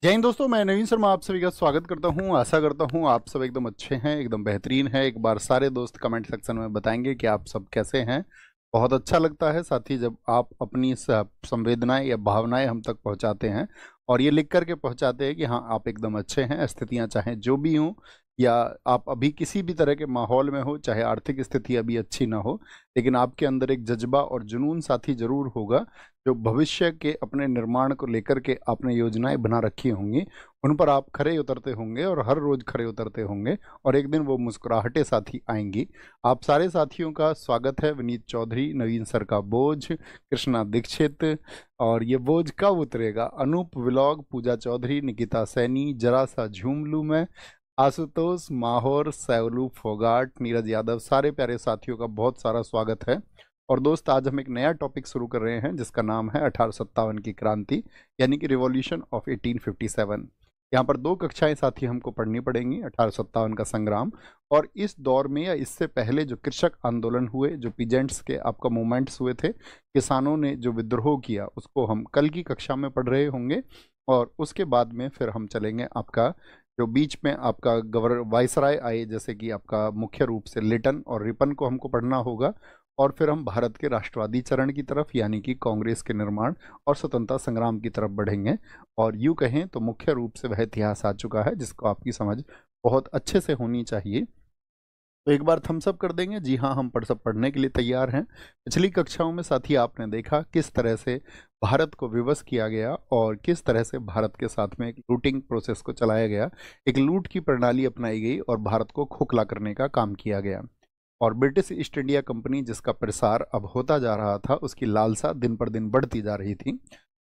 जय हिंद दोस्तों, मैं नवीन शर्मा आप सभी का स्वागत करता हूं। आशा करता हूं आप सब एकदम अच्छे हैं, एकदम बेहतरीन हैं। एक बार सारे दोस्त कमेंट सेक्शन में बताएंगे कि आप सब कैसे हैं। बहुत अच्छा लगता है साथ ही जब आप अपनी संवेदनाएं या भावनाएं हम तक पहुंचाते हैं और ये लिख करके पहुंचाते हैं कि हाँ आप एकदम अच्छे हैं। स्थितियां चाहे जो भी हों या आप अभी किसी भी तरह के माहौल में हो, चाहे आर्थिक स्थिति अभी अच्छी ना हो, लेकिन आपके अंदर एक जज्बा और जुनून साथी जरूर होगा। जो भविष्य के अपने निर्माण को लेकर के आपने योजनाएं बना रखी होंगी, उन पर आप खरे उतरते होंगे और हर रोज खरे उतरते होंगे और एक दिन वो मुस्कुराहटें साथी आएंगी। आप सारे साथियों का स्वागत है। विनीत चौधरी, नवीन सर का बोझ, कृष्णा दीक्षित, और ये बोझ कब उतरेगा, अनूप व्लॉग, पूजा चौधरी, निकिता सैनी, जरा सा झूम लूं मैं, आशुतोष माहौर, सैलू फोगाट, नीरज यादव, सारे प्यारे साथियों का बहुत सारा स्वागत है। और दोस्त, आज हम एक नया टॉपिक शुरू कर रहे हैं जिसका नाम है 1857 की क्रांति, यानी कि रिवॉल्यूशन ऑफ 1857। यहाँ पर दो कक्षाएं साथी हमको पढ़नी पड़ेंगी। 1857 का संग्राम और इस दौर में या इससे पहले जो कृषक आंदोलन हुए, जो पीजेंट्स के आपका मूवमेंट्स हुए थे, किसानों ने जो विद्रोह किया, उसको हम कल की कक्षा में पढ़ रहे होंगे। और उसके बाद में फिर हम चलेंगे आपका जो बीच में आपका गवर्नर वायसराय आए, जैसे कि आपका मुख्य रूप से लिटन और रिपन को हमको पढ़ना होगा। और फिर हम भारत के राष्ट्रवादी चरण की तरफ यानी कि कांग्रेस के निर्माण और स्वतंत्रता संग्राम की तरफ बढ़ेंगे। और यूं कहें तो मुख्य रूप से वह इतिहास आ चुका है जिसको आपकी समझ बहुत अच्छे से होनी चाहिए। तो एक बार थम्स अप कर देंगे। जी हाँ, हम सब पढ़ने के लिए तैयार हैं। पिछली कक्षाओं में साथी आपने देखा किस तरह से भारत को विवश किया गया और किस तरह से भारत के साथ में एक लूटिंग प्रोसेस को चलाया गया, एक लूट की प्रणाली अपनाई गई और भारत को खोखला करने का काम किया गया। और ब्रिटिश ईस्ट इंडिया कंपनी जिसका प्रसार अब होता जा रहा था, उसकी लालसा दिन पर दिन बढ़ती जा रही थी।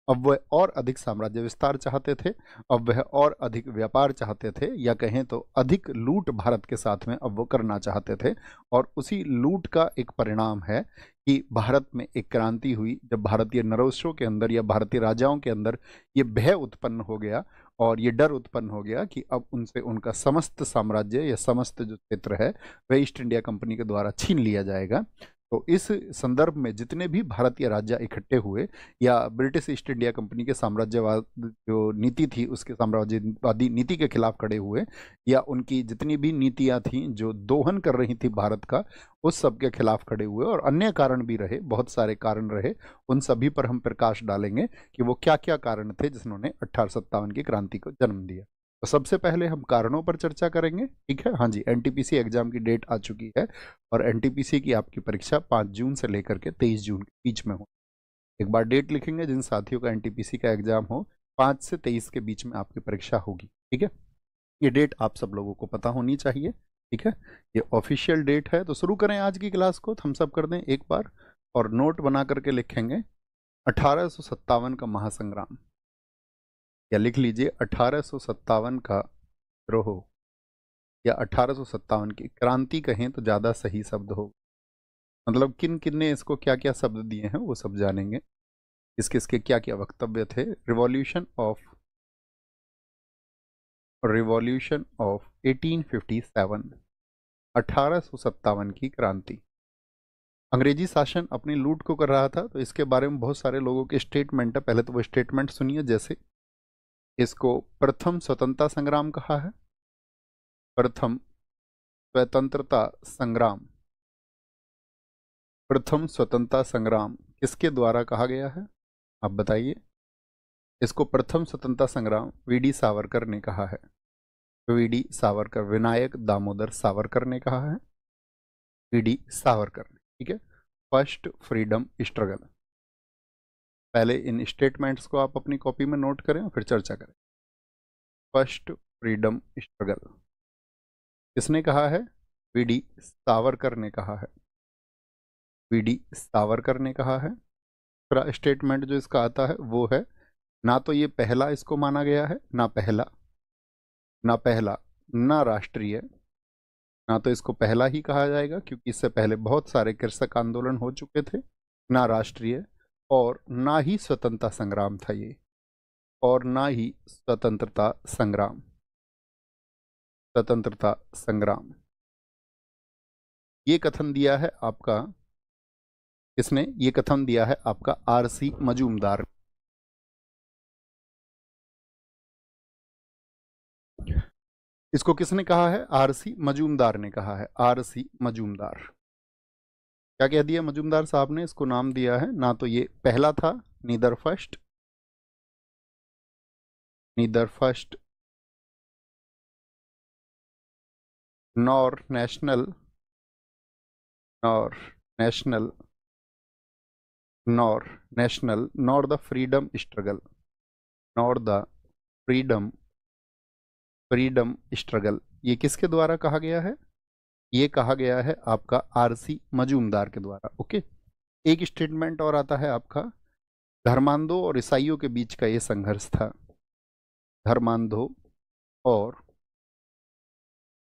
अब वह और अधिक साम्राज्य विस्तार चाहते थे, अब वह और अधिक व्यापार चाहते थे, या कहें तो अधिक लूट भारत के साथ में अब वो करना चाहते थे। और उसी लूट का एक परिणाम है कि भारत में एक क्रांति हुई, जब भारतीय नरोशों के अंदर या भारतीय राजाओं के अंदर ये भय उत्पन्न हो गया और ये डर उत्पन्न हो गया कि अब उनसे उनका समस्त साम्राज्य या समस्त जो क्षेत्र है वह ईस्ट इंडिया कंपनी के द्वारा छीन लिया जाएगा। तो इस संदर्भ में जितने भी भारतीय राज्य इकट्ठे हुए या ब्रिटिश ईस्ट इंडिया कंपनी के साम्राज्यवाद जो नीति थी उसके साम्राज्यवादी नीति के खिलाफ खड़े हुए, या उनकी जितनी भी नीतियां थीं जो दोहन कर रही थी भारत का, उस सब के खिलाफ खड़े हुए। और अन्य कारण भी रहे, बहुत सारे कारण रहे, उन सभी पर हम प्रकाश डालेंगे कि वो क्या क्या कारण थे जिन्होंने 1857 की क्रांति को जन्म दिया। तो सबसे पहले हम कारणों पर चर्चा करेंगे, ठीक है। हाँ जी, एनटीपीसी एग्जाम की डेट आ चुकी है और एनटीपीसी की आपकी परीक्षा 5 जून से लेकर के 23 जून के बीच में हो। एक बार डेट लिखेंगे जिन साथियों का एनटीपीसी का एग्जाम हो, 5 से 23 के बीच में आपकी परीक्षा होगी, ठीक है। ये डेट आप सब लोगों को पता होनी चाहिए, ठीक है। ये ऑफिशियल डेट है। तो शुरू करें आज की क्लास को, थम्स अप कर दें एक बार और नोट बना करके लिखेंगे 1857 का महासंग्राम, या लिख लीजिए 1857 का विद्रोह, या 1857 की क्रांति कहें तो ज़्यादा सही शब्द हो। मतलब किन किन ने इसको क्या क्या शब्द दिए हैं वो सब जानेंगे, किस किस के क्या क्या वक्तव्य थे। रिवॉल्यूशन ऑफ 1857, 1857 की क्रांति। अंग्रेजी शासन अपनी लूट को कर रहा था, तो इसके बारे में बहुत सारे लोगों के स्टेटमेंट है। पहले तो वो स्टेटमेंट सुनिए। जैसे इसको प्रथम स्वतंत्रता संग्राम कहा है, प्रथम स्वतंत्रता संग्राम। प्रथम स्वतंत्रता संग्राम किसके द्वारा कहा गया है, आप बताइए। इसको प्रथम स्वतंत्रता संग्राम वीडी सावरकर ने कहा है। वीडी सावरकर, विनायक दामोदर सावरकर ने कहा है, वीडी सावरकर ने, ठीक है। First freedom struggle. पहले इन स्टेटमेंट्स को आप अपनी कॉपी में नोट करें और फिर चर्चा करें। फर्स्ट फ्रीडम स्ट्रगल किसने कहा है, वीडी सावरकर ने कहा है, वीडी सावरकर ने कहा है। दूसरा स्टेटमेंट जो इसका आता है वो है, ना तो ये पहला इसको माना गया है, ना पहला ना राष्ट्रीय, ना तो इसको पहला ही कहा जाएगा क्योंकि इससे पहले बहुत सारे कृषक आंदोलन हो चुके थे, ना राष्ट्रीय, और ना ही स्वतंत्रता संग्राम था ये, और ना ही स्वतंत्रता संग्राम। स्वतंत्रता संग्राम ये कथन दिया है आपका, किसने ये कथन दिया है, आपका आरसी मजूमदार। इसको किसने कहा है? आरसी मजूमदार ने कहा है। आरसी मजूमदार। क्या कह दिया मजूमदार साहब ने? इसको नाम दिया है, ना तो ये पहला था, neither first, neither first nor national, nor national, nor national, nor the freedom struggle, nor the freedom, freedom struggle. ये किसके द्वारा कहा गया है? ये कहा गया है आपका आरसी मजूमदार के द्वारा। ओके। एक स्टेटमेंट और आता है आपका, धर्मांधों और ईसाइयों के बीच का ये संघर्ष था। धर्मांधों और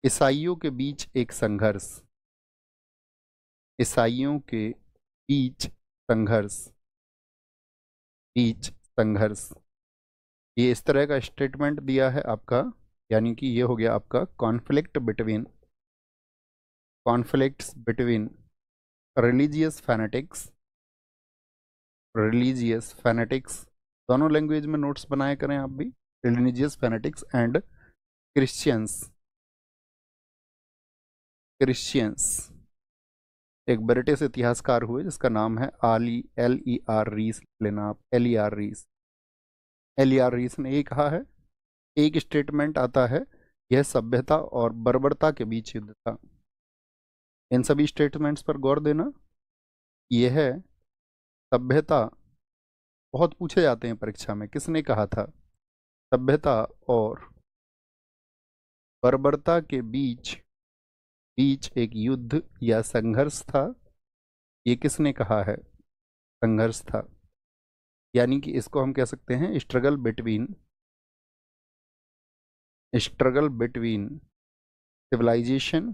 ईसाइयों के बीच एक संघर्ष, ईसाइयों के बीच संघर्ष, बीच संघर्ष। ये इस तरह का स्टेटमेंट दिया है आपका, यानी कि ये हो गया आपका conflict between, conflicts between religious fanatics, religious fanatics, दोनों लैंग्वेज में नोट्स बनाए करें आप भी, religious fanatics and Christians, Christians. एक ब्रिटिश इतिहासकार हुए जिसका नाम है L.E.R. रीस, लेना आप L.E.R. रीस। L.E.R. रीस ने ये कहा है, एक स्टेटमेंट आता है, यह सभ्यता और बर्बरता के बीच युद्ध था। इन सभी स्टेटमेंट्स पर गौर देना। यह सभ्यता, बहुत पूछे जाते हैं परीक्षा में, किसने कहा था? सभ्यता और बर्बरता के बीच एक युद्ध या संघर्ष था। ये किसने कहा है? संघर्ष था। यानी कि इसको हम कह सकते हैं struggle between, struggle between civilisation,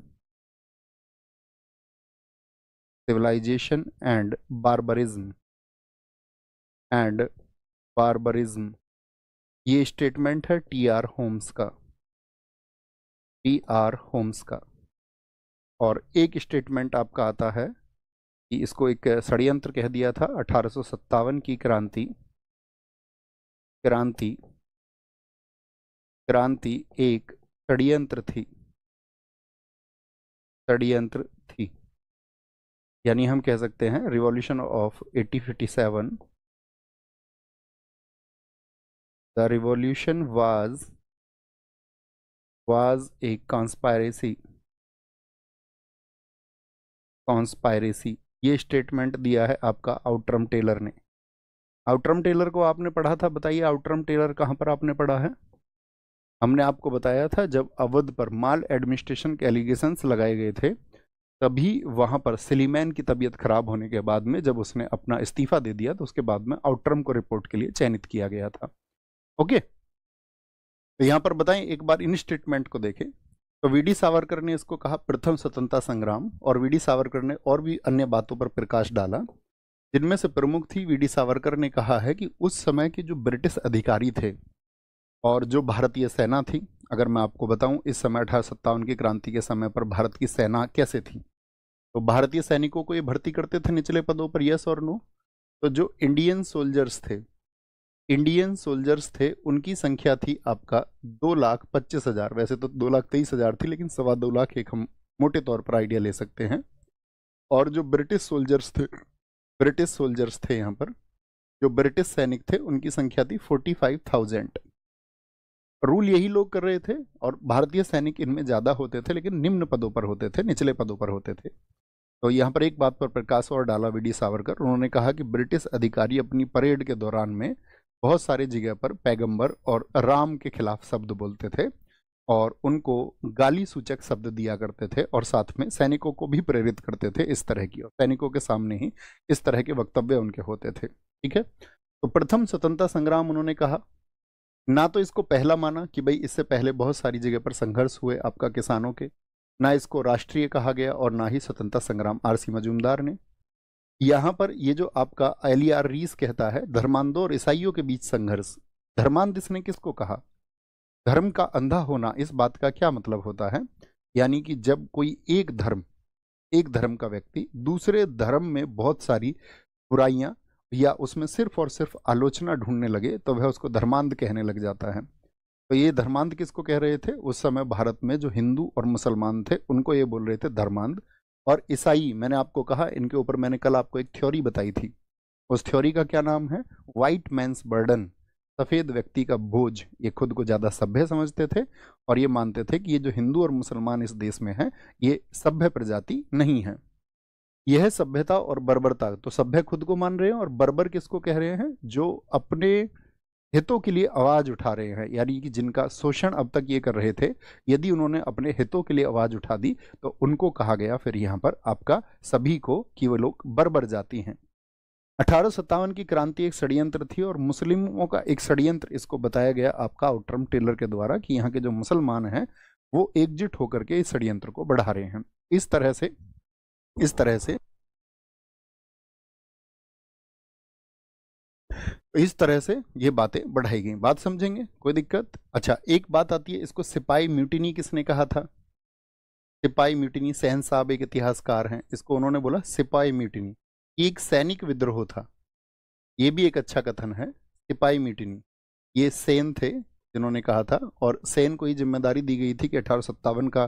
civilisation and barbarism, and barbarism. ये स्टेटमेंट है T.R. होम्स का, T.R. होम्स का। और एक स्टेटमेंट आपका आता है कि इसको एक षड्यंत्र कह दिया था, 1857 की क्रांति, क्रांति, क्रांति एक षड्यंत्र थी, षड्यंत्र थी। यानी हम कह सकते हैं revolution of 1857, the revolution was a conspiracy, conspiracy. ये स्टेटमेंट दिया है आपका आउटरम टेलर ने। आउटरम टेलर को आपने पढ़ा था, बताइए आउटरम टेलर कहाँ पर आपने पढ़ा है? हमने आपको बताया था जब अवध पर माल एडमिनिस्ट्रेशन के एलिगेशंस लगाए गए थे, तभी वहां पर सलीमैन की तबीयत खराब होने के बाद में जब उसने अपना इस्तीफा दे दिया तो उसके बाद में आउटरम को रिपोर्ट के लिए चयनित किया गया था। ओके, तो यहां पर बताएं, एक बार इन स्टेटमेंट को देखें। तो वीडी सावरकर ने इसको कहा प्रथम स्वतंत्रता संग्राम, और वीडी सावरकर ने और भी अन्य बातों पर प्रकाश डाला, जिनमें से प्रमुख थी, वीडी सावरकर ने कहा है कि उस समय के जो ब्रिटिश अधिकारी थे और जो भारतीय सेना थी, अगर मैं आपको बताऊं इस समय 1857 की क्रांति के समय पर भारत की सेना कैसे थी, तो भारतीय सैनिकों को ये भर्ती करते थे निचले पदों पर, यस और नो? तो जो इंडियन सोल्जर्स थे, इंडियन सोल्जर्स थे, उनकी संख्या थी आपका 2,25,000। वैसे तो 2,23,000 थी, लेकिन 2.25 एक हम मोटे तौर पर आइडिया ले सकते हैं। और जो ब्रिटिश सोल्जर्स थे, ब्रिटिश सोल्जर्स थे यहाँ पर, जो ब्रिटिश सैनिक थे, उनकी संख्या थी 45,000। रूल यही लोग कर रहे थे, और भारतीय सैनिक इनमें ज़्यादा होते थे, लेकिन निम्न पदों पर होते थे, निचले पदों पर होते थे। तो यहाँ पर एक बात पर प्रकाश और डाला वीडी सावरकर, उन्होंने कहा कि ब्रिटिश अधिकारी अपनी परेड के दौरान में बहुत सारी जगह पर पैगंबर और राम के खिलाफ शब्द बोलते थे, और उनको गाली सूचक शब्द दिया करते थे, और साथ में सैनिकों को भी प्रेरित करते थे इस तरह की, और सैनिकों के सामने ही इस तरह के वक्तव्य उनके होते थे। ठीक है, तो प्रथम स्वतंत्रता संग्राम उन्होंने कहा, ना तो इसको पहला माना कि भाई इससे पहले बहुत सारी जगह पर संघर्ष हुए आपका किसानों के, ना इसको राष्ट्रीय कहा गया, और ना ही स्वतंत्रता संग्राम आरसी मजूमदार ने। यहाँ पर ये जो आपका L.E.R. रीस कहता है धर्मांधों और ईसाइयों के बीच संघर्ष, धर्मांध इसने किसको कहा? धर्म का अंधा होना, इस बात का क्या मतलब होता है? यानी कि जब कोई एक धर्म का व्यक्ति दूसरे धर्म में बहुत सारी बुराइयां या उसमें सिर्फ और सिर्फ आलोचना ढूंढने लगे, तो वह उसको धर्मांध कहने लग जाता है। तो ये धर्मांध किसको कह रहे थे? उस समय भारत में जो हिंदू और मुसलमान थे उनको ये बोल रहे थे धर्मांध। और ईसाई, मैंने आपको कहा, इनके ऊपर मैंने कल आपको एक थ्योरी बताई थी, उस थ्योरी का क्या नाम है? व्हाइट मैंस बर्डन, सफेद व्यक्ति का बोझ। ये खुद को ज्यादा सभ्य समझते थे और ये मानते थे कि ये जो हिंदू और मुसलमान इस देश में है ये सभ्य प्रजाति नहीं है। यह सभ्यता और बर्बरता, तो सभ्य खुद को मान रहे हैं और बर्बर किसको कह रहे हैं? जो अपने हितों के लिए आवाज उठा रहे हैं, यानी कि जिनका शोषण अब तक ये कर रहे थे, यदि उन्होंने अपने हितों के लिए आवाज उठा दी तो उनको कहा गया फिर यहाँ पर आपका सभी को कि वो लोग बर्बर जाति हैं। 1857 की क्रांति एक षड्यंत्र थी और मुस्लिमों का एक षड्यंत्र इसको बताया गया आपका आउटरम टेलर के द्वारा कि यहाँ के जो मुसलमान हैं वो एकजुट होकर के इस षड्यंत्र को बढ़ा रहे हैं। इस तरह से इस तरह से ये बातें बढ़ाई गई। बात समझेंगे? कोई दिक्कत? अच्छा, एक बात आती है, इसको सिपाही म्यूटिनी किसने कहा था? सिपाही म्यूटिनी, सहन साहब एक इतिहासकार हैं, इसको उन्होंने बोला सिपाही म्यूटिनी, एक सैनिक विद्रोह था। ये भी एक अच्छा कथन है, सिपाही म्यूटिनी। ये सेन थे जिन्होंने कहा था और सेन को ही जिम्मेदारी दी गई थी कि 1857 का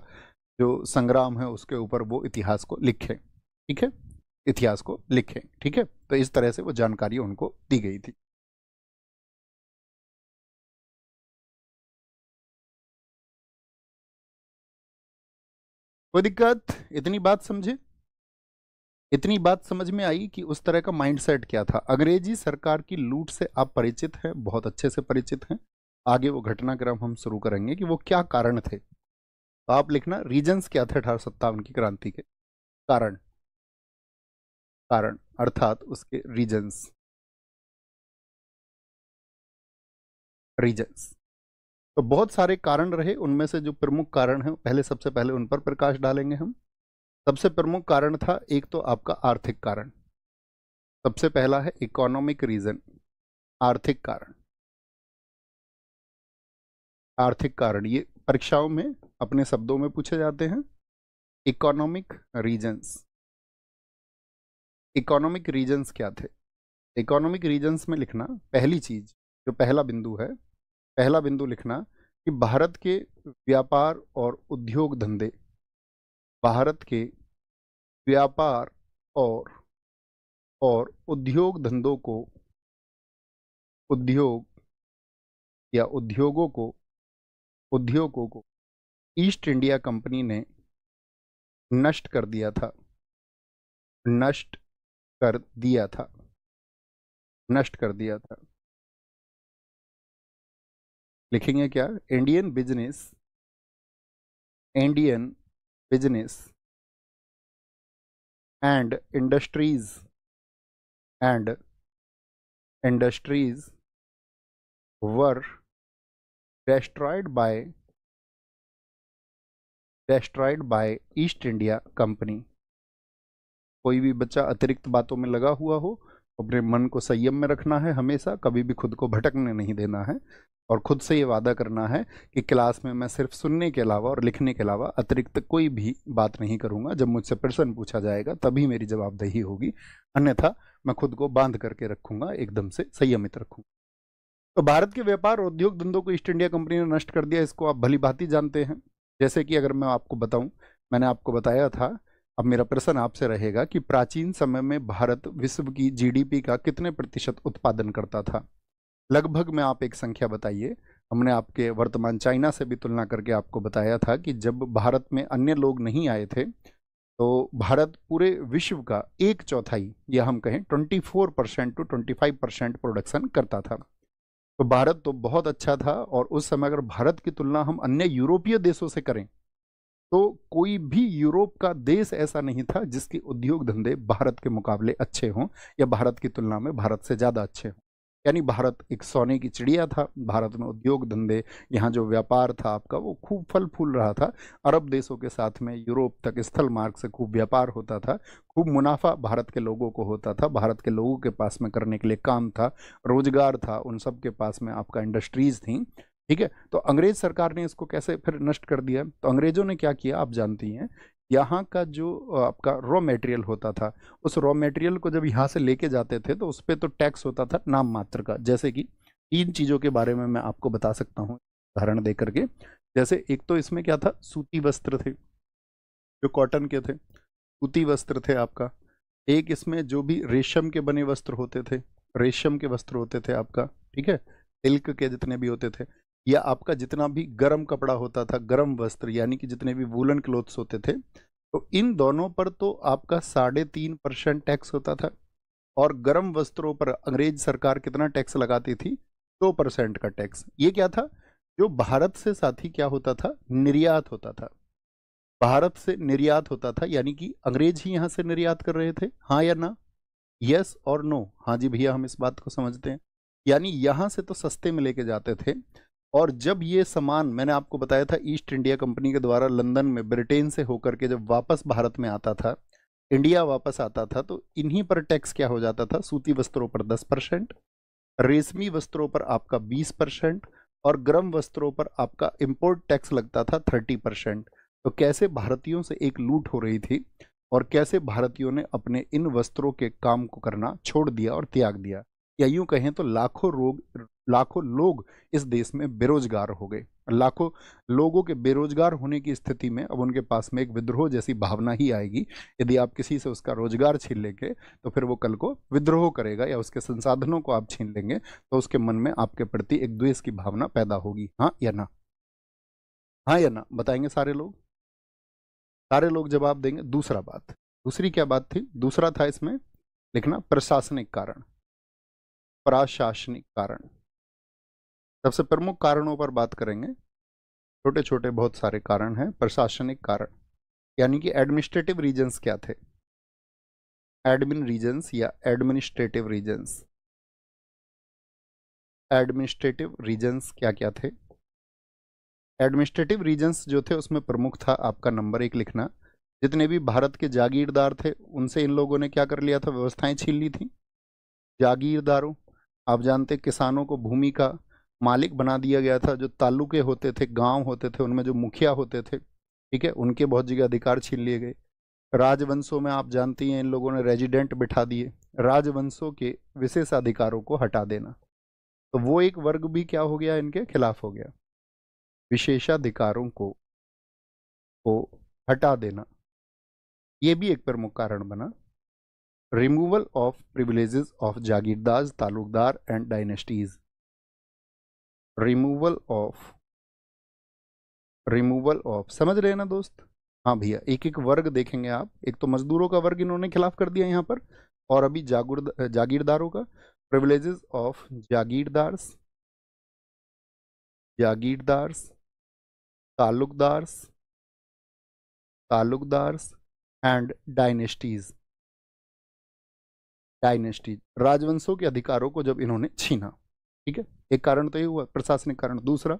जो संग्राम है उसके ऊपर वो इतिहास को लिखे। ठीक है, इतिहास को लिखे। ठीक है, तो इस तरह से वो जानकारी उनको दी गई थी। कोई दिक्कत? इतनी बात समझे? इतनी बात समझ में आई कि उस तरह का माइंडसेट क्या था। अंग्रेजी सरकार की लूट से आप परिचित हैं, बहुत अच्छे से परिचित हैं। आगे वो घटनाक्रम हम शुरू करेंगे कि वो क्या कारण थे। तो आप लिखना रीजंस क्या थे 1857 की क्रांति के कारण। कारण अर्थात उसके रीजंस, रीजंस। तो बहुत सारे कारण रहे, उनमें से जो प्रमुख कारण है पहले, सबसे पहले उन पर प्रकाश डालेंगे हम। सबसे प्रमुख कारण था एक तो आपका आर्थिक कारण। सबसे पहला है इकोनॉमिक रीजन, आर्थिक कारण। आर्थिक कारण ये परीक्षाओं में अपने शब्दों में पूछे जाते हैं। इकोनॉमिक रीजंस, इकोनॉमिक रीजंस क्या थे? इकोनॉमिक रीजंस में लिखना पहली चीज, जो पहला बिंदु है, पहला बिंदु लिखना कि भारत के व्यापार और उद्योग धंधे, भारत के व्यापार और उद्योग धंधों को, उद्योग या उद्योगों को ईस्ट इंडिया कंपनी ने नष्ट कर दिया था, नष्ट कर दिया था, नष्ट कर दिया था। लिखेंगे क्या? Indian business, Indian business and industries were destroyed by east India company. कोई भी बच्चा अतिरिक्त बातों में लगा हुआ हो, अपने मन को संयम में रखना है, हमेशा कभी भी खुद को भटकने नहीं देना है और खुद से ये वादा करना है कि क्लास में मैं सिर्फ सुनने के अलावा और लिखने के अलावा अतिरिक्त कोई भी बात नहीं करूंगा। जब मुझसे प्रश्न पूछा जाएगा तभी मेरी जवाबदेही होगी, अन्यथा मैं खुद को बांध करके रखूंगा, एकदम से संयमित रखूंगा। तो भारत के व्यापार और उद्योग धंधों को ईस्ट इंडिया कंपनी ने नष्ट कर दिया, इसको आप भली भांति जानते हैं। जैसे कि अगर मैं आपको बताऊं, मैंने आपको बताया था, अब मेरा प्रश्न आपसे रहेगा कि प्राचीन समय में भारत विश्व की जीडीपी का कितने प्रतिशत उत्पादन करता था? लगभग में आप एक संख्या बताइए। हमने आपके वर्तमान चाइना से भी तुलना करके आपको बताया था कि जब भारत में अन्य लोग नहीं आए थे तो भारत पूरे विश्व का 1/4 या हम कहें 24% to 25% प्रोडक्शन करता था। तो भारत तो बहुत अच्छा था और उस समय अगर भारत की तुलना हम अन्य यूरोपीय देशों से करें तो कोई भी यूरोप का देश ऐसा नहीं था जिसके उद्योग धंधे भारत के मुकाबले अच्छे हों या भारत की तुलना में भारत से ज़्यादा अच्छे हों। यानी भारत एक सोने की चिड़िया था। भारत में उद्योग धंधे, यहाँ जो व्यापार था आपका वो खूब फल फूल रहा था। अरब देशों के साथ में यूरोप तक स्थल मार्ग से खूब व्यापार होता था, खूब मुनाफा भारत के लोगों को होता था, भारत के लोगों के पास में करने के लिए काम था, रोजगार था, उन सब के पास में आपका इंडस्ट्रीज थी। ठीक है, तो अंग्रेज सरकार ने इसको कैसे फिर नष्ट कर दिया? तो अंग्रेजों ने क्या किया आप जानती हैं, यहाँ का जो आपका रॉ मटेरियल होता था, उस रॉ मटेरियल को जब यहाँ से लेके जाते थे तो उस पर तो टैक्स होता था नाम मात्र का। जैसे कि 3 चीज़ों के बारे में मैं आपको बता सकता हूँ। उदाहरण दे करके। जैसे एक तो इसमें क्या था, सूती वस्त्र थे जो कॉटन के थे, सूती वस्त्र थे आपका। एक इसमें जो भी रेशम के बने वस्त्र होते थे, रेशम के वस्त्र होते थे आपका, ठीक है, सिल्क के जितने भी होते थे, या आपका जितना भी गर्म कपड़ा होता था, गर्म वस्त्र यानी कि जितने भी वूलन क्लोथ्स होते थे, तो इन दोनों पर तो आपका 3.5% टैक्स होता था। और गर्म वस्त्रों पर अंग्रेज सरकार कितना टैक्स लगाती थी, 2% का टैक्स। ये क्या था, जो भारत से साथी क्या होता था, निर्यात होता था, भारत से निर्यात होता था, यानी कि अंग्रेज ही यहां से निर्यात कर रहे थे, हाँ या ना, यस और नो, हाँ जी भैया हम इस बात को समझते हैं। यानी यहां से तो सस्ते में लेके जाते थे, और जब ये सामान मैंने आपको बताया था ईस्ट इंडिया कंपनी के द्वारा लंदन में ब्रिटेन से होकर के जब वापस भारत में आता था, इंडिया वापस आता था, तो इन्हीं पर टैक्स क्या हो जाता था, सूती वस्त्रों पर 10%, रेशमी वस्त्रों पर आपका 20%, और गर्म वस्त्रों पर आपका इंपोर्ट टैक्स लगता था 30%। तो कैसे भारतीयों से एक लूट हो रही थी, और कैसे भारतीयों ने अपने इन वस्त्रों के काम को करना छोड़ दिया और त्याग दिया, या यूं कहें तो लाखों लोग इस देश में बेरोजगार हो गए। लाखों लोगों के बेरोजगार होने की स्थिति में अब उनके पास में एक विद्रोह जैसी भावना ही आएगी। यदि आप किसी से उसका रोजगार छीन लेंगे तो फिर वो कल को विद्रोह करेगा, या उसके संसाधनों को आप छीन लेंगे तो उसके मन में आपके प्रति एक द्वेष की भावना पैदा होगी, हाँ या ना, हाँ या ना, बताएंगे सारे लोग, सारे लोग जवाब देंगे। दूसरा बात, दूसरी क्या बात थी, दूसरा था इसमें लिखना प्रशासनिक कारण, प्रशासनिक कारण। सबसे प्रमुख कारणों पर बात करेंगे, छोटे छोटे बहुत सारे कारण हैं, प्रशासनिक कारण यानी कि एडमिनिस्ट्रेटिव रीजन्स क्या थे, एडमिन रीजन्स या एडमिनिस्ट्रेटिव रीजन्स, एडमिनिस्ट्रेटिव रीजन्स क्या क्या थे। एडमिनिस्ट्रेटिव रीजन्स जो थे उसमें प्रमुख था आपका नंबर 1 लिखना, जितने भी भारत के जागीरदार थे उनसे इन लोगों ने क्या कर लिया था, व्यवस्थाएं छीन ली थी। जागीरदारों, आप जानते किसानों को भूमि का मालिक बना दिया गया था। जो तालुके होते थे, गांव होते थे, उनमें जो मुखिया होते थे, ठीक है, उनके बहुत जगह अधिकार छीन लिए गए। राजवंशों में आप जानती हैं इन लोगों ने रेजिडेंट बिठा दिए, राजवंशों के विशेषाधिकारों को हटा देना, तो वो एक वर्ग भी क्या हो गया, इनके खिलाफ हो गया, विशेषाधिकारों को हटा देना, ये भी एक प्रमुख कारण बना। Removal of privileges of jagirdar, talukdar and dynasties, removal of समझ रहे हैं ना दोस्त, हाँ भैया, एक एक वर्ग देखेंगे आप, एक तो मजदूरों का वर्ग इन्होंने खिलाफ कर दिया यहाँ पर, और अभी जागीरदारों का, privileges of jagirdars, jagirdars, talukdars, talukdars and dynasties, dynasties, राजवंशों के अधिकारों को जब इन्होंने छीना, ठीक है, एक कारण तो ये हुआ प्रशासनिक कारण। दूसरा,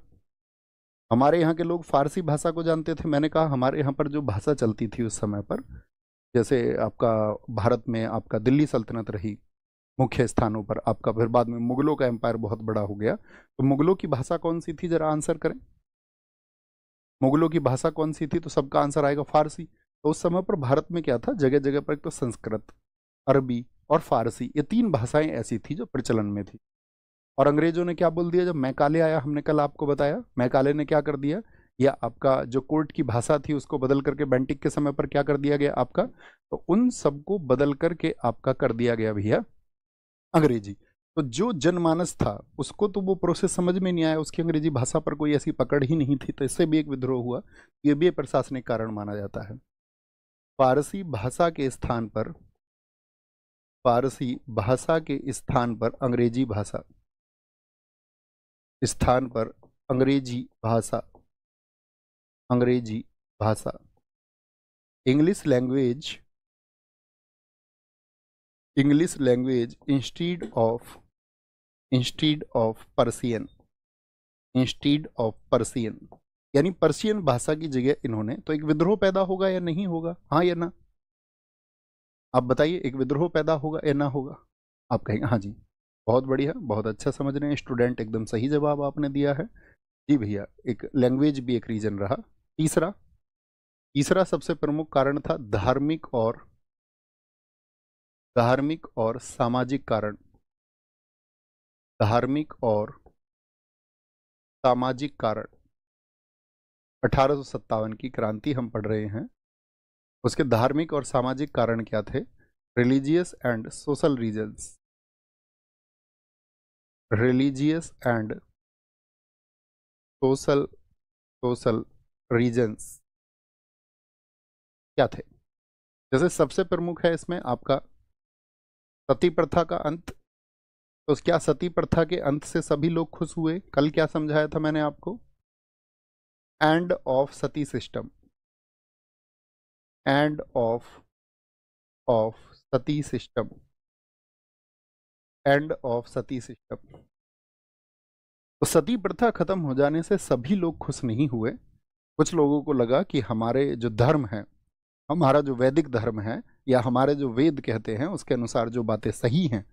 हमारे यहाँ के लोग फारसी भाषा को जानते थे, मैंने कहा हमारे यहाँ पर जो भाषा चलती थी उस समय पर, जैसे आपका भारत में आपका दिल्ली सल्तनत रही मुख्य स्थानों पर, आपका फिर बाद में मुगलों का एम्पायर बहुत बड़ा हो गया, तो मुगलों की भाषा कौन सी थी, जरा आंसर करें, मुगलों की भाषा कौन सी थी, तो सबका आंसर आएगा फारसी। तो उस समय पर भारत में क्या था, जगह जगह पर एक तो संस्कृत, अरबी और फारसी, ये 3 भाषाएं ऐसी थी जो प्रचलन में थी। और अंग्रेजों ने क्या बोल दिया, जब मैकाले आया, हमने कल आपको बताया, मैकाले ने क्या कर दिया, या आपका जो कोर्ट की भाषा थी उसको बदल करके बेंटिक के समय पर क्या कर दिया गया आपका, तो उन सबको बदल करके आपका कर दिया गया भैया अंग्रेजी। तो जो जनमानस था उसको तो वो प्रोसेस समझ में नहीं आया, उसकी अंग्रेजी भाषा पर कोई ऐसी पकड़ ही नहीं थी, तो इससे भी एक विद्रोह हुआ, ये भी एक प्रशासनिक कारण माना जाता है। फारसी भाषा के स्थान पर, फारसी भाषा के स्थान पर अंग्रेजी भाषा, स्थान पर अंग्रेजी भाषा, अंग्रेजी भाषा, English language, English language instead of Persian, instead of Persian, यानी पर्शियन भाषा की जगह इन्होंने, तो एक विद्रोह पैदा होगा या नहीं होगा, हाँ या ना, आप बताइए, एक विद्रोह पैदा होगा या ना होगा, आप कहेंगे हाँ जी, बहुत बढ़िया, बहुत अच्छा समझ रहे हैं स्टूडेंट, एकदम सही जवाब आपने दिया है जी भैया, एक लैंग्वेज भी एक रीजन रहा। तीसरा, तीसरा सबसे प्रमुख कारण था धार्मिक और सामाजिक कारण, धार्मिक और सामाजिक कारण, 1857 की क्रांति हम पढ़ रहे हैं, उसके धार्मिक और सामाजिक कारण क्या थे? Religious and social reasons, religious and social social reasons क्या थे? जैसे सबसे प्रमुख है इसमें आपका सती प्रथा का अंत। तो क्या सती प्रथा के अंत से सभी लोग खुश हुए? कल क्या समझाया था मैंने आपको? End of Sati system, end of Sati system, end of Sati system. तो सती प्रथा खत्म हो जाने से सभी लोग खुश नहीं हुए। कुछ लोगों को लगा कि हमारे जो धर्म है, हमारा जो वैदिक धर्म है, या हमारे जो वेद कहते हैं उसके अनुसार जो बातें सही हैं,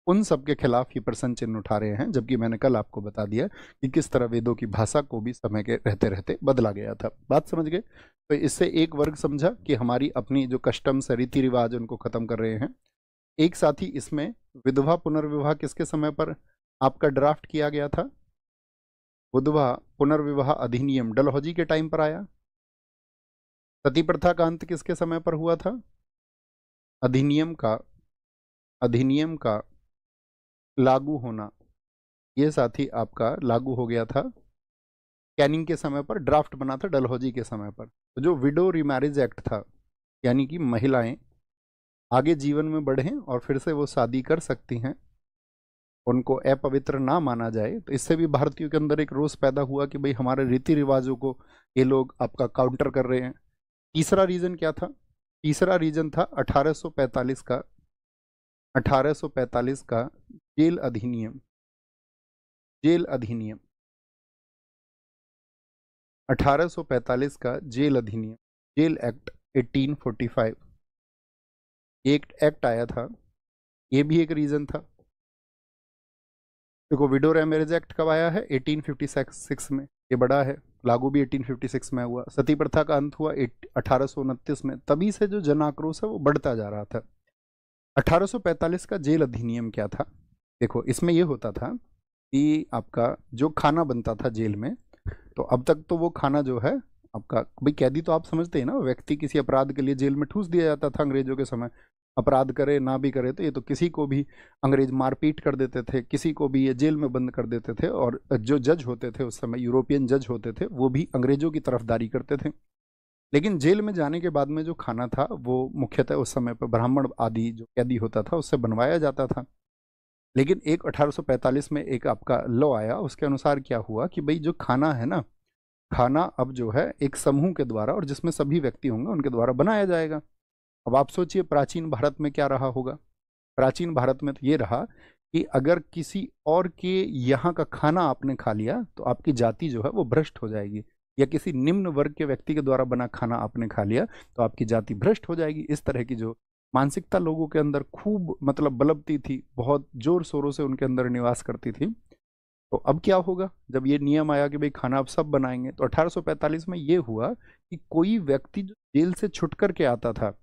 उन सब के खिलाफ ही प्रश्न चिन्ह उठा रहे हैं। जबकि मैंने कल आपको बता दिया कि किस तरह वेदों की भाषा को भी समय के रहते रहते बदला गया था। बात समझ गए? तो इससे एक वर्ग समझा कि हमारी अपनी जो कस्टम्स रीति रिवाज उनको खत्म कर रहे हैं। एक साथ ही इसमें विधवा पुनर्विवाह किसके समय पर आपका ड्राफ्ट किया गया था? विधवा पुनर्विवाह अधिनियम डलहौजी के टाइम पर आया। सती प्रथा का अंत किसके समय पर हुआ था? अधिनियम का लागू होना, ये साथ ही आपका लागू हो गया था कैनिंग के समय पर, ड्राफ्ट बना था डलहौजी के समय पर। तो जो विडो रिमैरिज एक्ट था, यानी कि महिलाएं आगे जीवन में बढ़ें और फिर से वो शादी कर सकती हैं, उनको अपवित्र ना माना जाए, तो इससे भी भारतीयों के अंदर एक रोष पैदा हुआ कि भाई हमारे रीति रिवाजों को ये लोग आपका काउंटर कर रहे हैं। तीसरा रीजन क्या था? तीसरा रीजन था 1845 का जेल अधिनियम, जेल अधिनियम 1845 का जेल अधिनियम, जेल एक्ट 1845, एक एक्ट आया था, ये भी एक रीजन था। देखो विडो रेमैरेज एक्ट कब आया है? 1856 में, ये बड़ा है, लागू भी 1856 में हुआ। सती प्रथा का अंत हुआ 1829 में। तभी से जो जन आक्रोश है वो बढ़ता जा रहा था। 1845 का जेल अधिनियम क्या था? देखो इसमें ये होता था कि आपका जो खाना बनता था जेल में, तो अब तक तो वो खाना जो है आपका, भाई कैदी तो आप समझते हैं ना, व्यक्ति किसी अपराध के लिए जेल में ठूस दिया जाता था अंग्रेजों के समय। अपराध करे ना भी करे तो ये तो किसी को भी अंग्रेज मारपीट कर देते थे, किसी को भी ये जेल में बंद कर देते थे। और जो जज होते थे उस समय, यूरोपियन जज होते थे, वो भी अंग्रेजों की तरफदारी करते थे। लेकिन जेल में जाने के बाद में जो खाना था वो मुख्यतः उस समय पर ब्राह्मण आदि जो कैदी होता था उससे बनवाया जाता था। लेकिन एक 1845 में एक आपका लॉ आया, उसके अनुसार क्या हुआ कि भाई जो खाना है ना, खाना अब जो है एक समूह के द्वारा, और जिसमें सभी व्यक्ति होंगे उनके द्वारा बनाया जाएगा। अब आप सोचिए प्राचीन भारत में क्या रहा होगा? प्राचीन भारत में तो ये रहा कि अगर किसी और के यहाँ का खाना आपने खा लिया तो आपकी जाति जो है वो भ्रष्ट हो जाएगी, या किसी निम्न वर्ग के व्यक्ति के द्वारा बना खाना आपने खा लिया तो आपकी जाति भ्रष्ट हो जाएगी। इस तरह की जो मानसिकता लोगों के अंदर खूब मतलब बलबती थी, बहुत जोर शोरों से उनके अंदर निवास करती थी। तो अब क्या होगा जब ये नियम आया कि भाई खाना अब सब बनाएंगे? तो 1845 में ये हुआ कि कोई व्यक्ति जो जेल से छुट कर के आता था,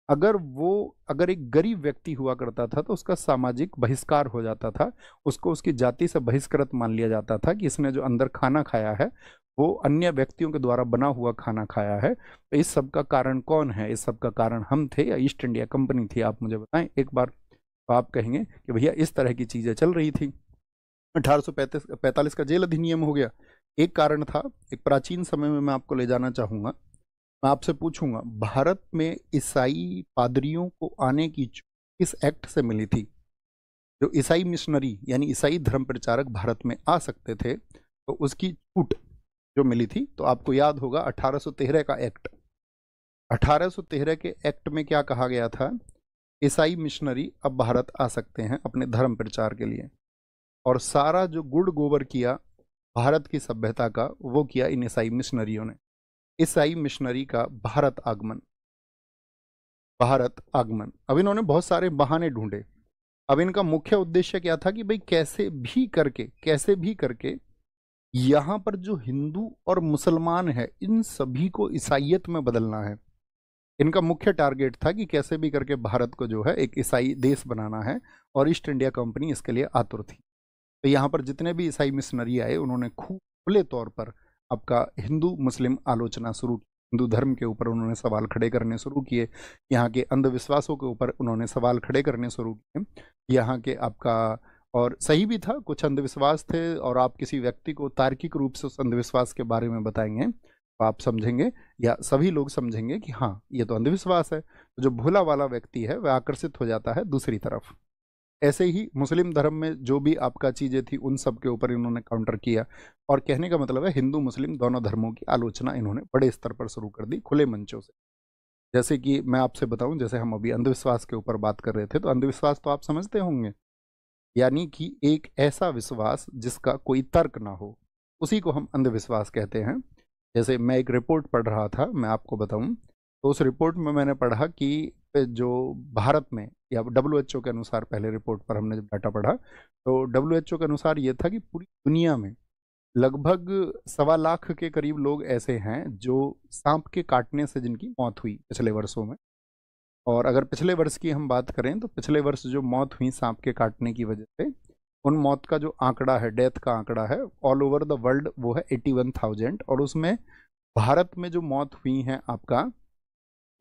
अगर एक गरीब व्यक्ति हुआ करता था तो उसका सामाजिक बहिष्कार हो जाता था, उसको उसकी जाति से बहिष्कृत मान लिया जाता था कि इसने जो अंदर खाना खाया है वो अन्य व्यक्तियों के द्वारा बना हुआ खाना खाया है। तो इस सब का कारण कौन है? इस सब का कारण हम थे या ईस्ट इंडिया कंपनी थी? आप मुझे बताएं एक बार। तो आप कहेंगे कि भैया इस तरह की चीजें चल रही थी। 1845 का जेल अधिनियम हो गया, एक कारण था। एक प्राचीन समय में मैं आपको ले जाना चाहूंगा। मैं आपसे पूछूंगा भारत में ईसाई पादरियों को आने की छूट किस एक्ट से मिली थी? जो ईसाई मिशनरी यानी ईसाई धर्म प्रचारक भारत में आ सकते थे तो उसकी छूट जो मिली थी, तो आपको याद होगा 1813 का एक्ट। 1813 के एक्ट में क्या कहा गया था? ईसाई मिशनरी अब भारत आ सकते हैं अपने धर्म प्रचार के लिए, और सारा जो गुड़ गोबर किया भारत की सभ्यता का वो किया इन ईसाई मिशनरियों ने। ईसाई मिशनरी का भारत आगमन, भारत आगमन। अब इन्होंने बहुत सारे बहाने ढूंढे। अब इनका मुख्य उद्देश्य क्या था कि भाई कैसे भी करके यहाँ पर जो हिंदू और मुसलमान है इन सभी को ईसाइयत में बदलना है। इनका मुख्य टारगेट था कि कैसे भी करके भारत को जो है एक ईसाई देश बनाना है, और ईस्ट इंडिया कंपनी इसके लिए आतुर थी। तो यहाँ पर जितने भी ईसाई मिशनरी आए उन्होंने खूब खुले तौर पर आपका हिंदू मुस्लिम आलोचना शुरू की। हिंदू धर्म के ऊपर उन्होंने सवाल खड़े करने शुरू किए, यहाँ के अंधविश्वासों के ऊपर उन्होंने सवाल खड़े करने शुरू किए, यहाँ के आपका, और सही भी था, कुछ अंधविश्वास थे और आप किसी व्यक्ति को तार्किक रूप से उस अंधविश्वास के बारे में बताएंगे तो आप समझेंगे या सभी लोग समझेंगे कि हाँ ये तो अंधविश्वास है। तो जो भोला वाला व्यक्ति है वह आकर्षित हो जाता है दूसरी तरफ। ऐसे ही मुस्लिम धर्म में जो भी आपका चीज़ें थी उन सब के ऊपर इन्होंने काउंटर किया, और कहने का मतलब है हिंदू मुस्लिम दोनों धर्मों की आलोचना इन्होंने बड़े स्तर पर शुरू कर दी, खुले मंचों से। जैसे कि मैं आपसे बताऊं, जैसे हम अभी अंधविश्वास के ऊपर बात कर रहे थे, तो अंधविश्वास तो आप समझते होंगे, यानी कि एक ऐसा विश्वास जिसका कोई तर्क ना हो, उसी को हम अंधविश्वास कहते हैं। जैसे मैं एक रिपोर्ट पढ़ रहा था, मैं आपको बताऊं, तो उस रिपोर्ट में मैंने पढ़ा कि जो भारत में, या WHO के अनुसार, पहले रिपोर्ट पर हमने जब डाटा पढ़ा तो WHO के अनुसार ये था कि पूरी दुनिया में लगभग 1.25 लाख के करीब लोग ऐसे हैं जो सांप के काटने से जिनकी मौत हुई पिछले वर्षों में। और अगर पिछले वर्ष की हम बात करें तो पिछले वर्ष जो मौत हुई सांप के काटने की वजह से, उन मौत का जो आंकड़ा है, डेथ का आंकड़ा है ऑल ओवर द वर्ल्ड, वो है 81,000। और उसमें भारत में जो मौत हुई है आपका,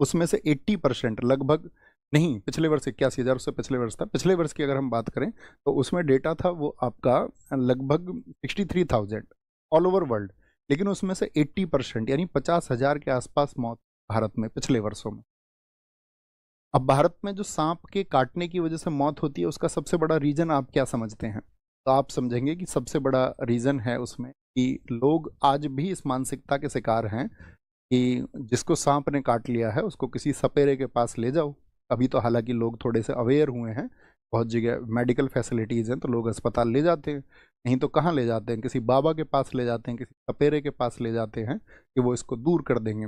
उसमें से 80% लगभग, नहीं पिछले वर्ष 81,000, उससे पिछले वर्ष था, पिछले वर्ष की अगर हम बात करें तो उसमें डेटा था वो आपका लगभग 63,000 ऑल ओवर वर्ल्ड। लेकिन उसमें से 80% यानी 50,000 के आसपास मौत भारत में पिछले वर्षों में। अब भारत में जो सांप के काटने की वजह से मौत होती है उसका सबसे बड़ा रीजन आप क्या समझते हैं? तो आप समझेंगे कि सबसे बड़ा रीजन है उसमें कि लोग आज भी इस मानसिकता के शिकार हैं कि जिसको सांप ने काट लिया है उसको किसी सपेरे के पास ले जाओ। अभी तो हालांकि लोग थोड़े से अवेयर हुए हैं, बहुत जगह मेडिकल फैसिलिटीज़ हैं तो लोग अस्पताल ले जाते हैं, नहीं तो कहाँ ले जाते हैं, किसी बाबा के पास ले जाते हैं, किसी सपेरे के पास ले जाते हैं कि वो इसको दूर कर देंगे।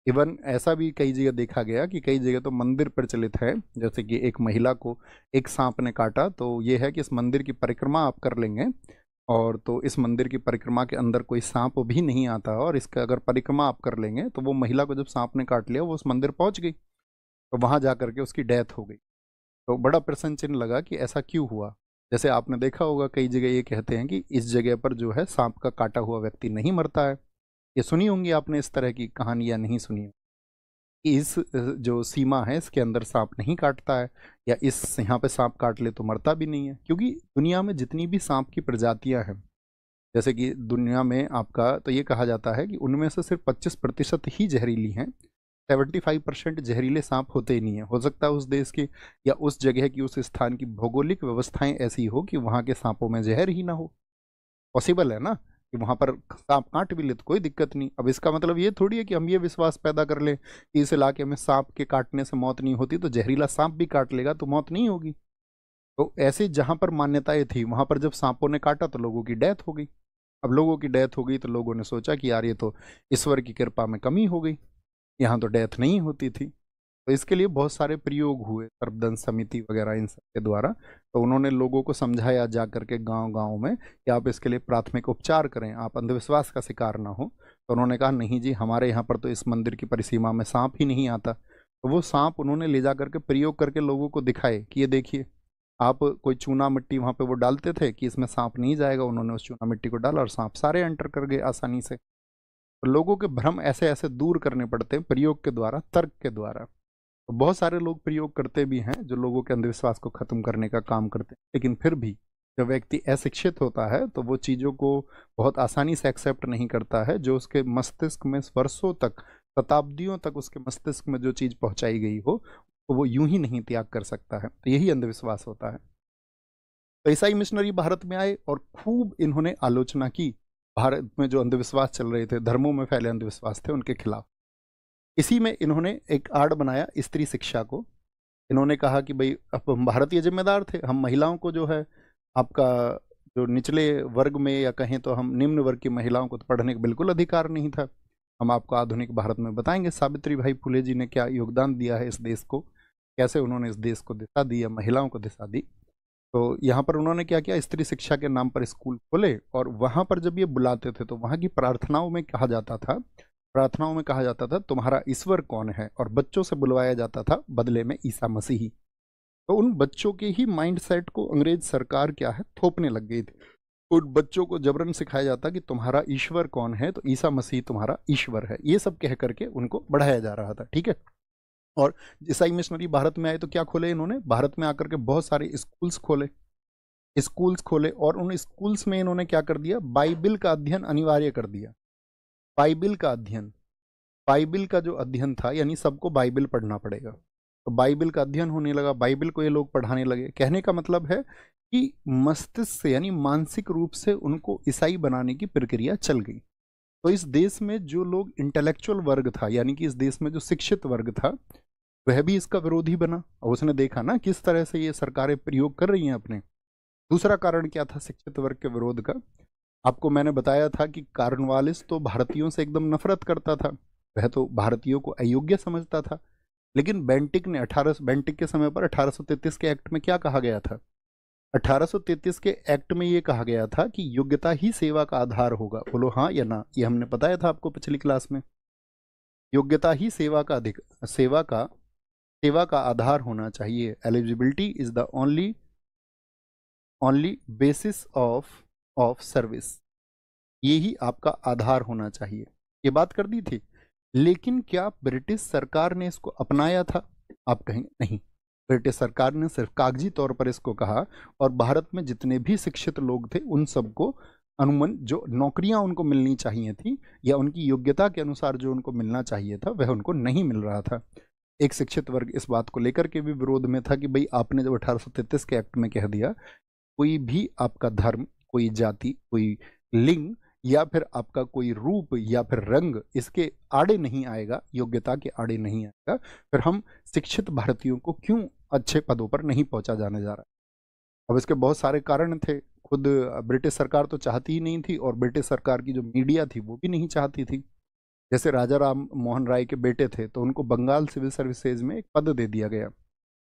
इवन ऐसा भी कई जगह देखा गया कि कई जगह तो मंदिर प्रचलित है, जैसे कि एक महिला को एक सांप ने काटा तो ये है कि इस मंदिर की परिक्रमा आप कर लेंगे, और तो इस मंदिर की परिक्रमा के अंदर कोई सांप भी नहीं आता, और इसका अगर परिक्रमा आप कर लेंगे तो वो महिला को जब सांप ने काट लिया वो उस मंदिर पहुंच गई, तो वहां जा करके उसकी डेथ हो गई। तो बड़ा प्रश्न चिन्ह लगा कि ऐसा क्यों हुआ। जैसे आपने देखा होगा कई जगह ये कहते हैं कि इस जगह पर जो है सांप का काटा हुआ व्यक्ति नहीं मरता है। ये सुनी होंगी आपने इस तरह की कहानी, या नहीं सुनी? इस जो सीमा है इसके अंदर सांप नहीं काटता है, या इस यहाँ पे सांप काट ले तो मरता भी नहीं है। क्योंकि दुनिया में जितनी भी सांप की प्रजातियां हैं, जैसे कि दुनिया में आपका, तो ये कहा जाता है कि उनमें से सिर्फ 25% ही जहरीली हैं। 75% जहरीले सांप होते ही नहीं है। हो सकता है उस देश की या उस जगह की, उस स्थान की भौगोलिक व्यवस्थाएं ऐसी हो कि वहाँ के सांपों में जहर ही ना हो। पॉसिबल है ना कि वहां पर सांप काट भी ले तो कोई दिक्कत नहीं। अब इसका मतलब ये थोड़ी है कि हम ये विश्वास पैदा कर लें कि इस इलाके में सांप के काटने से मौत नहीं होती तो जहरीला सांप भी काट लेगा तो मौत नहीं होगी। तो ऐसे जहां पर मान्यताएं थी वहां पर जब सांपों ने काटा तो लोगों की डेथ हो गई। अब लोगों की डेथ हो गई तो लोगों ने सोचा कि यार ये तो ईश्वर की कृपा में कमी हो गई, यहाँ तो डेथ नहीं होती थी। तो इसके लिए बहुत सारे प्रयोग हुए, सर्वदन समिति वगैरह इन सब के द्वारा। तो उन्होंने लोगों को समझाया जा करके गांव गांव में कि आप इसके लिए प्राथमिक उपचार करें, आप अंधविश्वास का शिकार ना हो। तो उन्होंने कहा नहीं जी, हमारे यहाँ पर तो इस मंदिर की परिसीमा में सांप ही नहीं आता। तो वो सांप उन्होंने ले जा करके प्रयोग करके लोगों को दिखाए कि ये देखिए, आप कोई चूना मिट्टी वहाँ पे वो डालते थे कि इसमें सांप नहीं जाएगा, उन्होंने उस चूना मिट्टी को डाला और सांप सारे एंटर कर गए आसानी से। तो लोगों के भ्रम ऐसे ऐसे दूर करने पड़ते हैं प्रयोग के द्वारा, तर्क के द्वारा। तो बहुत सारे लोग प्रयोग करते भी हैं जो लोगों के अंधविश्वास को खत्म करने का काम करते हैं, लेकिन फिर भी जब व्यक्ति अशिक्षित होता है तो वो चीज़ों को बहुत आसानी से एक्सेप्ट नहीं करता है। जो उसके मस्तिष्क में वर्षों तक, शताब्दियों तक उसके मस्तिष्क में जो चीज़ पहुंचाई गई हो तो वो यूं ही नहीं त्याग कर सकता है। तो यही अंधविश्वास होता है। तो ईसाई मिशनरी भारत में आए और खूब इन्होंने आलोचना की भारत में जो अंधविश्वास चल रहे थे, धर्मों में फैले अंधविश्वास थे, उनके खिलाफ। इसी में इन्होंने एक आड़ बनाया स्त्री शिक्षा को। इन्होंने कहा कि भाई अब हम भारतीय जिम्मेदार थे, हम महिलाओं को जो है आपका जो निचले वर्ग में, या कहें तो हम निम्न वर्ग की महिलाओं को तो पढ़ने का बिल्कुल अधिकार नहीं था। हम आपको आधुनिक भारत में बताएंगे सावित्री भाई फुले जी ने क्या योगदान दिया है इस देश को, कैसे उन्होंने इस देश को दिशा दी या महिलाओं को दिशा दी। तो यहाँ पर उन्होंने क्या किया, स्त्री शिक्षा के नाम पर स्कूल खोले, और वहाँ पर जब ये बुलाते थे तो वहाँ की प्रार्थनाओं में कहा जाता था, तुम्हारा ईश्वर कौन है, और बच्चों से बुलवाया जाता था बदले में ईसा मसीही। तो उन बच्चों के ही माइंड सेट को अंग्रेज सरकार क्या है थोपने लग गई थी। उन बच्चों को जबरन सिखाया जाता कि तुम्हारा ईश्वर कौन है, तो ईसा मसीह तुम्हारा ईश्वर है, ये सब कह करके उनको बढ़ाया जा रहा था। ठीक है। और ईसाई मिशनरी भारत में आए तो क्या खोले इन्होंने, भारत में आकर के बहुत सारे स्कूल्स खोले और उन स्कूल्स में इन्होंने क्या कर दिया, बाइबिल का अध्ययन अनिवार्य कर दिया। बाइबिल का अध्ययन, बाइबिल का जो अध्ययन था, यानी सबको बाइबिल पढ़ना पड़ेगा, तो बाइबिल का अध्ययन होने लगा, बाइबिल को ये लोग पढ़ाने लगे। कहने का मतलब है कि मस्तिष्क से यानी मानसिक रूप से उनको ईसाई बनाने की प्रक्रिया चल गई। तो इस देश में जो लोग इंटेलेक्चुअल वर्ग था, यानी कि इस देश में जो शिक्षित वर्ग था, वह भी इसका विरोधी बना। और उसने देखा ना किस तरह से ये सरकारें प्रयोग कर रही हैं अपने। दूसरा कारण क्या था शिक्षित वर्ग के विरोध का, आपको मैंने बताया था कि कार्नवालिस तो भारतीयों से एकदम नफरत करता था, वह तो भारतीयों को अयोग्य समझता था। लेकिन बेंटिक के समय पर 1833 के एक्ट में क्या कहा गया था, 1833 के एक्ट में ये कहा गया था कि योग्यता ही सेवा का आधार होगा। बोलो हाँ या ना, ये हमने बताया था आपको पिछली क्लास में। योग्यता ही सेवा का आधार होना चाहिए। Eligibility is the only basis of service, यही आपका आधार होना चाहिए, ये बात कर दी थी। लेकिन क्या ब्रिटिश सरकार ने इसको अपनाया था, आप कहेंगे नहीं, ब्रिटिश सरकार ने सिर्फ कागजी तौर पर इसको कहा, और भारत में जितने भी शिक्षित लोग थे उन सबको अनुमन जो नौकरियां उनको मिलनी चाहिए थी या उनकी योग्यता के अनुसार जो उनको मिलना चाहिए था वह उनको नहीं मिल रहा था। एक शिक्षित वर्ग इस बात को लेकर के भी विरोध में था कि भाई आपने जब 1833 के एक्ट में कह दिया कोई भी आपका धर्म, कोई जाति, कोई लिंग या फिर आपका कोई रूप या फिर रंग इसके आड़े नहीं आएगा, योग्यता के आड़े नहीं आएगा, फिर हम शिक्षित भारतीयों को क्यों अच्छे पदों पर नहीं पहुंचा जाने जा रहा। अब इसके बहुत सारे कारण थे, खुद ब्रिटिश सरकार तो चाहती ही नहीं थी और ब्रिटिश सरकार की जो मीडिया थी वो भी नहीं चाहती थी। जैसे राजा राम मोहन राय के बेटे थे तो उनको बंगाल सिविल सर्विसेज में एक पद दे दिया गया,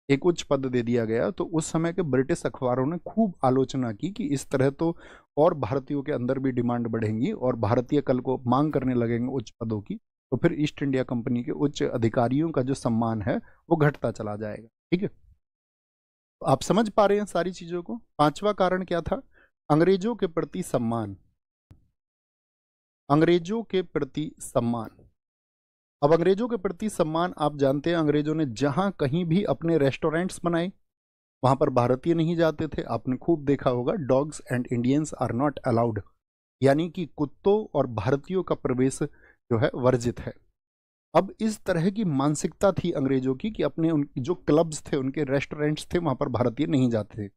एक उच्च पद दे दिया गया। तो उस समय के ब्रिटिश अखबारों ने खूब आलोचना की कि इस तरह तो और भारतीयों के अंदर भी डिमांड बढ़ेंगी और भारतीय कल को मांग करने लगेंगे उच्च पदों की, तो फिर ईस्ट इंडिया कंपनी के उच्च अधिकारियों का जो सम्मान है वो घटता चला जाएगा। ठीक है, तो आप समझ पा रहे हैं सारी चीजों को। पांचवा कारण क्या था, अंग्रेजों के प्रति सम्मान, अंग्रेजों के प्रति सम्मान। अब अंग्रेजों के प्रति सम्मान, आप जानते हैं अंग्रेजों ने जहां कहीं भी अपने रेस्टोरेंट्स बनाए वहां पर भारतीय नहीं जाते थे। आपने खूब देखा होगा, dogs and Indians are not allowed, यानी कि कुत्तों और भारतीयों का प्रवेश जो है वर्जित है। अब इस तरह की मानसिकता थी अंग्रेजों की कि अपने उन जो क्लब्स थे, उनके रेस्टोरेंट्स थे, वहां पर भारतीय नहीं जाते थे।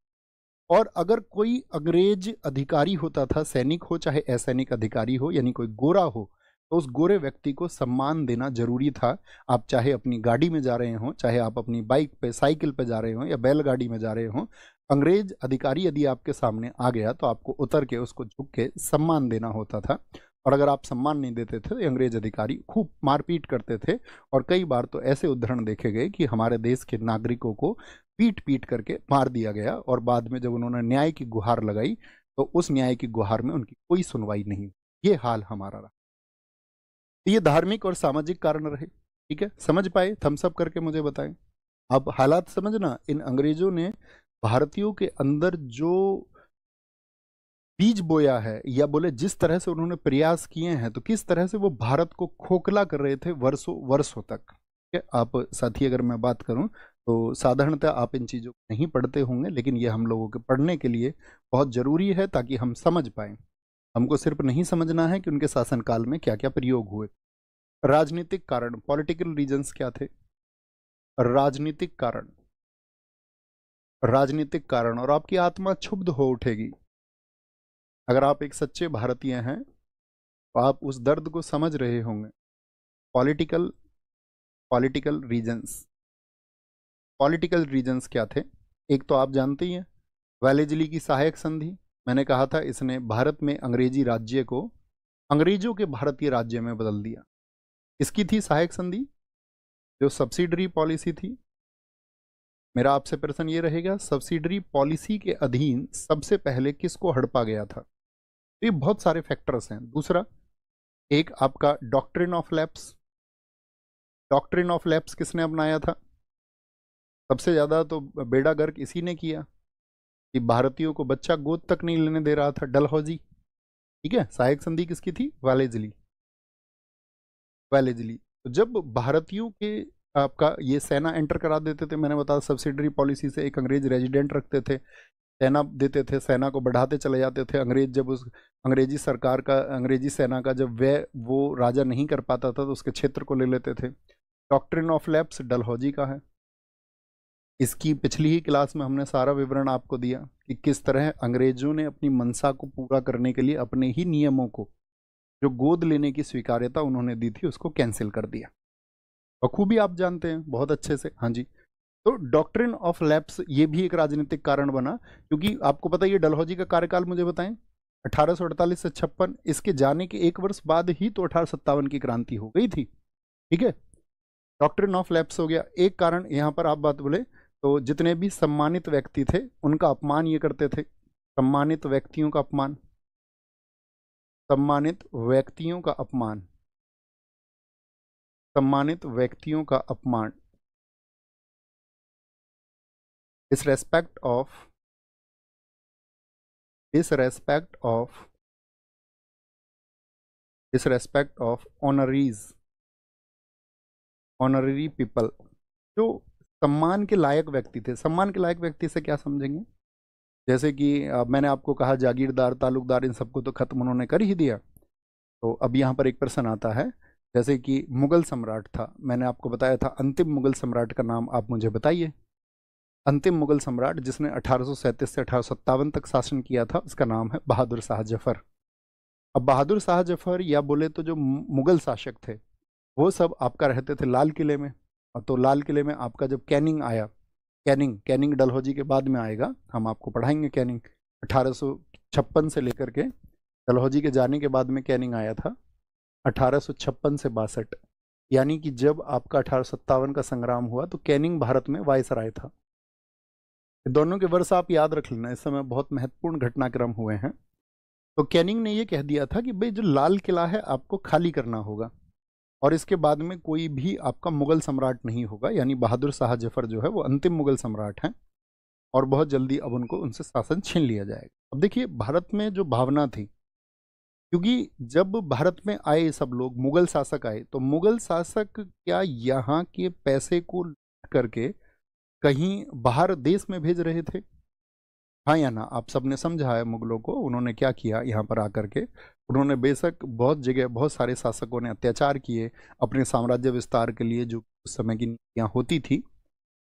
और अगर कोई अंग्रेज अधिकारी होता था, सैनिक हो चाहे असैनिक अधिकारी हो, यानी कोई गोरा हो, तो उस गोरे व्यक्ति को सम्मान देना जरूरी था। आप चाहे अपनी गाड़ी में जा रहे हो, चाहे आप अपनी बाइक पे, साइकिल पे जा रहे हो या बैलगाड़ी में जा रहे हो, अंग्रेज अधिकारी यदि आपके सामने आ गया तो आपको उतर के उसको झुक के सम्मान देना होता था। और अगर आप सम्मान नहीं देते थे तो अंग्रेज अधिकारी खूब मारपीट करते थे। और कई बार तो ऐसे उदाहरण देखे गए कि हमारे देश के नागरिकों को पीट पीट करके मार दिया गया, और बाद में जब उन्होंने न्याय की गुहार लगाई तो उस न्याय की गुहार में उनकी कोई सुनवाई नहीं। ये हाल हमारा रहा। ये धार्मिक और सामाजिक कारण रहे। ठीक है, समझ पाए, थम्स अप करके मुझे बताएं। अब हालात समझना, इन अंग्रेजों ने भारतीयों के अंदर जो बीज बोया है, या बोले जिस तरह से उन्होंने प्रयास किए हैं, तो किस तरह से वो भारत को खोखला कर रहे थे वर्षों वर्षों तक। ठीक है, आप साथी अगर मैं बात करूं तो साधारणतः आप इन चीज़ों को नहीं पढ़ते होंगे, लेकिन ये हम लोगों के पढ़ने के लिए बहुत जरूरी है ताकि हम समझ पाए। हमको सिर्फ नहीं समझना है कि उनके शासनकाल में क्या क्या प्रयोग हुए। राजनीतिक कारण, पॉलिटिकल रीजंस क्या थे, राजनीतिक कारण, राजनीतिक कारण। और आपकी आत्मा क्षुब्ध हो उठेगी अगर आप एक सच्चे भारतीय हैं तो आप उस दर्द को समझ रहे होंगे। Political political reasons, political reasons क्या थे, एक तो आप जानते ही हैं वेलेजली की सहायक संधि। मैंने कहा था इसने भारत में अंग्रेजी राज्य को अंग्रेजों के भारतीय राज्य में बदल दिया। इसकी थी सहायक संधि, जो सब्सिडरी पॉलिसी थी। मेरा आपसे प्रश्न ये रहेगा, सब्सिडरी पॉलिसी के अधीन सबसे पहले किसको हड़पा गया था। तो ये बहुत सारे फैक्टर्स हैं। दूसरा, एक आपका doctrine of lapse, doctrine of lapse किसने अपनाया था, सबसे ज्यादा तो बेड़ा गर्क इसी ने किया। कि भारतीयों को बच्चा गोद तक नहीं लेने दे रहा था डलहौजी। ठीक है, सहायक संधि किसकी थी? वालेजली। वालेजली। तो जब भारतीयों के आपका ये सेना एंटर करा देते थे, मैंने बताया सब्सिडरी पॉलिसी से, एक अंग्रेज रेजिडेंट रखते थे, सेना देते थे, सेना को बढ़ाते चले जाते थे। अंग्रेज जब उस अंग्रेजी सरकार का, अंग्रेजी सेना का जब व्यय वो राजा नहीं कर पाता था तो उसके क्षेत्र को ले लेते थे। डॉक्ट्रिन ऑफ लैप्स डलहौजी का है। इसकी पिछली ही क्लास में हमने सारा विवरण आपको दिया कि किस तरह अंग्रेजों ने अपनी मंशा को पूरा करने के लिए अपने ही नियमों को, जो गोद लेने की स्वीकार्यता उन्होंने दी थी, उसको कैंसिल कर दिया। बखूबी आप जानते हैं बहुत अच्छे से। हाँ जी। तो डॉक्ट्रिन ऑफ लैप्स ये भी एक राजनीतिक कारण बना, क्योंकि आपको पता है ये डलहौजी का कार्यकाल मुझे बताएं 1848 से 56, इसके जाने के एक वर्ष बाद ही तो 1857 की क्रांति हो गई थी। ठीक है, डॉक्ट्रिन ऑफ लैप्स हो गया एक कारण। यहां पर आप बात बोले तो जितने भी सम्मानित व्यक्ति थे उनका अपमान ये करते थे, सम्मानित व्यक्तियों का अपमान, सम्मानित व्यक्तियों का अपमान, सम्मानित व्यक्तियों का अपमान, disrespect of, disrespect of, disrespect of ऑनरीज, honorary people. जो सम्मान के लायक व्यक्ति थे, सम्मान के लायक व्यक्ति से क्या समझेंगे? जैसे कि मैंने आपको कहा जागीरदार, तालुकदार, इन सबको तो खत्म उन्होंने कर ही दिया। तो अब यहाँ पर एक प्रश्न आता है, जैसे कि मुगल सम्राट था, मैंने आपको बताया था अंतिम मुगल सम्राट का नाम आप मुझे बताइए। अंतिम मुगल सम्राट जिसने 1837 से 1857 तक शासन किया था, उसका नाम है बहादुर शाह जफर। अब बहादुर शाह जफर या बोले तो जो मुगल शासक थे वो सब आपका रहते थे लाल किले में। तो लाल किले में आपका जब कैनिंग आया, कैनिंग, कैनिंग डलहौजी के बाद में आएगा, हम आपको पढ़ाएंगे कैनिंग। 1856 से लेकर के डलहौजी के जाने के बाद में कैनिंग आया था 1856 से 62, यानी कि जब आपका 1857 का संग्राम हुआ तो कैनिंग भारत में वायसराय था। दोनों के वर्ष आप याद रख लेना, इस समय बहुत महत्वपूर्ण घटनाक्रम हुए हैं। तो कैनिंग ने यह कह दिया था कि भाई जो लाल किला है आपको खाली करना होगा और इसके बाद में कोई भी आपका मुगल सम्राट नहीं होगा, यानी बहादुर शाह जफर जो है वो अंतिम मुगल सम्राट हैं और बहुत जल्दी अब उनको उनसे शासन छीन लिया जाएगा। अब देखिए भारत में जो भावना थी, क्योंकि जब भारत में आए सब लोग, मुगल शासक आए, तो मुगल शासक क्या यहाँ के पैसे को लूट करके कहीं बाहर देश में भेज रहे थे? हाँ या ना? आप सबने समझा है मुगलों को उन्होंने क्या किया यहाँ पर आकर के। उन्होंने बेशक बहुत जगह बहुत सारे शासकों ने अत्याचार किए अपने साम्राज्य विस्तार के लिए, जो उस समय की नीतियाँ होती थी,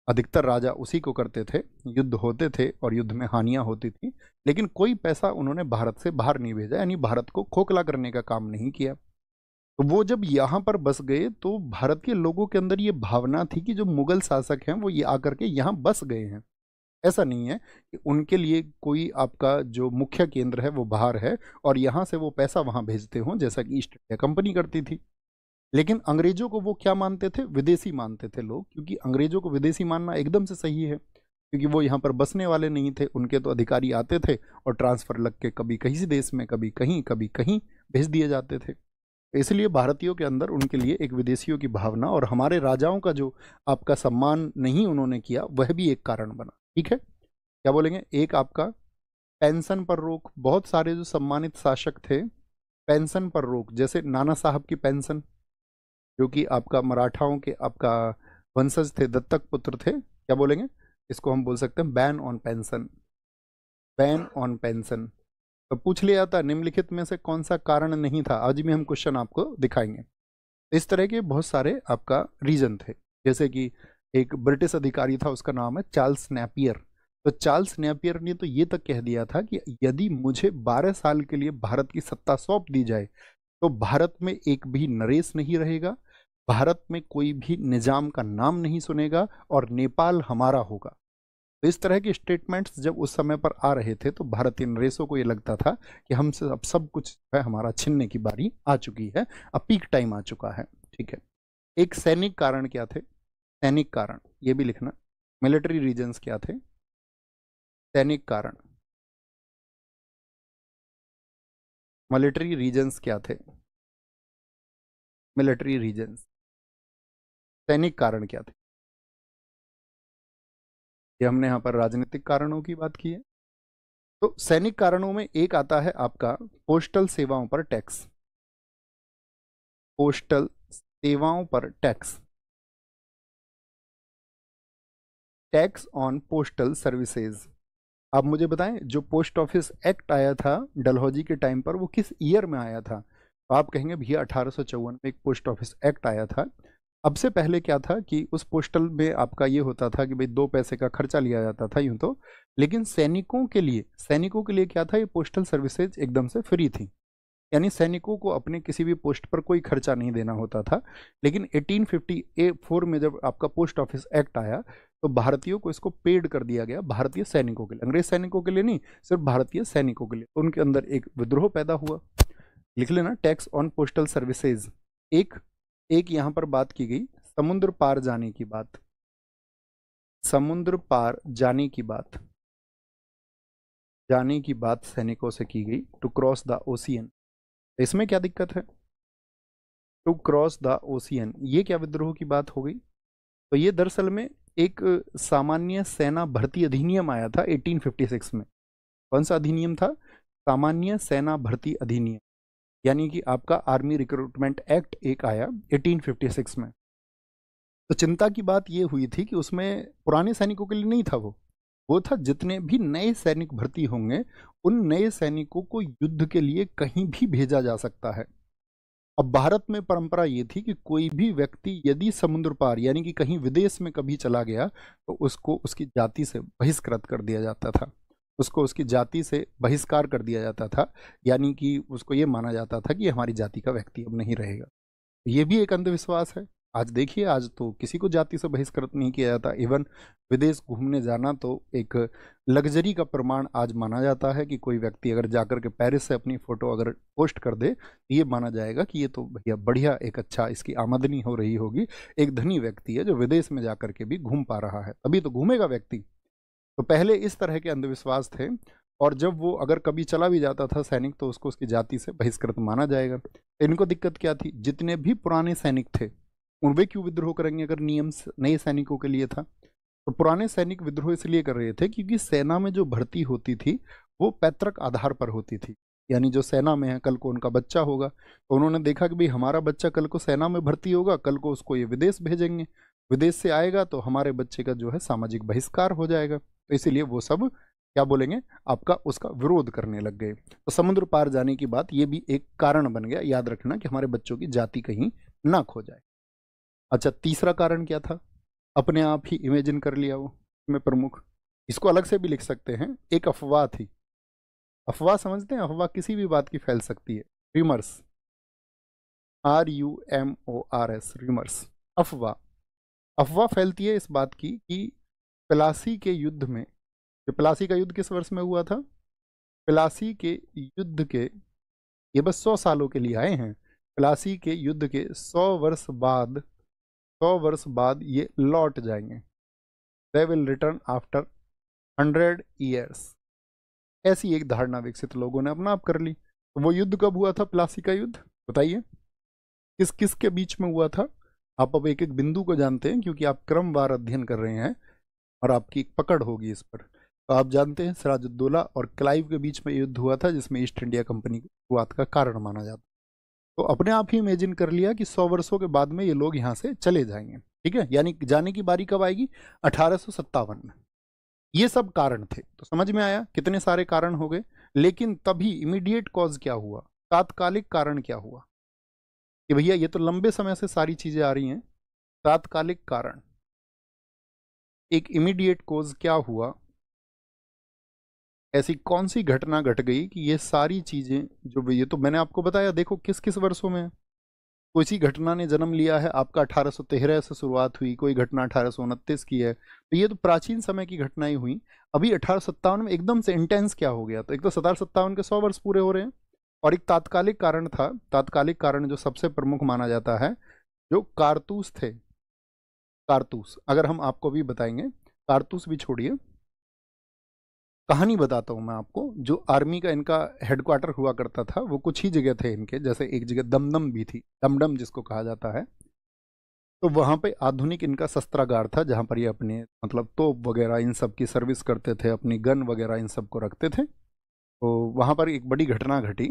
अधिकतर राजा उसी को करते थे, युद्ध होते थे और युद्ध में हानियां होती थी, लेकिन कोई पैसा उन्होंने भारत से बाहर नहीं भेजा, यानी भारत को खोखला करने का काम नहीं किया। तो वो जब यहाँ पर बस गए तो भारत के लोगों के अंदर ये भावना थी कि जो मुगल शासक हैं वो ये आकर के यहाँ बस गए हैं। ऐसा नहीं है कि उनके लिए कोई आपका जो मुख्य केंद्र है वो बाहर है और यहाँ से वो पैसा वहाँ भेजते हों, जैसा कि ईस्ट इंडिया कंपनी करती थी। लेकिन अंग्रेजों को वो क्या मानते थे? विदेशी मानते थे लोग, क्योंकि अंग्रेजों को विदेशी मानना एकदम से सही है, क्योंकि वो यहाँ पर बसने वाले नहीं थे। उनके तो अधिकारी आते थे और ट्रांसफर लग के कभी किसी देश में, कभी कहीं भेज दिए जाते थे। इसलिए भारतीयों के अंदर उनके लिए एक विदेशियों की भावना और हमारे राजाओं का जो आपका सम्मान नहीं उन्होंने किया, वह भी एक कारण बना। ठीक है, क्या बोलेंगे? एक आपका पेंशन पर रोक, बहुत सारे जो सम्मानित शासक थे पेंशन पर रोक, जैसे नाना साहब की पेंशन, जो कि आपका मराठाओं के आपका वंशज थे, दत्तक पुत्र थे, क्या बोलेंगे इसको? हम बोल सकते हैं ban on pension, ban on pension. तो पूछ लिया था निम्नलिखित में से कौन सा कारण नहीं था, आज भी हम क्वेश्चन आपको दिखाएंगे। इस तरह के बहुत सारे आपका रीजन थे, जैसे कि एक ब्रिटिश अधिकारी था, उसका नाम है चार्ल्स नेपियर। तो चार्ल्स नेपियर ने तो ये तक कह दिया था कि यदि मुझे 12 साल के लिए भारत की सत्ता सौंप दी जाए तो भारत में एक भी नरेश नहीं रहेगा, भारत में कोई भी निजाम का नाम नहीं सुनेगा और नेपाल हमारा होगा। तो इस तरह के स्टेटमेंट्स जब उस समय पर आ रहे थे तो भारतीय नरेशों को ये लगता था कि हमसे अब सब कुछ है हमारा छीनने की बारी आ चुकी है, अब पीक टाइम आ चुका है। ठीक है, एक सैनिक कारण क्या थे? सैनिक कारण ये भी लिखना, मिलिट्री रीजन्स क्या थे? सैनिक कारण, मिलिट्री रीजन्स क्या थे? मिलिट्री रीजन्स, सैनिक कारण क्या थे? ये हमने यहाँ पर राजनीतिक कारणों की बात की है, तो सैनिक कारणों में एक आता है आपका पोस्टल सेवाओं पर टैक्स। पोस्टल सेवाओं पर tax, tax on postal services. आप मुझे बताएं, जो पोस्ट ऑफिस एक्ट आया था डलहौजी के टाइम पर, वो किस ईयर में आया था? तो आप कहेंगे भैया 1854 में एक पोस्ट ऑफिस एक्ट आया था। अब से पहले क्या था कि उस पोस्टल में आपका ये होता था कि भाई 2 पैसे का खर्चा लिया जाता था यूं तो, लेकिन सैनिकों के लिए क्या था, ये पोस्टल सर्विसेज एकदम से फ्री थी। यानी सैनिकों को अपने किसी भी पोस्ट पर कोई खर्चा नहीं देना होता था। लेकिन 1854 में जब आपका पोस्ट ऑफिस एक्ट आया तो भारतीयों को इसको पेड कर दिया गया, भारतीय सैनिकों के लिए, अंग्रेज सैनिकों के लिए नहीं, सिर्फ भारतीय सैनिकों के लिए। तो उनके अंदर एक विद्रोह पैदा हुआ। लिख लेना, टैक्स ऑन पोस्टल सर्विसेज। एक एक यहां पर बात की गई समुद्र पार जाने की बात, समुद्र पार जाने की बात सैनिकों से की गई, टू क्रॉस द ओशियन। इसमें क्या दिक्कत है? टू क्रॉस द ओशियन, ये क्या विद्रोह की बात हो गई? तो ये दरअसल में एक सामान्य सेना भर्ती अधिनियम आया था 1856 में। कौन सा अधिनियम था? सामान्य सेना भर्ती अधिनियम, यानी कि आपका आर्मी रिक्रूटमेंट एक्ट एक आया 1856 में। तो चिंता की बात ये हुई थी कि उसमें पुराने सैनिकों के लिए नहीं था, वो था जितने भी नए सैनिक भर्ती होंगे उन नए सैनिकों को युद्ध के लिए कहीं भी भेजा जा सकता है। अब भारत में परंपरा ये थी कि कोई भी व्यक्ति यदि समुद्र पार यानी कि कहीं विदेश में कभी चला गया तो उसको उसकी जाति से बहिष्कृत कर दिया जाता था, उसको उसकी जाति से बहिष्कार कर दिया जाता था। यानी कि उसको ये माना जाता था कि हमारी जाति का व्यक्ति अब नहीं रहेगा। ये भी एक अंधविश्वास है। आज देखिए, आज तो किसी को जाति से बहिष्कृत नहीं किया जाता। इवन विदेश घूमने जाना तो एक लग्जरी का प्रमाण आज माना जाता है कि कोई व्यक्ति अगर जाकर के पेरिस से अपनी फोटो अगर पोस्ट कर दे तो ये माना जाएगा कि ये तो भैया बढ़िया, एक अच्छा इसकी आमदनी हो रही होगी, एक धनी व्यक्ति है जो विदेश में जाकर के भी घूम पा रहा है, तभी तो घूमेगा व्यक्ति। तो पहले इस तरह के अंधविश्वास थे, और जब वो अगर कभी चला भी जाता था सैनिक तो उसको उसकी जाति से बहिष्कृत माना जाएगा। इनको दिक्कत क्या थी? जितने भी पुराने सैनिक थे उन वे क्यों विद्रोह करेंगे अगर नियम नए सैनिकों के लिए था? तो पुराने सैनिक विद्रोह इसलिए कर रहे थे क्योंकि सेना में जो भर्ती होती थी वो पैतृक आधार पर होती थी। यानी जो सेना में है कल को उनका बच्चा होगा, तो उन्होंने देखा कि भाई हमारा बच्चा कल को सेना में भर्ती होगा, कल को उसको ये विदेश भेजेंगे, विदेश से आएगा तो हमारे बच्चे का जो है सामाजिक बहिष्कार हो जाएगा। तो इसीलिए वो सब क्या बोलेंगे, आपका उसका विरोध करने लग गए। तो समुद्र पार जाने की बात ये भी एक कारण बन गया, याद रखना कि हमारे बच्चों की जाति कहीं ना खो जाए। अच्छा, तीसरा कारण क्या था? अपने आप ही इमेजिन कर लिया वो में प्रमुख, इसको अलग से भी लिख सकते हैं, एक अफवाह थी। अफवाह समझते हैं? अफवाह किसी भी बात की फैल सकती है। रिमर्स, RUMORS, रिमर्स, अफवाह। अफवाह फैलती है इस बात की कि प्लासी के युद्ध में, जो प्लासी का युद्ध किस वर्ष में हुआ था? प्लासी के युद्ध के, ये बस 100 सालों के लिए आए हैं, प्लासी के युद्ध के 100 वर्ष बाद ये लौट जाएंगे। They will return after 100 years। ऐसी एक धारणा विकसित लोगों ने अपना आप कर ली। तो वो युद्ध कब हुआ था? प्लासी का युद्ध बताइए किस किस के बीच में हुआ था? आप अब एक एक बिंदु को जानते हैं क्योंकि आप क्रमवार अध्ययन कर रहे हैं और आपकी एक पकड़ होगी इस पर। तो आप जानते हैं सिराजुद्दौला और क्लाइव के बीच में युद्ध हुआ था जिसमें ईस्ट इंडिया कंपनी की शुरुआत का कारण माना जाता। तो अपने आप ही इमेजिन कर लिया कि 100 वर्षों के बाद में ये लोग यहाँ से चले जाएंगे, ठीक है। यानी जाने की बारी कब आएगी? 1857 में। ये सब कारण थे। तो समझ में आया कितने सारे कारण हो गए। लेकिन तभी इमीडिएट कॉज क्या हुआ, तात्कालिक कारण क्या हुआ कि भैया ये तो लंबे समय से सारी चीजें आ रही हैं, तात्कालिक कारण, एक इमीडिएट कॉज क्या हुआ? ऐसी कौन सी घटना घट गई कि ये सारी चीजें जो, ये तो मैंने आपको बताया, देखो किस किस वर्षों में है। कोई घटना ने जन्म लिया है आपका 1813 से शुरुआत हुई, कोई घटना 1829 की है, तो ये तो प्राचीन समय की घटनाएं हुई। अभी 1857 में एकदम से इंटेंस क्या हो गया? तो एक तो 1757 के 100 वर्ष पूरे हो रहे हैं, और एक तात्कालिक कारण था। तात्कालिक कारण जो सबसे प्रमुख माना जाता है, जो कारतूस थे, कारतूस। अगर हम आपको भी बताएंगे, कारतूस भी छोड़िए, कहानी बताता हूँ मैं आपको। जो आर्मी का इनका हेडक्वार्टर हुआ करता था वो कुछ ही जगह थे इनके, जैसे एक जगह दमदम भी थी, डमडम जिसको कहा जाता है। तो वहाँ पे आधुनिक इनका शस्त्रागार था जहाँ पर ये अपने मतलब तोप वगैरह इन सब की सर्विस करते थे, अपनी गन वगैरह इन सब को रखते थे। तो वहाँ पर एक बड़ी घटना घटी।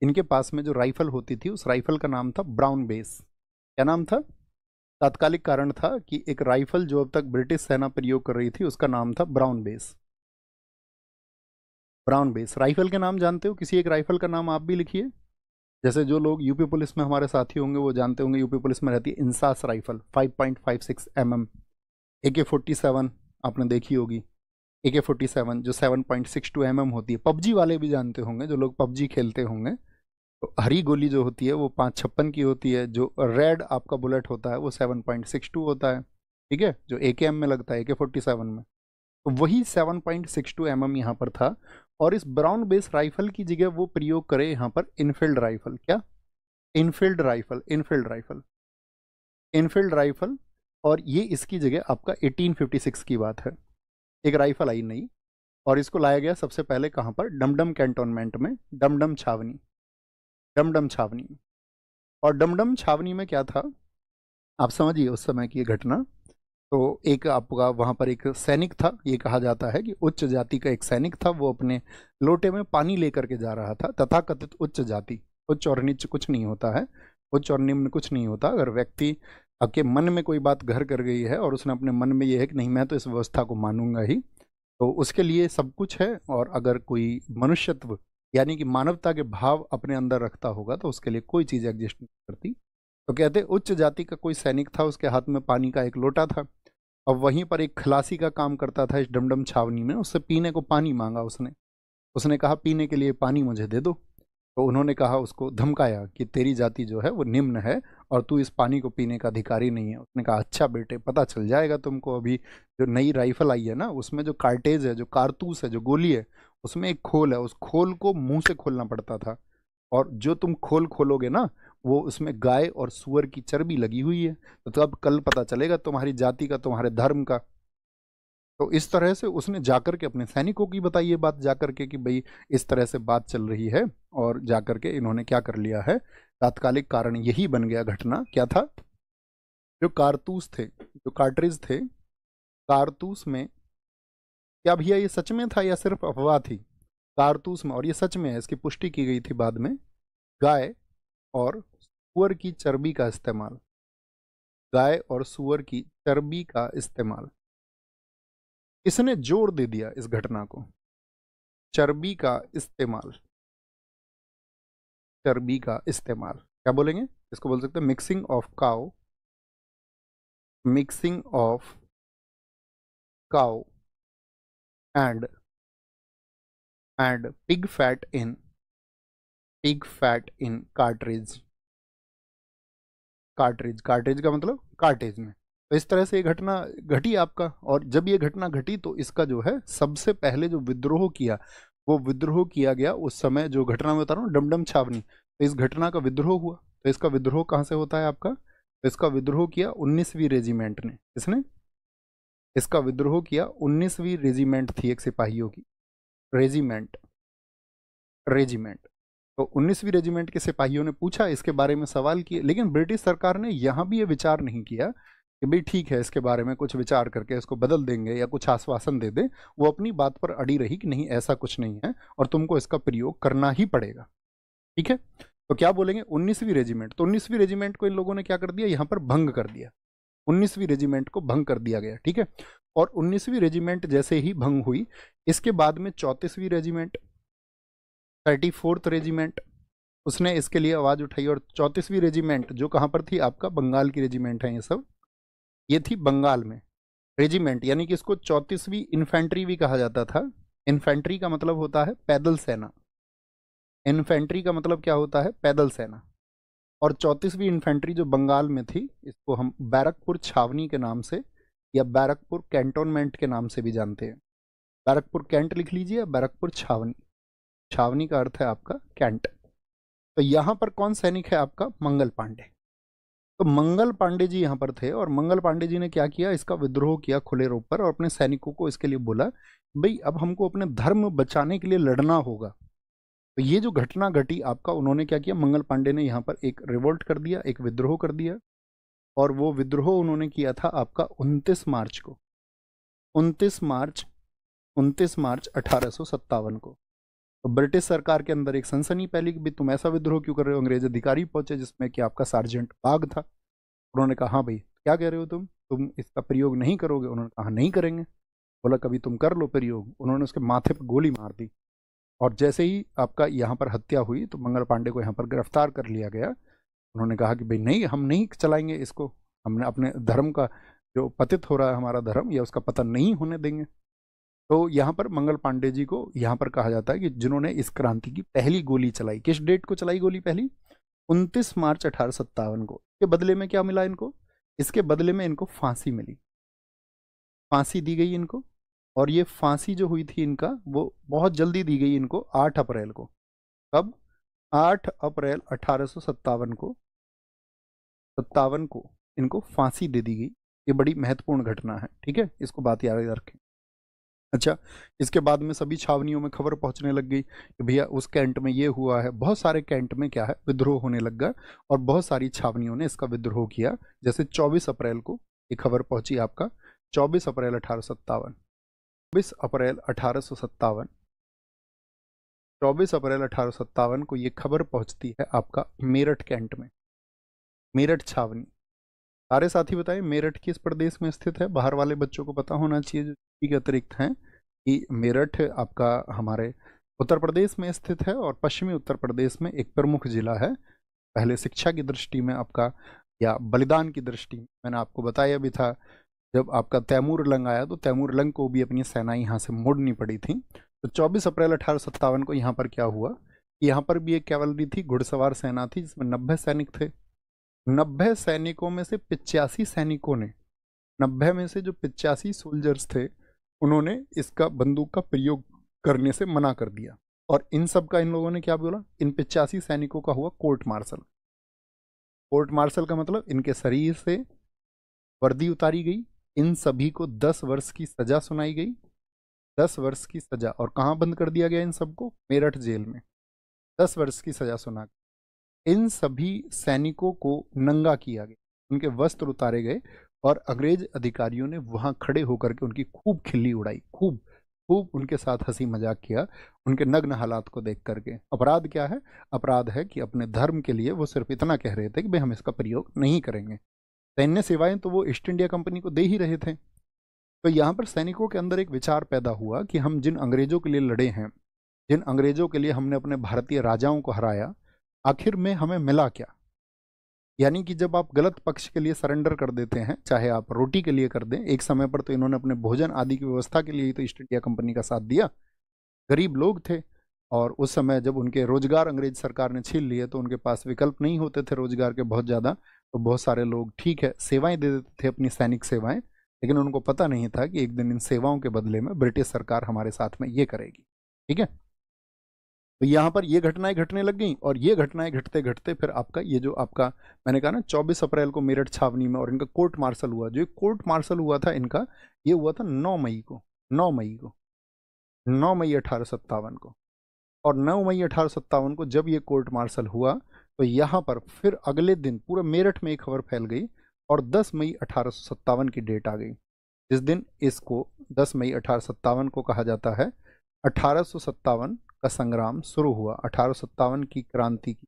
इनके पास में जो राइफल होती थी उस राइफल का नाम था ब्राउन बेस। क्या नाम था? तात्कालिक कारण था कि एक राइफल जो अब तक ब्रिटिश सेना प्रयोग कर रही थी उसका नाम था brown base. Brown base rifle के नाम जानते हो? किसी एक राइफल का नाम आप भी लिखिए। जैसे जो लोग यूपी पुलिस में हमारे साथी होंगे वो जानते होंगे, यूपी पुलिस में रहती है इंसास राइफल 5.56 mm। AK-47 आपने देखी होगी, AK-47 जो 7.62 mm होती है। पबजी वाले भी जानते होंगे, जो लोग पबजी खेलते होंगे। तो हरी गोली जो होती है वो 5.56 की होती है, जो रेड आपका बुलेट होता है वो 7.62 होता है। ठीक है, जो AKM में लगता है, AK-47 में। तो वही 7.62 mm यहाँ पर था। और इस ब्राउन बेस राइफल की जगह वो प्रयोग करे यहाँ पर इनफील्ड राइफल। क्या? Enfield rifle, Enfield rifle, Enfield rifle. और ये इसकी जगह आपका 1856 की बात है, एक राइफल आई नई। और इसको लाया गया सबसे पहले कहाँ पर? डमडम कैंटोनमेंट में, डमडम छावनी, डमडम छावनी में। और डमडम छावनी में क्या था, आप समझिए उस समय की ये घटना। तो एक आपका वहाँ पर एक सैनिक था, ये कहा जाता है कि उच्च जाति का एक सैनिक था। वो अपने लोटे में पानी लेकर के जा रहा था। तथाकथित उच्च जाति, उच्च और नीच कुछ नहीं होता है, उच्च और निम्न कुछ नहीं होता। अगर व्यक्ति आपके मन में कोई बात घर कर गई है और उसने अपने मन में ये है कि नहीं मैं तो इस व्यवस्था को मानूंगा ही, तो उसके लिए सब कुछ है। और अगर कोई मनुष्यत्व यानी कि मानवता के भाव अपने अंदर रखता होगा तो उसके लिए कोई चीज़ एग्जिस्ट नहीं करती। तो कहते उच्च जाति का कोई सैनिक था, उसके हाथ में पानी का एक लोटा था। अब वहीं पर एक खलासी का काम करता था इस डमडम छावनी में, उससे पीने को पानी मांगा उसने। उसने कहा पीने के लिए पानी मुझे दे दो। तो उन्होंने कहा, उसको धमकाया कि तेरी जाति जो है वो निम्न है और तू इस पानी को पीने का अधिकारी नहीं है। उसने कहा अच्छा बेटे, पता चल जाएगा तुमको। अभी जो नई राइफल आई है ना, उसमें जो कार्टेज है, जो कारतूस है, जो गोली है, उसमें एक खोल है। उस खोल को मुंह से खोलना पड़ता था। और जो तुम खोल खोलोगे ना, वो उसमें गाय और सुअर की चर्बी लगी हुई है। तो अब कल पता चलेगा तुम्हारी जाति का, तुम्हारे धर्म का। तो इस तरह से उसने जाकर के अपने सैनिकों की बताई ये बात जाकर के कि भाई इस तरह से बात चल रही है। और जाकर के इन्होंने क्या कर लिया है, तात्कालिक कारण यही बन गया। घटना क्या था, जो कारतूस थे, जो कार्ट्रिज थे, कारतूस में क्या भैया ये सच में था या सिर्फ अफवाह थी? कारतूस में, और ये सच में है, इसकी पुष्टि की गई थी बाद में, गाय और सुअर की चर्बी का इस्तेमाल, गाय और सुअर की चर्बी का इस्तेमाल। इसने जोर दे दिया इस घटना को, चर्बी का इस्तेमाल, चर्बी का इस्तेमाल। क्या बोलेंगे इसको? बोल सकते हैं mixing of cow, mixing of cow and pig fat in, pig fat in cartridge, cartridge, cartridge का मतलब कार्टेज में। तो इस तरह से ये घटना घटी आपका। और जब ये घटना घटी तो इसका जो है सबसे पहले जो विद्रोह किया, वो विद्रोह किया गया उस समय, जो घटना में बता रहा हूँ डमडम छावनी। तो इस घटना का विद्रोह हुआ। तो इसका विद्रोह कहाँ से होता है आपका? तो इसका विद्रोह किया 19वीं रेजिमेंट ने। इसने इसका विद्रोह किया 19वीं रेजिमेंट थी, एक सिपाहियों की रेजिमेंट, रेजिमेंट। तो 19वीं रेजिमेंट के सिपाहियों ने पूछा, इसके बारे में सवाल किए, लेकिन ब्रिटिश सरकार ने यहाँ भी ये विचार नहीं किया कि भाई ठीक है इसके बारे में कुछ विचार करके इसको बदल देंगे या कुछ आश्वासन दे दे। वो अपनी बात पर अड़ी रही कि नहीं ऐसा कुछ नहीं है और तुमको इसका प्रयोग करना ही पड़ेगा। ठीक है, तो क्या बोलेंगे 19वीं रेजिमेंट। तो 19वीं रेजिमेंट को इन लोगों ने क्या कर दिया, यहाँ पर भंग कर दिया। 19वीं रेजिमेंट को भंग कर दिया गया। ठीक है, और 19वीं रेजिमेंट जैसे ही भंग हुई, इसके बाद में 34वीं रेजिमेंट, 34th रेजिमेंट, उसने इसके लिए आवाज उठाई। और 34वीं रेजिमेंट जो कहाँ पर थी आपका, बंगाल की रेजिमेंट है ये सब, ये थी बंगाल में रेजिमेंट। यानी कि इसको 34वीं इन्फेंट्री भी कहा जाता था। इन्फेंट्री का मतलब होता है पैदल सेना, इन्फेंट्री का मतलब क्या होता है, पैदल सेना। और 34वीं इन्फेंट्री जो बंगाल में थी, इसको हम बैरकपुर छावनी के नाम से या बैरकपुर कैंटोनमेंट के नाम से भी जानते हैं। बैरकपुर कैंट लिख लीजिए, बैरकपुर छावनी, छावनी का अर्थ है आपका कैंट। तो यहाँ पर कौन सैनिक है आपका, मंगल पांडे। तो मंगल पांडे जी यहाँ पर थे और मंगल पांडे जी ने क्या किया, इसका विद्रोह किया खुले रूप पर और अपने सैनिकों को इसके लिए बोला भाई अब हमको अपने धर्म बचाने के लिए लड़ना होगा। तो ये जो घटना घटी आपका, उन्होंने क्या किया, मंगल पांडे ने यहाँ पर एक रिवोल्ट कर दिया, एक विद्रोह कर दिया। और वो विद्रोह उन्होंने किया था आपका 29 मार्च को, 29 मार्च 29 मार्च 1857 को। तो ब्रिटिश सरकार के अंदर एक सनसनी फैली कि भाई तुम ऐसा विद्रोह क्यों कर रहे हो। अंग्रेज अधिकारी पहुंचे जिसमें कि आपका सार्जेंट बाग था। उन्होंने कहा हाँ भाई क्या कह रहे हो तुम इसका प्रयोग नहीं करोगे। उन्होंने कहा नहीं करेंगे। बोला कभी तुम कर लो प्रयोग। उन्होंने उसके माथे पर गोली मार दी और जैसे ही आपका यहाँ पर हत्या हुई तो मंगल पांडे को यहाँ पर गिरफ्तार कर लिया गया। उन्होंने कहा कि भाई नहीं, हम नहीं चलाएंगे इसको, हमने अपने धर्म का जो पतित हो रहा है हमारा धर्म, या उसका पतन नहीं होने देंगे। तो यहाँ पर मंगल पांडे जी को यहाँ पर कहा जाता है कि जिन्होंने इस क्रांति की पहली गोली चलाई। किस डेट को चलाई गोली पहली? 29 मार्च 1857 को। इसके बदले में क्या मिला इनको? इसके बदले में इनको फांसी मिली, फांसी दी गई इनको। और ये फांसी जो हुई थी इनका वो बहुत जल्दी दी गई इनको, 8 अप्रैल को। कब? 8 अप्रैल 1857 को, 57 को इनको फांसी दे दी गई। ये बड़ी महत्वपूर्ण घटना है, ठीक है, इसको बात याद रखें। अच्छा, इसके बाद में सभी छावनियों में खबर पहुंचने लग गई कि भैया उस कैंट में ये हुआ है। बहुत सारे कैंट में क्या है, विद्रोह होने लग गया और बहुत सारी छावनियों ने इसका विद्रोह किया। जैसे 24 अप्रैल को ये खबर पहुंची आपका, 24 अप्रैल 1857, 24 अप्रैल 1857, 24 अप्रैल 1857 को ये खबर पहुंचती है आपका मेरठ कैंट में, मेरठ छावनी। सारे साथी बताएं मेरठ किस प्रदेश में स्थित है? बाहर वाले बच्चों को पता होना चाहिए जो के अतिरिक्त हैं कि मेरठ आपका हमारे उत्तर प्रदेश में स्थित है और पश्चिमी उत्तर प्रदेश में एक प्रमुख जिला है। पहले शिक्षा की दृष्टि में आपका या बलिदान की दृष्टि में मैंने आपको बताया भी था, जब आपका तैमूर लंग आया तो तैमूर लंग को भी अपनी सेनाएं यहाँ से मोड़नी पड़ी थी। तो 24 अप्रैल 1857 को यहाँ पर क्या हुआ कि यहाँ पर भी एक कैवलरी थी, घुड़सवार सेना थी जिसमें 90 सैनिक थे। 90 सैनिकों में से 85 सैनिकों ने, 90 में से जो 85 सोल्जर्स थे उन्होंने इसका बंदूक का प्रयोग करने से मना कर दिया। और इन सब का इन लोगों ने क्या बोला? इन 85 सैनिकों का हुआ कोर्ट मार्शल। कोर्ट मार्शल का मतलब इनके शरीर से वर्दी उतारी गई, इन सभी को 10 वर्ष की सजा सुनाई गई, 10 वर्ष की सजा। और कहाँ बंद कर दिया गया इन सबको? मेरठ जेल में 10 वर्ष की सजा सुना। इन सभी सैनिकों को नंगा किया गया, उनके वस्त्र उतारे गए और अंग्रेज अधिकारियों ने वहां खड़े होकर के उनकी खूब खिल्ली उड़ाई, खूब खूब उनके साथ हंसी मजाक किया उनके नग्न हालात को देख करके। अपराध क्या है? अपराध है कि अपने धर्म के लिए वो सिर्फ इतना कह रहे थे कि भाई हम इसका प्रयोग नहीं करेंगे। सैन्य सेवाएं तो वो ईस्ट इंडिया कंपनी को दे ही रहे थे। तो यहाँ पर सैनिकों के अंदर एक विचार पैदा हुआ कि हम जिन अंग्रेजों के लिए लड़े हैं, जिन अंग्रेजों के लिए हमने अपने भारतीय राजाओं को हराया, आखिर में हमें मिला क्या? यानी कि जब आप गलत पक्ष के लिए सरेंडर कर देते हैं, चाहे आप रोटी के लिए कर दें, एक समय पर तो इन्होंने अपने भोजन आदि की व्यवस्था के लिए ही तो ईस्ट इंडिया कंपनी का साथ दिया। गरीब लोग थे और उस समय जब उनके रोजगार अंग्रेज सरकार ने छीन लिए तो उनके पास विकल्प नहीं होते थे रोजगार के बहुत ज़्यादा। तो बहुत सारे लोग ठीक है सेवाएं दे देते थे, अपनी सैनिक सेवाएं, लेकिन उनको पता नहीं था कि एक दिन इन सेवाओं के बदले में ब्रिटिश सरकार हमारे साथ में ये करेगी। ठीक है, तो यहाँ पर ये घटनाएं घटने लग गई और ये घटनाएं घटते घटते फिर आपका ये जो आपका मैंने कहा ना 24 अप्रैल को मेरठ छावनी में और इनका कोर्ट मार्शल हुआ। जो कोर्ट मार्शल हुआ था इनका, ये हुआ था 9 मई को, 9 मई को, 9 मई 1857 को। और 9 मई 1857 को जब ये कोर्ट मार्शल हुआ तो यहाँ पर फिर अगले दिन पूरे मेरठ में एक खबर फैल गई और 10 मई 1857 की डेट आ गई, जिस दिन इसको 10 मई 1857 को कहा जाता है 1857 का संग्राम शुरू हुआ। 1857 की क्रांति की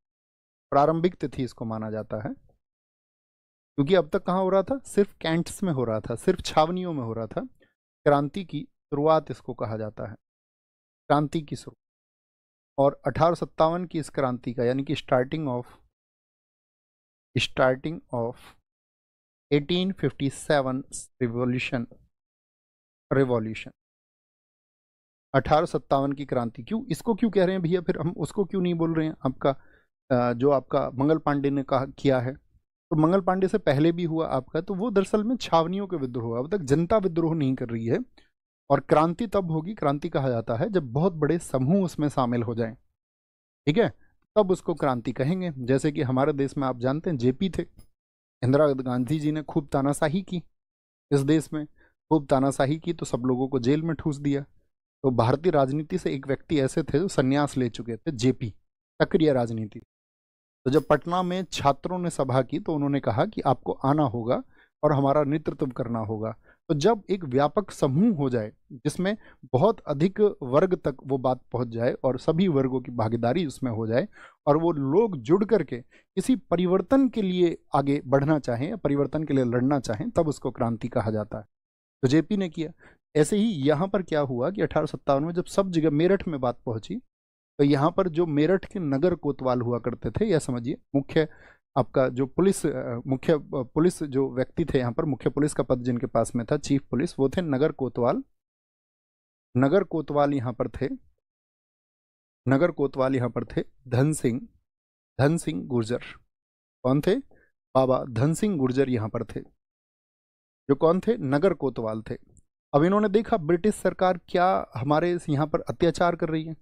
प्रारंभिक तिथि इसको माना जाता है, क्योंकि अब तक कहाँ हो रहा था? सिर्फ कैंट्स में हो रहा था, सिर्फ छावनियों में हो रहा था। क्रांति की शुरुआत इसको कहा जाता है, क्रांति की शुरुआत। और 1857 की इस क्रांति का यानी कि स्टार्टिंग ऑफ 1857 रिवॉल्यूशन 1857 की क्रांति। क्यों इसको क्यों कह रहे हैं भैया? फिर हम उसको क्यों नहीं बोल रहे हैं? आपका जो आपका मंगल पांडे ने कहा किया है, तो मंगल पांडे से पहले भी हुआ आपका, तो वो दरअसल में छावनियों के विद्रोह, अब तक जनता विद्रोह नहीं कर रही है। और क्रांति तब होगी, क्रांति कहा जाता है जब बहुत बड़े समूह उसमें शामिल हो जाएं, ठीक है, तब उसको क्रांति कहेंगे। जैसे कि हमारे देश में आप जानते हैं जेपी थे, इंदिरा गांधी जी ने खूब तानाशाही की इस देश में, खूब तानाशाही की तो सब लोगों को जेल में ठूस दिया। तो भारतीय राजनीति से एक व्यक्ति ऐसे थे जो संन्यास ले चुके थे, जेपी, सक्रिय राजनीति। तो जब पटना में छात्रों ने सभा की तो उन्होंने कहा कि आपको आना होगा और हमारा नेतृत्व करना होगा। तो जब एक व्यापक समूह हो जाए जिसमें बहुत अधिक वर्ग तक वो बात पहुंच जाए और सभी वर्गों की भागीदारी उसमें हो जाए और वो लोग जुड़ करके किसी परिवर्तन के लिए आगे बढ़ना चाहें या परिवर्तन के लिए लड़ना चाहें, तब उसको क्रांति कहा जाता है। तो जेपी ने किया। ऐसे ही यहाँ पर क्या हुआ कि 1857 में जब सब जगह मेरठ में बात पहुंची, तो यहाँ पर जो मेरठ के नगर कोतवाल हुआ करते थे, या समझिए मुख्य आपका जो पुलिस मुख्य पुलिस जो व्यक्ति थे यहाँ पर, मुख्य पुलिस का पद जिनके पास में था, चीफ पुलिस, वो थे नगर कोतवाल। नगर कोतवाल यहाँ पर थे, नगर कोतवाल यहाँ पर थे धन सिंह गुर्जर। कौन थे? बाबा धन सिंह गुर्जर यहाँ पर थे, जो कौन थे? नगर कोतवाल थे। अब इन्होंने देखा ब्रिटिश सरकार क्या हमारे यहाँ पर अत्याचार कर रही है,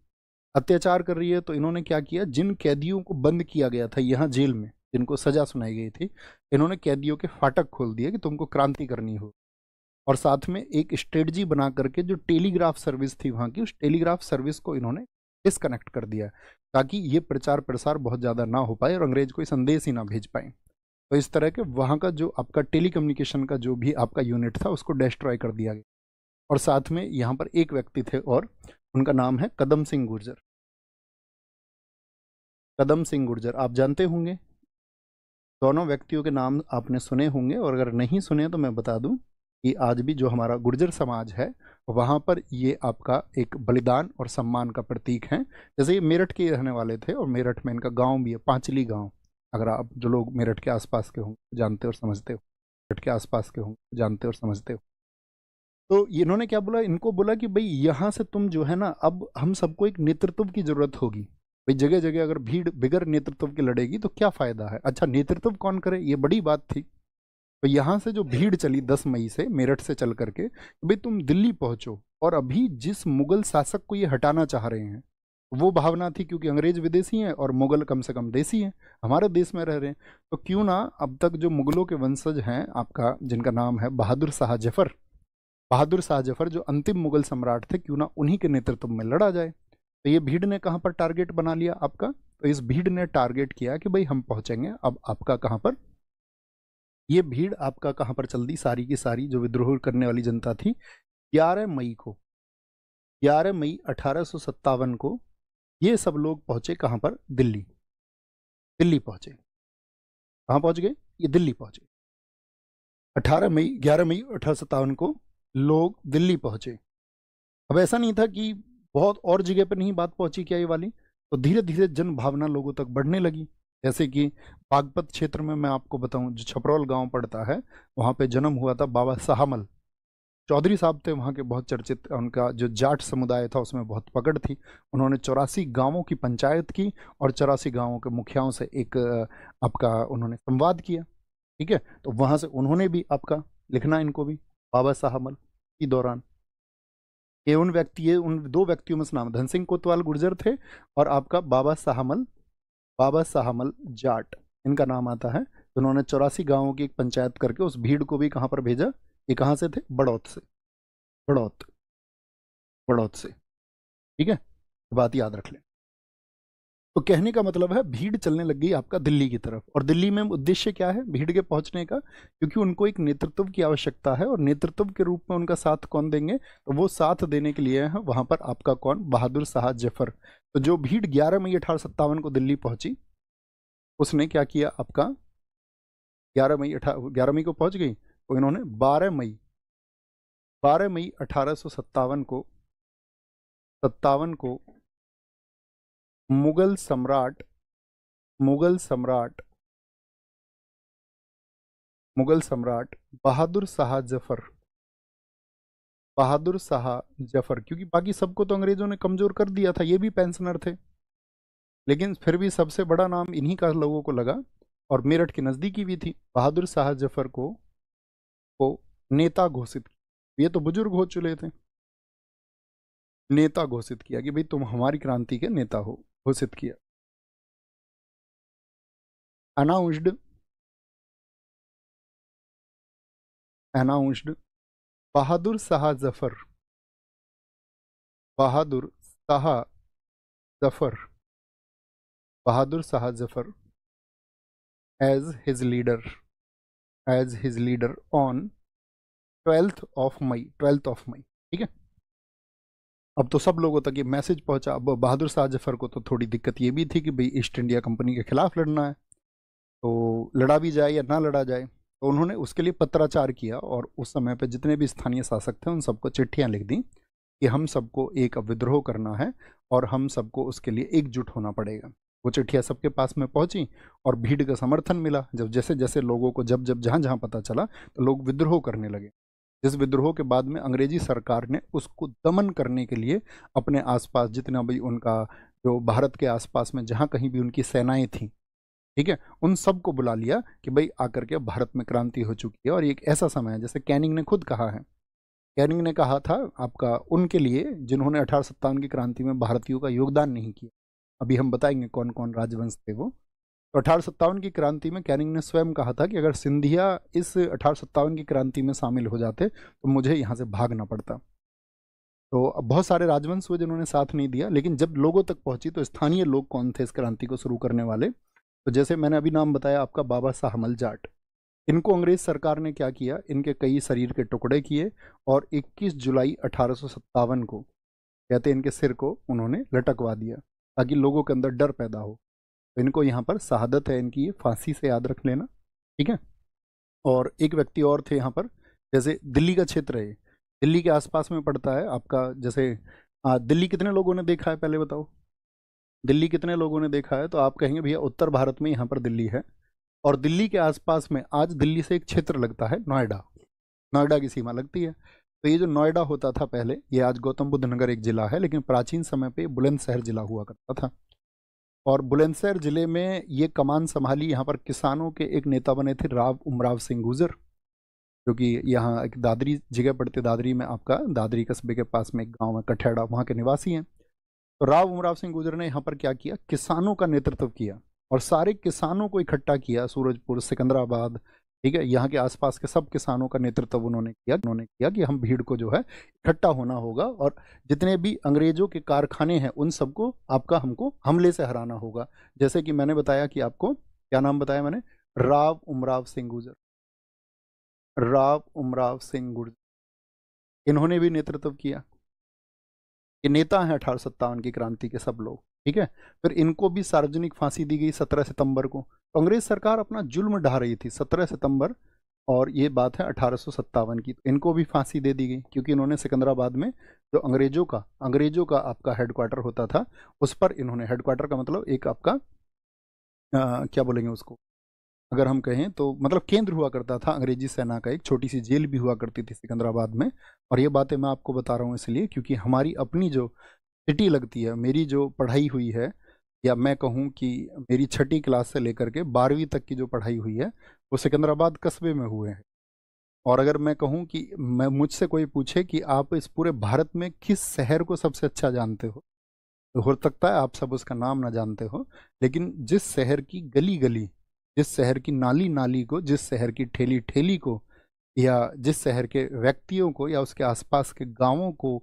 अत्याचार कर रही है, तो इन्होंने क्या किया, जिन कैदियों को बंद किया गया था यहाँ जेल में, जिनको सजा सुनाई गई थी, इन्होंने कैदियों के फाटक खोल दिए कि तुमको क्रांति करनी हो। और साथ में एक स्ट्रेटजी बना करके जो टेलीग्राफ सर्विस थी वहाँ की, उस टेलीग्राफ सर्विस को इन्होंने डिसकनेक्ट कर दिया ताकि ये प्रचार प्रसार बहुत ज़्यादा ना हो पाए और अंग्रेज कोई संदेश ही ना भेज पाए। तो इस तरह के वहाँ का जो आपका टेलीकम्युनिकेशन का जो भी आपका यूनिट था उसको डिस्ट्रॉय कर दिया गया। और साथ में यहाँ पर एक व्यक्ति थे और उनका नाम है कदम सिंह गुर्जर। कदम सिंह गुर्जर आप जानते होंगे, दोनों व्यक्तियों के नाम आपने सुने होंगे, और अगर नहीं सुने तो मैं बता दूं कि आज भी जो हमारा गुर्जर समाज है वहाँ पर ये आपका एक बलिदान और सम्मान का प्रतीक है। जैसे ये मेरठ के रहने वाले थे और मेरठ में इनका गांव भी है, पांचली गांव। अगर आप जो लोग मेरठ के आसपास के होंगे जानते और समझते हो, मेरठ के आसपास के होंगे जानते और समझते हो। तो इन्होंने क्या बोला, इनको बोला कि भाई यहाँ से तुम जो है ना, अब हम सबको एक नेतृत्व की जरूरत होगी। भाई जगह जगह अगर भीड़ बिगर नेतृत्व की लड़ेगी तो क्या फायदा है। अच्छा नेतृत्व कौन करे, ये बड़ी बात थी। तो यहाँ से जो भीड़ चली 10 मई से मेरठ से चल करके, भाई तुम दिल्ली पहुंचो, और अभी जिस मुगल शासक को ये हटाना चाह रहे हैं वो भावना थी, क्योंकि अंग्रेज विदेशी हैं और मुगल कम से कम देसी हैं, हमारे देश में रह रहे हैं, तो क्यों ना अब तक जो मुगलों के वंशज हैं आपका, जिनका नाम है बहादुर शाह जफर, बहादुर शाह जफर जो अंतिम मुगल सम्राट थे, क्यों ना उन्हीं के नेतृत्व में लड़ा जाए। तो ये भीड़ ने कहाँ पर टारगेट बना लिया आपका, तो इस भीड़ ने टारगेट किया कि भाई हम पहुंचेंगे अब आपका कहाँ पर, ये भीड़ आपका कहाँ पर चल दी, सारी की सारी जो विद्रोह करने वाली जनता थी। 11 मई को, 11 मई 1857 को ये सब लोग पहुंचे कहाँ पर, दिल्ली। दिल्ली पहुंचे, कहाँ पहुंच गए, ये दिल्ली पहुंचे। 11 मई 1857 को लोग दिल्ली पहुंचे। अब ऐसा नहीं था कि बहुत और जगह पर नहीं बात पहुंची क्या ये वाली, तो धीरे धीरे जन भावना लोगों तक बढ़ने लगी। जैसे कि बागपत क्षेत्र में मैं आपको बताऊं, जो छपरौल गांव पड़ता है, वहां पे जन्म हुआ था बाबा शाहमल चौधरी साहब थे, वहाँ के बहुत चर्चित, उनका जो जाट समुदाय था उसमें बहुत पकड़ थी। उन्होंने 84 गांवों की पंचायत की और 84 गांवों के मुखियाओं से एक आपका उन्होंने संवाद किया। ठीक है, तो वहां से उन्होंने भी आपका लिखना इनको भी बाबा साहब के दौरान, ये उन व्यक्ति, ये उन दो व्यक्तियों में से नाम, धन सिंह कोतवाल गुर्जर थे और आपका बाबा साहमल जाट इनका नाम आता है। तो उन्होंने 84 गांवों की एक पंचायत करके उस भीड़ को भी कहाँ पर भेजा, ये कहाँ से थे, बड़ौत से, बड़ौत, बड़ौत से। ठीक है, बात याद रख लें। तो कहने का मतलब है भीड़ चलने लग गई आपका दिल्ली की तरफ, और दिल्ली में उद्देश्य क्या है भीड़ के पहुंचने का, क्योंकि उनको एक नेतृत्व की आवश्यकता है, और नेतृत्व के रूप में उनका साथ कौन देंगे, तो वो साथ देने के लिए है वहां पर आपका कौन, बहादुर शाह जफर। तो जो भीड़ 11 मई 1857 को दिल्ली पहुंची, उसने क्या किया आपका, 11 मई को पहुंच गई, तो इन्होंने 12 मई 1857 को, 57 को मुगल सम्राट, मुगल सम्राट, मुगल सम्राट बहादुर शाह जफर, बहादुर शाह जफर, क्योंकि बाकी सबको तो अंग्रेजों ने कमजोर कर दिया था, ये भी पेंशनर थे, लेकिन फिर भी सबसे बड़ा नाम इन्हीं का लोगों को लगा, और मेरठ की नजदीकी भी थी। बहादुर शाह जफर को नेता घोषित किया, ये तो बुजुर्ग हो चुके थे, नेता घोषित किया कि भाई तुम हमारी क्रांति के नेता हो, घोषित किया। Announced, announced Bahadur Shah Zafar, Bahadur Shah Zafar, Bahadur Shah Zafar as his leader, as his leader on 12 May, ठीक है। अब तो सब लोगों तक ये मैसेज पहुंचा। अब बहादुर शाह जफर को तो थोड़ी दिक्कत ये भी थी कि भाई ईस्ट इंडिया कंपनी के खिलाफ लड़ना है, तो लड़ा भी जाए या ना लड़ा जाए। तो उन्होंने उसके लिए पत्राचार किया और उस समय पे जितने भी स्थानीय शासक थे उन सबको चिट्ठियां लिख दी कि हम सबको एक विद्रोह करना है और हम सबको उसके लिए एकजुट होना पड़ेगा। वो चिट्ठियां सबके पास में पहुंची और भीड़ का समर्थन मिला। जब जैसे जैसे लोगों को जब जब जहां जहां पता चला तो लोग विद्रोह करने लगे। जिस विद्रोह के बाद में अंग्रेजी सरकार ने उसको दमन करने के लिए अपने आसपास जितना भी उनका जो भारत के आसपास में जहां कहीं भी उनकी सेनाएं थीं, ठीक है, उन सबको बुला लिया कि भाई आकर के भारत में क्रांति हो चुकी है और ये एक ऐसा समय है, जैसे कैनिंग ने खुद कहा है। कैनिंग ने कहा था आपका उनके लिए जिन्होंने 1857 की क्रांति में भारतीयों का योगदान नहीं किया। अभी हम बताएंगे कौन कौन राजवंश थे वो। तो 1857 की क्रांति में कैनिंग ने स्वयं कहा था कि अगर सिंधिया इस 1857 की क्रांति में शामिल हो जाते तो मुझे यहाँ से भागना पड़ता। तो अब बहुत सारे राजवंश हुए जिन्होंने साथ नहीं दिया, लेकिन जब लोगों तक पहुंची तो स्थानीय लोग कौन थे इस क्रांति को शुरू करने वाले। तो जैसे मैंने अभी नाम बताया आपका बाबा साहब मलजाट, इनको अंग्रेज सरकार ने क्या किया, इनके कई शरीर के टुकड़े किए और 21 जुलाई 1857 को कहते इनके सिर को उन्होंने लटकवा दिया ताकि लोगों के अंदर डर पैदा हो। तो इनको यहाँ पर शहादत है इनकी, ये फांसी से याद रख लेना, ठीक है। और एक व्यक्ति और थे यहाँ पर, जैसे दिल्ली का क्षेत्र है, दिल्ली के आसपास में पड़ता है आपका। जैसे दिल्ली कितने लोगों ने देखा है पहले बताओ, दिल्ली कितने लोगों ने देखा है? तो आप कहेंगे भैया उत्तर भारत में यहाँ पर दिल्ली है और दिल्ली के आसपास में आज दिल्ली से एक क्षेत्र लगता है नोएडा, नोएडा की सीमा लगती है। तो ये जो नोएडा होता था पहले, ये आज गौतम बुद्ध नगर एक जिला है, लेकिन प्राचीन समय पे बुलंदशहर जिला हुआ करता था। और बुलंदशहर जिले में ये कमान संभाली यहाँ पर किसानों के एक नेता बने थे राव उमराव सिंह गुर्जर, जो कि यहाँ एक दादरी जगह पड़ती है, दादरी में आपका दादरी कस्बे के पास में एक गाँव है कठेड़ा, वहाँ के निवासी हैं। तो राव उमराव सिंह गुर्जर ने यहाँ पर क्या किया, किसानों का नेतृत्व किया और सारे किसानों को इकट्ठा किया, सूरजपुर, सिकंदराबाद, ठीक है, यहाँ के आसपास के सब किसानों का नेतृत्व उन्होंने किया कि हम भीड़ को जो है इकट्ठा होना होगा और जितने भी अंग्रेजों के कारखाने हैं उन सबको आपका हमको हमले से हराना होगा। जैसे कि मैंने बताया कि आपको क्या नाम बताया मैंने, राव उमराव सिंह गुर्जर, राव उमराव सिंह गुर्जर, इन्होंने भी नेतृत्व किया। ये नेता हैं 1857 की क्रांति के सब लोग, ठीक है। फिर इनको भी सार्वजनिक फांसी दी गई 17 सितंबर को। तो अंग्रेज सरकार अपना जुल्म ढा रही थी 17 सितंबर, और ये बात है 1857 की। तो इनको भी फांसी दे दी गई क्योंकि इन्होंने सिकंदराबाद में जो अंग्रेजों का आपका हेडक्वार्टर होता था उस पर इन्होंने, हेडक्वार्टर का मतलब एक आपका क्या बोलेंगे उसको, अगर हम कहें तो मतलब केंद्र हुआ करता था अंग्रेजी सेना का, एक छोटी सी जेल भी हुआ करती थी सिकंदराबाद में। और ये बातें मैं आपको बता रहा हूँ इसलिए क्योंकि हमारी अपनी जो सिटी लगती है, मेरी जो पढ़ाई हुई है, या मैं कहूँ कि मेरी 6ठी क्लास से लेकर के 12वीं तक की जो पढ़ाई हुई है वो सिकंदराबाद कस्बे में हुए हैं। और अगर मैं कहूँ कि मैं मुझसे कोई पूछे कि आप इस पूरे भारत में किस शहर को सबसे अच्छा जानते हो सकता है आप सब उसका नाम ना जानते हो, लेकिन जिस शहर की गली गली, जिस शहर की नाली नाली को, जिस शहर की ठेली ठेली को, या जिस शहर के व्यक्तियों को, या उसके आसपास के गांवों को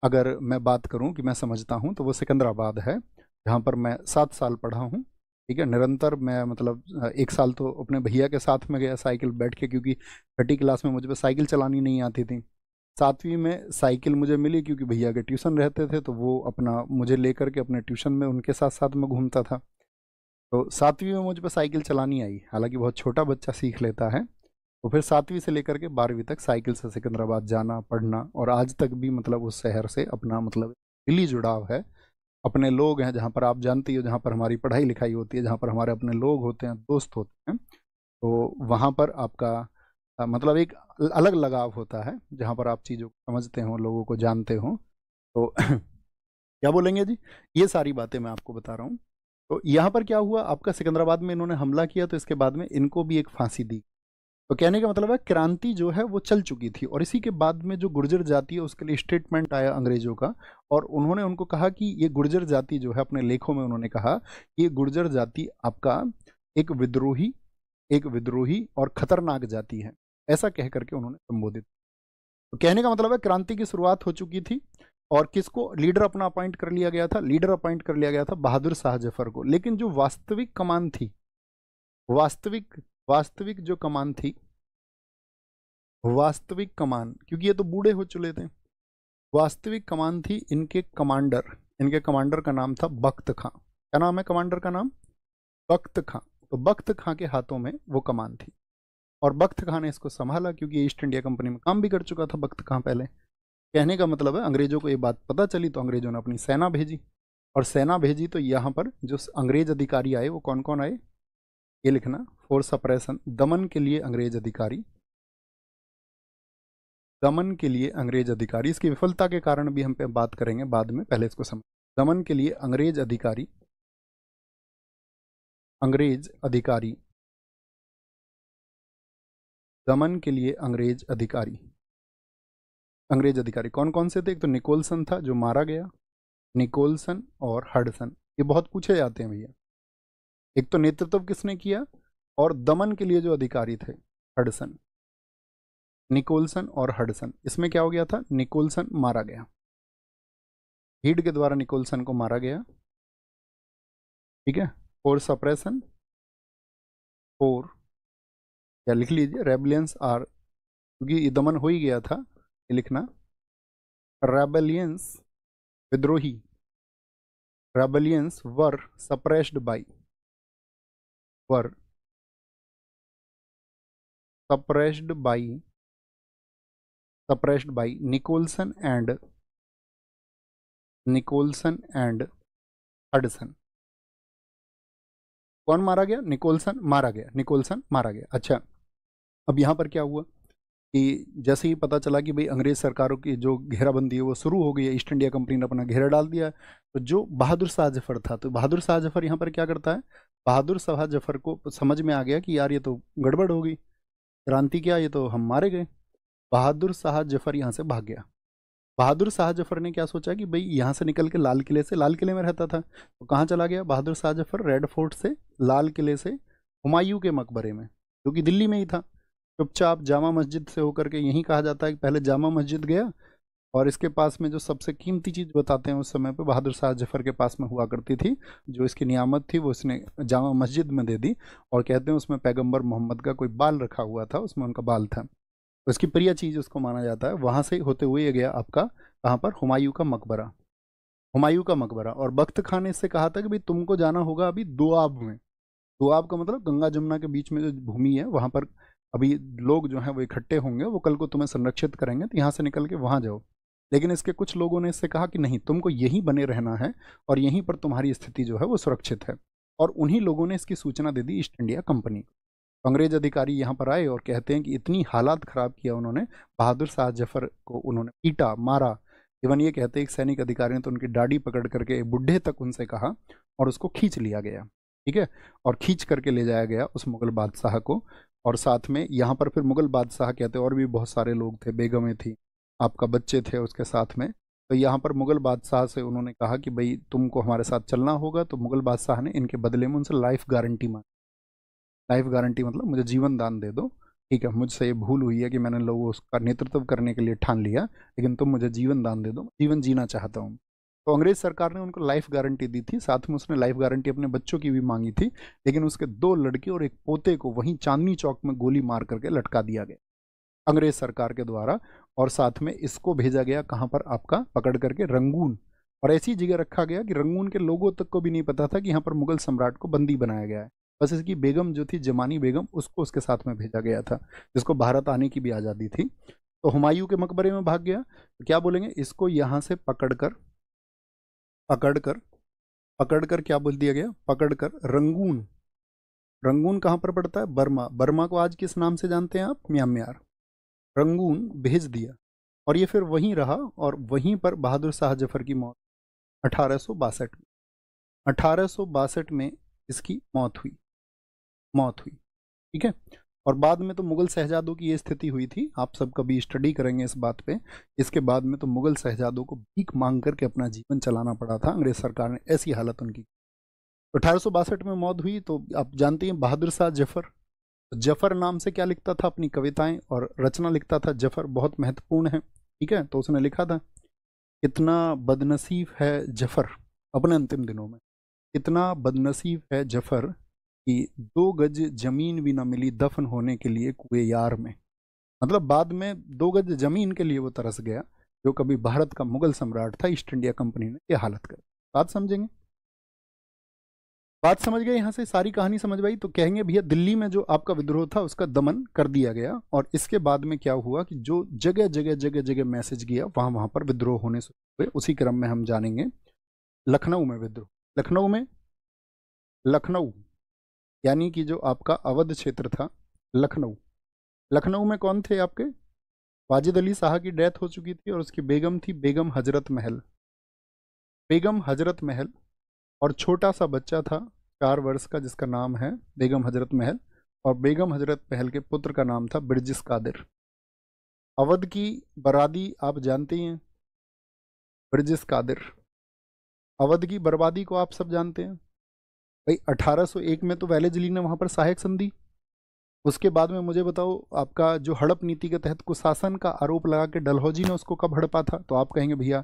अगर मैं बात करूं कि मैं समझता हूं, तो वो सिकंदराबाद है, जहां पर मैं 7 साल पढ़ा हूं, ठीक है। निरंतर मैं मतलब 1 साल तो अपने भैया के साथ में गया साइकिल बैठ के, क्योंकि 6ठी क्लास में मुझे साइकिल चलानी नहीं आती थी। 7वीं में साइकिल मुझे मिली क्योंकि भैया के ट्यूशन रहते थे, तो वो अपना मुझे लेकर के अपने ट्यूशन में उनके साथ साथ में घूमता था। तो 7वीं में मुझ पर साइकिल चलानी आई, हालांकि बहुत छोटा बच्चा सीख लेता है। तो फिर 7वीं से लेकर के 12वीं तक साइकिल से सिकंदराबाद जाना पढ़ना, और आज तक भी मतलब उस शहर से अपना मतलब दिली जुड़ाव है। अपने लोग हैं जहाँ पर, आप जानती हो, जहाँ पर हमारी पढ़ाई लिखाई होती है, जहाँ पर हमारे अपने लोग होते हैं, दोस्त होते हैं, तो वहाँ पर आपका मतलब एक अलग लगाव होता है जहाँ पर आप चीज़ों को समझते हो, लोगों को जानते हो। तो क्या बोलेंगे जी, ये सारी बातें मैं आपको बता रहा हूँ। तो यहाँ पर क्या हुआ, आपका सिकंदराबाद में इन्होंने हमला किया, तो इसके बाद में इनको भी एक फांसी दी। तो कहने का मतलब है क्रांति जो है वो चल चुकी थी, और इसी के बाद में जो गुर्जर जाति है उसके लिए स्टेटमेंट आया अंग्रेजों का, और उन्होंने उनको कहा कि ये गुर्जर जाति जो है, अपने लेखों में उन्होंने कहा ये गुर्जर जाति आपका एक विद्रोही और खतरनाक जाति है, ऐसा कह करके उन्होंने संबोधित। तो कहने का मतलब है क्रांति की शुरुआत हो चुकी थी, और किसको लीडर अपना अपॉइंट कर लिया गया था, लीडर अपॉइंट कर लिया गया था बहादुर शाह जफर को। लेकिन जो वास्तविक कमान थी, वास्तविक जो कमान थी वास्तविक कमान, क्योंकि ये तो बूढ़े हो चुके थे। वास्तविक कमान थी इनके कमांडर का नाम था बख्त खां। क्या नाम है कमांडर का नाम? बख्त खां। तो बख्त खां के हाथों में वो कमान थी और बख्त खां ने इसको संभाला, क्योंकि ईस्ट इंडिया कंपनी में काम भी कर चुका था बख्त खां पहले। कहने का मतलब है अंग्रेजों को ये बात पता चली तो अंग्रेजों ने अपनी सेना भेजी, और सेना भेजी तो यहाँ पर जो अंग्रेज अधिकारी आए वो कौन कौन आए, ये लिखना, फॉर सप्रेशन, दमन के लिए अंग्रेज अधिकारी, दमन के लिए अंग्रेज अधिकारी। इसकी विफलता के कारण भी हम पे बात करेंगे बाद में, पहले इसको समझ। दमन के लिए अंग्रेज अधिकारी, अंग्रेज अधिकारी, दमन के लिए अंग्रेज अधिकारी। अंग्रेज अधिकारी कौन कौन से थे? एक तो निकोलसन था जो मारा गया, निकोलसन और हडसन, ये बहुत पूछे जाते हैं भैया। एक तो नेतृत्व किसने किया, और दमन के लिए जो अधिकारी थे हडसन, निकोलसन और हडसन। इसमें क्या हो गया था, निकोलसन मारा गया, हीड के द्वारा निकोलसन को मारा गया, ठीक है। फॉर सप्रेशन, फॉर, या लिख लीजिए रेबलियंस आर, क्योंकि ये दमन हो ही गया था, ये लिखना, रेबलियंस विद्रोही, rebellions were suppressed by, were suppressed by, suppressed by Nicholson and Hudson. कौन मारा गया? निकोलसन मारा गया, निकोलसन मारा गया। अच्छा, अब यहाँ पर क्या हुआ कि जैसे ही पता चला कि भाई अंग्रेज सरकारों की जो घेराबंदी है वो शुरू हो गई है, ईस्ट इंडिया कंपनी ने अपना घेरा डाल दिया, तो जो बहादुर शाह जफर था, तो बहादुर शाह जफर यहाँ पर क्या करता है, बहादुर शाह जफर को समझ में आ गया कि यार ये तो गड़बड़ हो गई, क्रांति क्या, ये तो हम मारे गए। बहादुर शाह जफर यहाँ से भाग गया। बहादुर शाह जफर ने क्या सोचा कि भाई यहाँ से निकल के लाल किले से, लाल किले में रहता था, तो कहाँ चला गया बहादुर शाह जफर? रेड फोर्ट से लाल किले से हुमायूं के मकबरे में, जो कि दिल्ली में ही था। चुपचाप जामा मस्जिद से होकर के, यही कहा जाता है कि पहले जामा मस्जिद गया, और इसके पास में जो सबसे कीमती चीज़ बताते हैं उस समय पे बहादुर शाह जफर के पास में हुआ करती थी, जो इसकी नियामत थी वो इसने जामा मस्जिद में दे दी, और कहते हैं उसमें पैगंबर मोहम्मद का कोई बाल रखा हुआ था, उसमें उनका बाल था, तो इसकी प्रिय चीज़ उसको माना जाता है। वहाँ से होते हुए ये गया आपका कहाँ पर, हुमायूं का मकबरा, हुमायूं का मकबरा। और बख्त खान ने इससे कहा था कि भाई तुमको जाना होगा अभी दोआब में। दोआब का मतलब गंगा जमुना के बीच में जो भूमि है वहाँ पर अभी लोग जो हैं वो इकट्ठे होंगे, वो कल को तुम्हें संरक्षित करेंगे, तो यहाँ से निकल के वहाँ जाओ। लेकिन इसके कुछ लोगों ने इससे कहा कि नहीं, तुमको यहीं बने रहना है और यहीं पर तुम्हारी स्थिति जो है वो सुरक्षित है, और उन्हीं लोगों ने इसकी सूचना दे दी ईस्ट इंडिया कंपनी को। अंग्रेज अधिकारी यहाँ पर आए और कहते हैं कि इतनी हालात खराब किया उन्होंने, बहादुर शाह जफर को उन्होंने पीटा, मारा। इवन ये कहते हैं एक सैनिक अधिकारी ने तो उनकी दाढ़ी पकड़ करके बूढ़े तक उनसे कहा, और उसको खींच लिया गया, ठीक है, और खींच करके ले जाया गया उस मुगल बादशाह को। और साथ में यहाँ पर फिर मुगल बादशाह कहते हैं और भी बहुत सारे लोग थे, बेगमें थी, आपका बच्चे थे उसके साथ में। तो यहाँ पर मुगल बादशाह से उन्होंने कहा कि भाई तुमको हमारे साथ चलना होगा, तो मुगल बादशाह ने इनके बदले में उनसे लाइफ गारंटी मांगी। लाइफ गारंटी मतलब मुझे जीवन दान दे दो, ठीक है, मुझसे ये भूल हुई है कि मैंने लोगों उसका नेतृत्व करने के लिए ठान लिया, लेकिन तुम मुझे जीवन दान दे दो, जीवन जीना चाहता हूँ। तो अंग्रेज सरकार ने उनको लाइफ गारंटी दी थी, साथ में उसने लाइफ गारंटी अपने बच्चों की भी मांगी थी, लेकिन उसके 2 लड़के और एक पोते को वहीं चांदनी चौक में गोली मार करके लटका दिया गया अंग्रेज सरकार के द्वारा। और साथ में इसको भेजा गया कहाँ पर, आपका पकड़ करके रंगून, और ऐसी जगह रखा गया कि रंगून के लोगों तक को भी नहीं पता था कि यहाँ पर मुगल सम्राट को बंदी बनाया गया है। बस इसकी बेगम जो थी जमानी बेगम, उसको उसके साथ में भेजा गया था, जिसको भारत आने की भी आज़ादी थी। तो हुमायूं के मकबरे में भाग गया, तो क्या बोलेंगे, इसको यहाँ से पकड़कर पकड़कर पकड़कर क्या बोल दिया गया, पकड़कर रंगून। रंगून कहाँ पर पड़ता है, बर्मा। बर्मा को आज किस नाम से जानते हैं आप, म्यांमार। रंगून भेज दिया, और ये फिर वहीं रहा, और वहीं पर बहादुर शाह जफर की मौत 1862 में, 1862 में इसकी मौत हुई, ठीक है। और बाद में तो मुगल शहजादों की ये स्थिति हुई थी, आप सब कभी स्टडी करेंगे इस बात पे। इसके बाद में तो मुगल शहजादों को भीख मांग करके अपना जीवन चलाना पड़ा था, अंग्रेज सरकार ने ऐसी हालत उनकी। 1862 में मौत हुई, तो आप जानते हैं बहादुर शाह जफर, जफर नाम से क्या लिखता था, अपनी कविताएं और रचना लिखता था, जफर बहुत महत्वपूर्ण है, ठीक है। तो उसने लिखा था, कितना बदनसीब है जफर, अपने अंतिम दिनों में, कितना बदनसीब है जफर कि 2 गज जमीन भी ना मिली दफन होने के लिए कुएं यार में। मतलब बाद में 2 गज जमीन के लिए वो तरस गया, जो कभी भारत का मुगल सम्राट था, ईस्ट इंडिया कंपनी ने ये हालत कर। बात समझेंगे? बात समझ गए? यहाँ से सारी कहानी समझ में आई? तो कहेंगे भैया दिल्ली में जो आपका विद्रोह था उसका दमन कर दिया गया, और इसके बाद में क्या हुआ कि जो जगह जगह जगह जगह मैसेज गया वहां वहां पर विद्रोह होने शुरू हुए। उसी क्रम में हम जानेंगे लखनऊ में विद्रोह। लखनऊ में, लखनऊ यानी कि जो आपका अवध क्षेत्र था, लखनऊ। लखनऊ में कौन थे आपके? वाजिद अली शाह की डेथ हो चुकी थी और उसकी बेगम थी बेगम हजरत महल। बेगम हजरत महल, और छोटा सा बच्चा था 4 वर्ष का जिसका नाम है बेगम हजरत महल, और बेगम हजरत महल के पुत्र का नाम था बिरजिस कादिर। अवध की बर्बादी आप जानते ही हैं, बिरजिस कादिर। अवध की बर्बादी को आप सब जानते हैं भाई। 1801 में तो वेलेज ली ने वहां पर सहायक संधि। उसके बाद में मुझे बताओ, आपका जो हड़प नीति के तहत कुशासन का आरोप लगा के डलहौजी ने उसको कब हड़पा था? तो आप कहेंगे भैया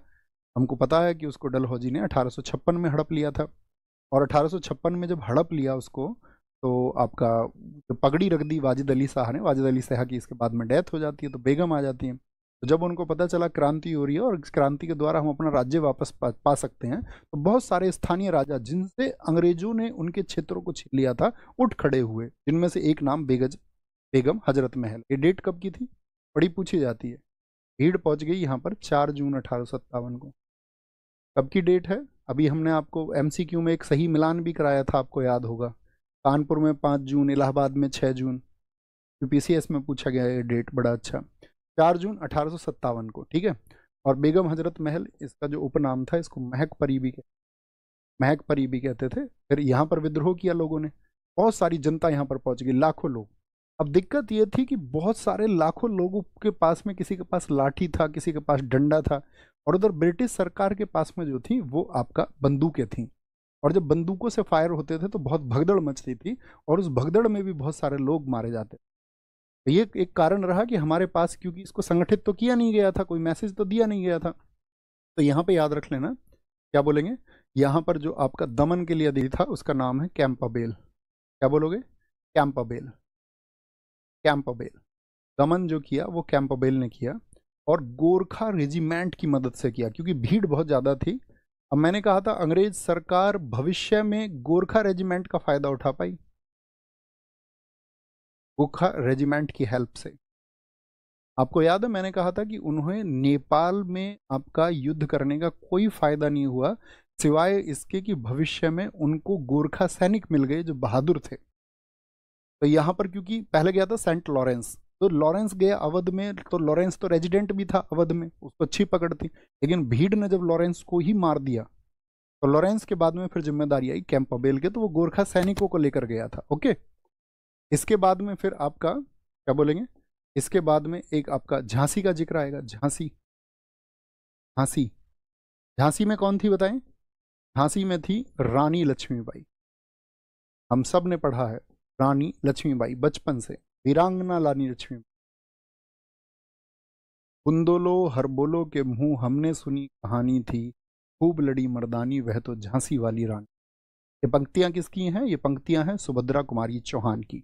हमको पता है कि उसको डलहौजी ने 1856 में हड़प लिया था। और 1856 में जब हड़प लिया उसको, तो आपका जो पगड़ी रख दी वाजिद अली शाह ने, वाजिद अली शाह की इसके बाद में डेथ हो जाती है, तो बेगम आ जाती है। तो जब उनको पता चला क्रांति हो रही है और इस क्रांति के द्वारा हम अपना राज्य वापस पा सकते हैं, तो बहुत सारे स्थानीय राजा जिनसे अंग्रेजों ने उनके क्षेत्रों को छीन लिया था उठ खड़े हुए, जिनमें से एक नाम बेगम हजरत महल। ये डेट कब की थी? बड़ी पूछी जाती है। भीड़ पहुंच गई यहाँ पर 4 जून 1857 को। कब की डेट है? अभी हमने आपको एमसीक्यू में एक सही मिलान भी कराया था, आपको याद होगा। कानपुर में 5 जून, इलाहाबाद में 6 जून। यूपीसीएस में पूछा गया ये डेट, बड़ा अच्छा। 4 जून 1857 को, ठीक है। और बेगम हजरत महल इसका जो उपनाम था, इसको महक परी भी कहते थे। फिर यहाँ पर विद्रोह किया लोगों ने, बहुत सारी जनता यहाँ पर पहुंच गई, लाखों लोग। अब दिक्कत ये थी कि बहुत सारे लाखों लोगों के पास में किसी के पास लाठी था, किसी के पास डंडा था, और उधर ब्रिटिश सरकार के पास में जो थी वो आपका बंदूकें थी। और जब बंदूकों से फायर होते थे तो बहुत भगदड़ मचती थी, और उस भगदड़ में भी बहुत सारे लोग मारे जाते। तो ये एक कारण रहा कि हमारे पास, क्योंकि इसको संगठित तो किया नहीं गया था, कोई मैसेज तो दिया नहीं गया था। तो यहाँ पे याद रख लेना, क्या बोलेंगे, यहाँ पर जो आपका दमन के लिए अधिकारी था उसका नाम है कैंपबेल। क्या बोलोगे? कैंपबेल। कैंपबेल। दमन जो किया वो कैंपबेल ने किया, और गोरखा रेजिमेंट की मदद से किया, क्योंकि भीड़ बहुत ज़्यादा थी। अब मैंने कहा था अंग्रेज सरकार भविष्य में गोरखा रेजिमेंट का फायदा उठा पाई, गोरखा रेजिमेंट की हेल्प से। आपको याद है मैंने कहा था कि उन्हें नेपाल में आपका युद्ध करने का कोई फायदा नहीं हुआ, सिवाय इसके कि भविष्य में उनको गोरखा सैनिक मिल गए जो बहादुर थे। तो यहाँ पर क्योंकि पहले गया था सेंट लॉरेंस, तो लॉरेंस गया अवध में, तो लॉरेंस तो रेजिडेंट भी था अवध में, उसको अच्छी पकड़ थी। लेकिन भीड़ ने जब लॉरेंस को ही मार दिया, तो लॉरेंस के बाद में फिर जिम्मेदारी आई कैंपबेल के, तो वो गोरखा सैनिकों को लेकर गया था। ओके। इसके बाद में फिर आपका क्या बोलेंगे, इसके बाद में एक आपका झांसी का जिक्र आएगा। झांसी, झांसी, झांसी में कौन थी बताएं? झांसी में थी रानी लक्ष्मीबाई। हम सब ने पढ़ा है रानी लक्ष्मीबाई बचपन से, वीरांगना रानी लक्ष्मीबाई। बुंदोलो हर बोलो के मुंह हमने सुनी कहानी थी, खूब लड़ी मर्दानी वह तो झांसी वाली रानी। ये पंक्तियां किसकी हैं? ये पंक्तियां हैं सुभद्रा कुमारी चौहान की।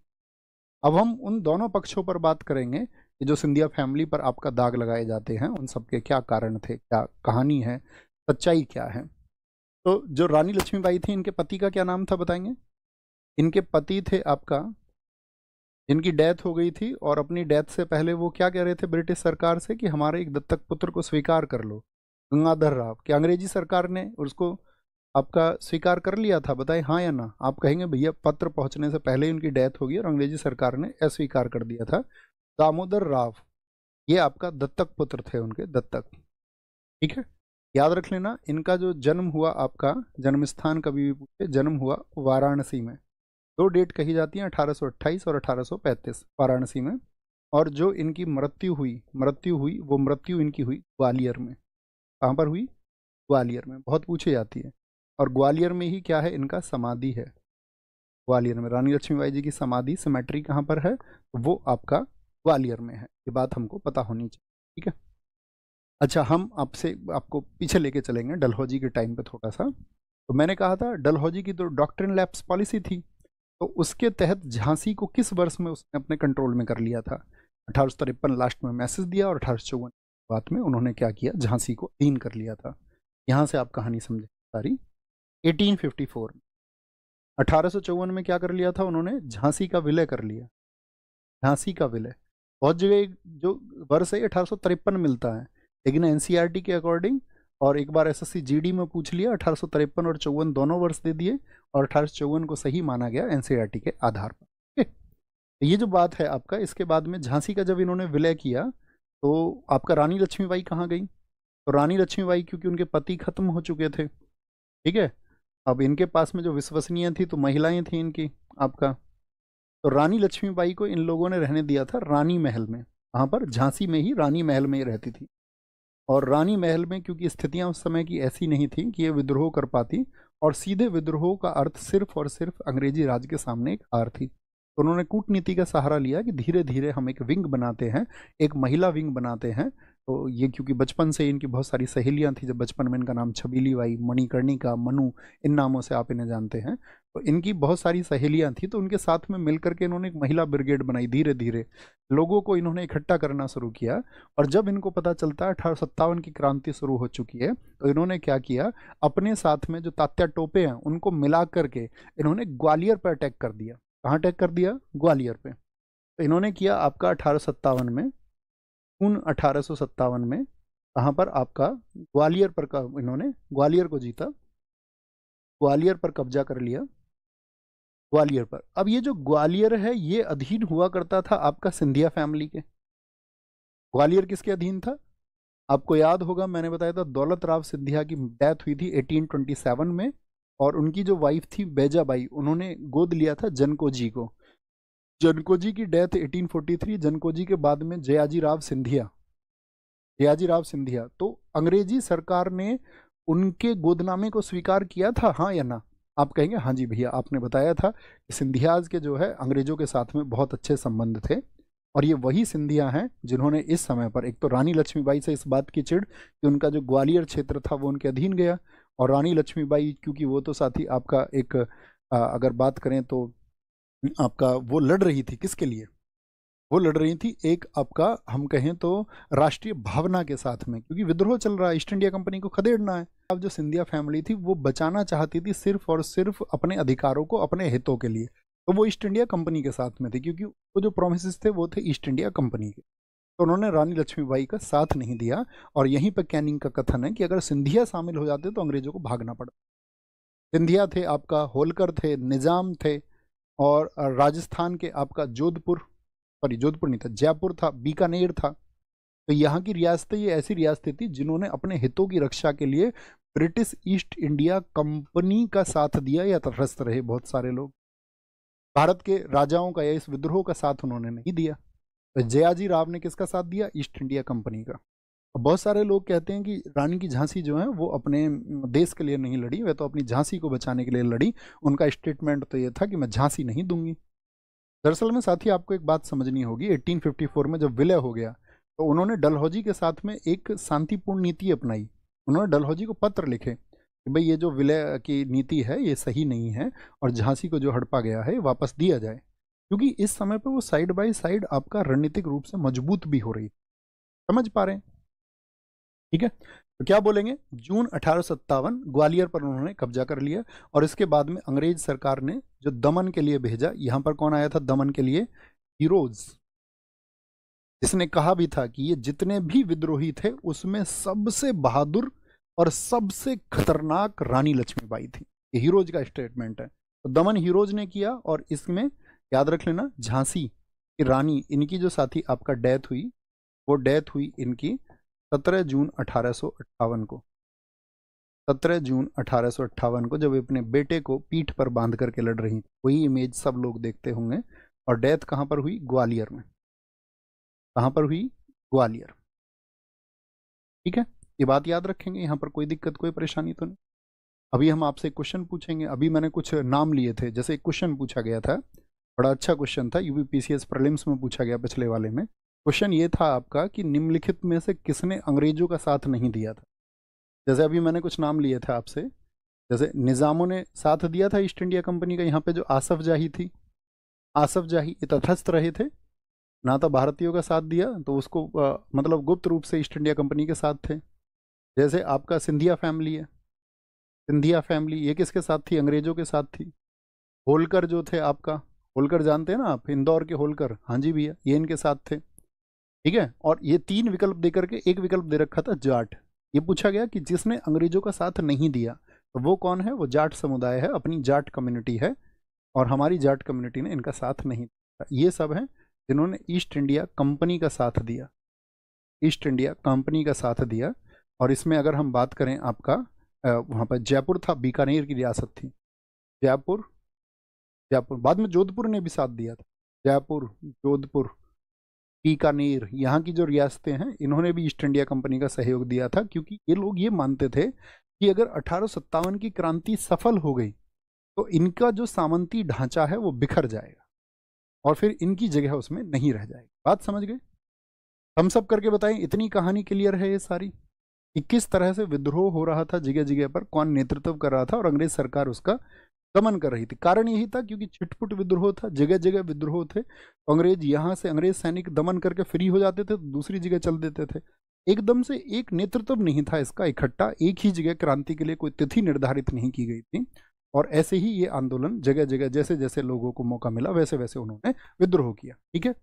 अब हम उन दोनों पक्षों पर बात करेंगे कि जो सिंधिया फैमिली पर आपका दाग लगाए जाते हैं, उन सब के क्या कारण थे, क्या कहानी है, सच्चाई क्या है। तो जो रानी लक्ष्मीबाई थी, इनके पति का क्या नाम था बताएंगे? इनके पति थे आपका, जिनकी डेथ हो गई थी, और अपनी डेथ से पहले वो क्या कह रहे थे ब्रिटिश सरकार से कि हमारे एक दत्तक पुत्र को स्वीकार कर लो, गंगाधर राव। क्या अंग्रेजी सरकार ने उसको आपका स्वीकार कर लिया था? बताएं हाँ या ना। आप कहेंगे भैया पत्र पहुंचने से पहले ही उनकी डेथ होगी और अंग्रेजी सरकार ने अस्वीकार कर दिया था। दामोदर राव ये आपका दत्तक पुत्र थे, उनके दत्तक। ठीक है, याद रख लेना। इनका जो जन्म हुआ, आपका जन्म स्थान कभी भी पूछे, जन्म हुआ वाराणसी में। 2 डेट कही जाती हैं, 1828 और 1835 वाराणसी में। और जो इनकी मृत्यु हुई वो मृत्यु इनकी हुई ग्वालियर में। कहाँ पर हुई? ग्वालियर में, बहुत पूछी जाती है। और ग्वालियर में ही क्या है, इनका समाधि है। ग्वालियर में रानी लक्ष्मीबाई जी की समाधि, सिमेट्री कहाँ पर है? तो वो आपका ग्वालियर में है। ये बात हमको पता होनी चाहिए। ठीक है। अच्छा, हम आपको पीछे लेके चलेंगे डलहौजी के टाइम पे थोड़ा सा। तो मैंने कहा था डलहौजी की तो डॉक्ट्रिन लैप्स पॉलिसी थी, तो उसके तहत झांसी को किस वर्ष में उसने अपने कंट्रोल में कर लिया था? 1853 लास्ट में मैसेज दिया और 1854 बात में उन्होंने क्या किया, झांसी को अधीन कर लिया था। यहाँ से आप कहानी समझे सारी। 1854 में 1854 में क्या कर लिया था उन्होंने, झांसी का विलय कर लिया। झांसी का विलय बहुत जगह जो वर्ष है 1853 मिलता है, लेकिन एनसीईआरटी के अकॉर्डिंग और एक बार एसएससी जीडी में पूछ लिया 1853 और 54 दोनों वर्ष दे दिए और 1854 को सही माना गया एनसीईआरटी के आधार पर। ठीक है, ये जो बात है आपका। इसके बाद में झांसी का जब इन्होंने विलय किया तो आपका रानी लक्ष्मीबाई कहाँ गई, तो रानी लक्ष्मीबाई क्योंकि उनके पति खत्म हो चुके थे, ठीक है, अब इनके पास में जो विश्वसनीय थी तो महिलाएं थी इनकी आपका, तो रानी लक्ष्मीबाई को इन लोगों ने रहने दिया था रानी महल में। वहाँ पर झांसी में ही रानी महल में ही रहती थी। और रानी महल में क्योंकि स्थितियां उस समय की ऐसी नहीं थी कि ये विद्रोह कर पाती, और सीधे विद्रोह का अर्थ सिर्फ और सिर्फ अंग्रेजी राज के सामने एक हार थी, तो उन्होंने कूटनीति का सहारा लिया कि धीरे धीरे हम एक विंग बनाते हैं, एक महिला विंग बनाते हैं। तो ये क्योंकि बचपन से इनकी बहुत सारी सहेलियां थी, जब बचपन में इनका नाम छबीली बाई, मणिकर्णिका, मनु, इन नामों से आप इन्हें जानते हैं, तो इनकी बहुत सारी सहेलियां थी, तो उनके साथ में मिलकर के इन्होंने एक महिला ब्रिगेड बनाई। धीरे धीरे लोगों को इन्होंने इकट्ठा करना शुरू किया, और जब इनको पता चलता है 1857 की क्रांति शुरू हो चुकी है, तो इन्होंने क्या किया, अपने साथ में जो तात्या टोपे हैं उनको मिला करके इन्होंने ग्वालियर पर अटैक कर दिया। कहाँ अटैक कर दिया, ग्वालियर पे। तो इन्होंने किया आपका 1857 में, जून 1857 में, कहाँ पर आपका ग्वालियर पर का इन्होंने ग्वालियर को जीता, ग्वालियर पर कब्जा कर लिया, ग्वालियर पर। अब ये जो ग्वालियर है ये अधीन हुआ करता था आपका सिंधिया फैमिली के। ग्वालियर किसके अधीन था, आपको याद होगा मैंने बताया था दौलत राव सिंधिया की डेथ हुई थी 1827 में, और उनकी जो वाइफ थी बैजाबाई, उन्होंने गोद लिया था जनकोजी को। जनकोजी की डेथ 1843, जनकोजी के बाद में जयाजी राव सिंधिया, जयाजी राव सिंधिया। तो अंग्रेजी सरकार ने उनके गोदनामे को स्वीकार किया था, हाँ या ना, आप कहेंगे हाँ जी भैया, आपने बताया था कि सिंधियाज के जो है अंग्रेजों के साथ में बहुत अच्छे संबंध थे, और ये वही सिंधिया हैं जिन्होंने इस समय पर एक तो रानी लक्ष्मीबाई से इस बात की चिढ़ कि उनका जो ग्वालियर क्षेत्र था वो उनके अधीन गया, और रानी लक्ष्मीबाई क्योंकि वो तो साथी आपका एक अगर बात करें तो आपका वो लड़ रही थी किसके लिए, वो लड़ रही थी एक आपका हम कहें तो राष्ट्रीय भावना के साथ में, क्योंकि विद्रोह चल रहा है, ईस्ट इंडिया कंपनी को खदेड़ना है। अब जो सिंधिया फैमिली थी वो बचाना चाहती थी सिर्फ और सिर्फ अपने अधिकारों को, अपने हितों के लिए, तो वो ईस्ट इंडिया कंपनी के साथ में थी, क्योंकि वो जो प्रोमिस थे वो थे ईस्ट इंडिया कंपनी के। तो उन्होंने रानी लक्ष्मीबाई का साथ नहीं दिया, और यहीं पर कैनिंग का कथन है कि अगर सिंधिया शामिल हो जाते तो अंग्रेजों को भागना पड़ा। सिंधिया थे आपका, होलकर थे, निजाम थे, और राजस्थान के आपका जोधपुर, सॉरी जोधपुर नहीं था, जयपुर था, बीकानेर था। तो यहाँ की रियासतें ये ऐसी रियासतें थी जिन्होंने अपने हितों की रक्षा के लिए ब्रिटिश ईस्ट इंडिया कंपनी का साथ दिया या तटस्थ रहे। बहुत सारे लोग भारत के राजाओं का या इस विद्रोह का साथ उन्होंने नहीं दिया। तो जयाजी राव ने किसका साथ दिया, ईस्ट इंडिया कंपनी का। बहुत सारे लोग कहते हैं कि रानी की झांसी जो है वो अपने देश के लिए नहीं लड़ी, वह तो अपनी झांसी को बचाने के लिए लड़ी। उनका स्टेटमेंट तो ये था कि मैं झांसी नहीं दूंगी। दरअसल में साथी आपको एक बात समझनी होगी, 1854 में जब विलय हो गया तो उन्होंने डलहौजी के साथ में एक शांतिपूर्ण नीति अपनाई। उन्होंने डलहौजी को पत्र लिखे कि भाई ये जो विलय की नीति है ये सही नहीं है, और झांसी को जो हड़पा गया है वापस दिया जाए, क्योंकि इस समय पर वो साइड बाय साइड आपका रणनीतिक रूप से मजबूत भी हो रही। समझ पा रहे हैं, ठीक है। तो क्या बोलेंगे, जून 1857 ग्वालियर पर उन्होंने कब्जा कर लिया, और इसके बाद में अंग्रेज सरकार ने जो दमन के लिए भेजा, यहां पर कौन आया था दमन के लिए, हीरोज, जिसने कहा भी था कि ये जितने भी विद्रोही थे उसमें सबसे बहादुर और सबसे खतरनाक रानी लक्ष्मीबाई थी। ये हीरोज का स्टेटमेंट है। तो दमन हीरोज ने किया, और इसमें याद रख लेना झांसी की रानी, इनकी जो साथी आपका डेथ हुई, वो डेथ हुई इनकी 17 जून 1858 को। 17 जून 1858 को जब अपने बेटे को पीठ पर बांध करके लड़ रही थी, वही इमेज सब लोग देखते होंगे। और डेथ कहाँ पर हुई, ग्वालियर में। कहाँ पर हुई, ग्वालियर। ठीक है, ये बात याद रखेंगे, यहाँ पर कोई दिक्कत कोई परेशानी तो नहीं। अभी हम आपसे क्वेश्चन पूछेंगे। अभी मैंने कुछ नाम लिए थे, जैसे एक क्वेश्चन पूछा गया था, बड़ा अच्छा क्वेश्चन था, यूपीपीसीएस प्रीलिम्स में पूछा गया पिछले वाले में। क्वेश्चन ये था आपका कि निम्नलिखित में से किसने अंग्रेजों का साथ नहीं दिया था। जैसे अभी मैंने कुछ नाम लिए थे आपसे, जैसे निज़ामों ने साथ दिया था ईस्ट इंडिया कंपनी का। यहाँ पे जो आसफ जाही थी, आसफ जाही ये तटस्थ रहे थे, ना तो भारतीयों का साथ दिया, तो उसको मतलब गुप्त रूप से ईस्ट इंडिया कंपनी के साथ थे। जैसे आपका सिंधिया फैमिली है, सिंधिया फैमिली ये किसके साथ थी? अंग्रेजों के साथ थी। होलकर जो थे आपका, होलकर जानते हैं ना आप, इंदौर के होलकर, हाँ जी भैया, ये इनके साथ थे। ठीक है, और ये तीन विकल्प देकर के एक विकल्प दे रखा था जाट। ये पूछा गया कि जिसने अंग्रेजों का साथ नहीं दिया तो वो कौन है? वो जाट समुदाय है, अपनी जाट कम्युनिटी है, और हमारी जाट कम्युनिटी ने इनका साथ नहीं दिया। ये सब हैं जिन्होंने ईस्ट इंडिया कंपनी का साथ दिया, ईस्ट इंडिया कंपनी का साथ दिया। और इसमें अगर हम बात करें आपका, वहाँ पर जयपुर था, बीकानेर की रियासत थी जयपुर। जयपुर बाद में जोधपुर ने भी साथ दिया था। जयपुर, जोधपुर, बीकानेर, यहाँ की जो रियासतें हैं, इन्होंने भी ईस्ट इंडिया कंपनी का सहयोग दिया था, क्योंकि ये लोग ये मानते थे कि अगर 1857 की क्रांति सफल हो गई तो इनका जो सामंती ढांचा है वो बिखर जाएगा और फिर इनकी जगह उसमें नहीं रह जाएगी। बात समझ गए? हम सब करके बताएं, इतनी कहानी क्लियर है ये सारी कि किस तरह से विद्रोह हो रहा था जगह जगह पर, कौन नेतृत्व कर रहा था और अंग्रेज सरकार उसका दमन कर रही थी। कारण यही था क्योंकि छिटपुट विद्रोह था, जगह जगह विद्रोह थे। तो अंग्रेज यहाँ से, अंग्रेज सैनिक दमन करके फ्री हो जाते थे तो दूसरी जगह चल देते थे। एकदम से एक नेतृत्व नहीं था इसका इकट्ठा, एक ही जगह क्रांति के लिए कोई तिथि निर्धारित नहीं की गई थी। और ऐसे ही ये आंदोलन जगह जगह जैसे जैसे लोगों को मौका मिला वैसे वैसे उन्होंने विद्रोह किया। ठीक है,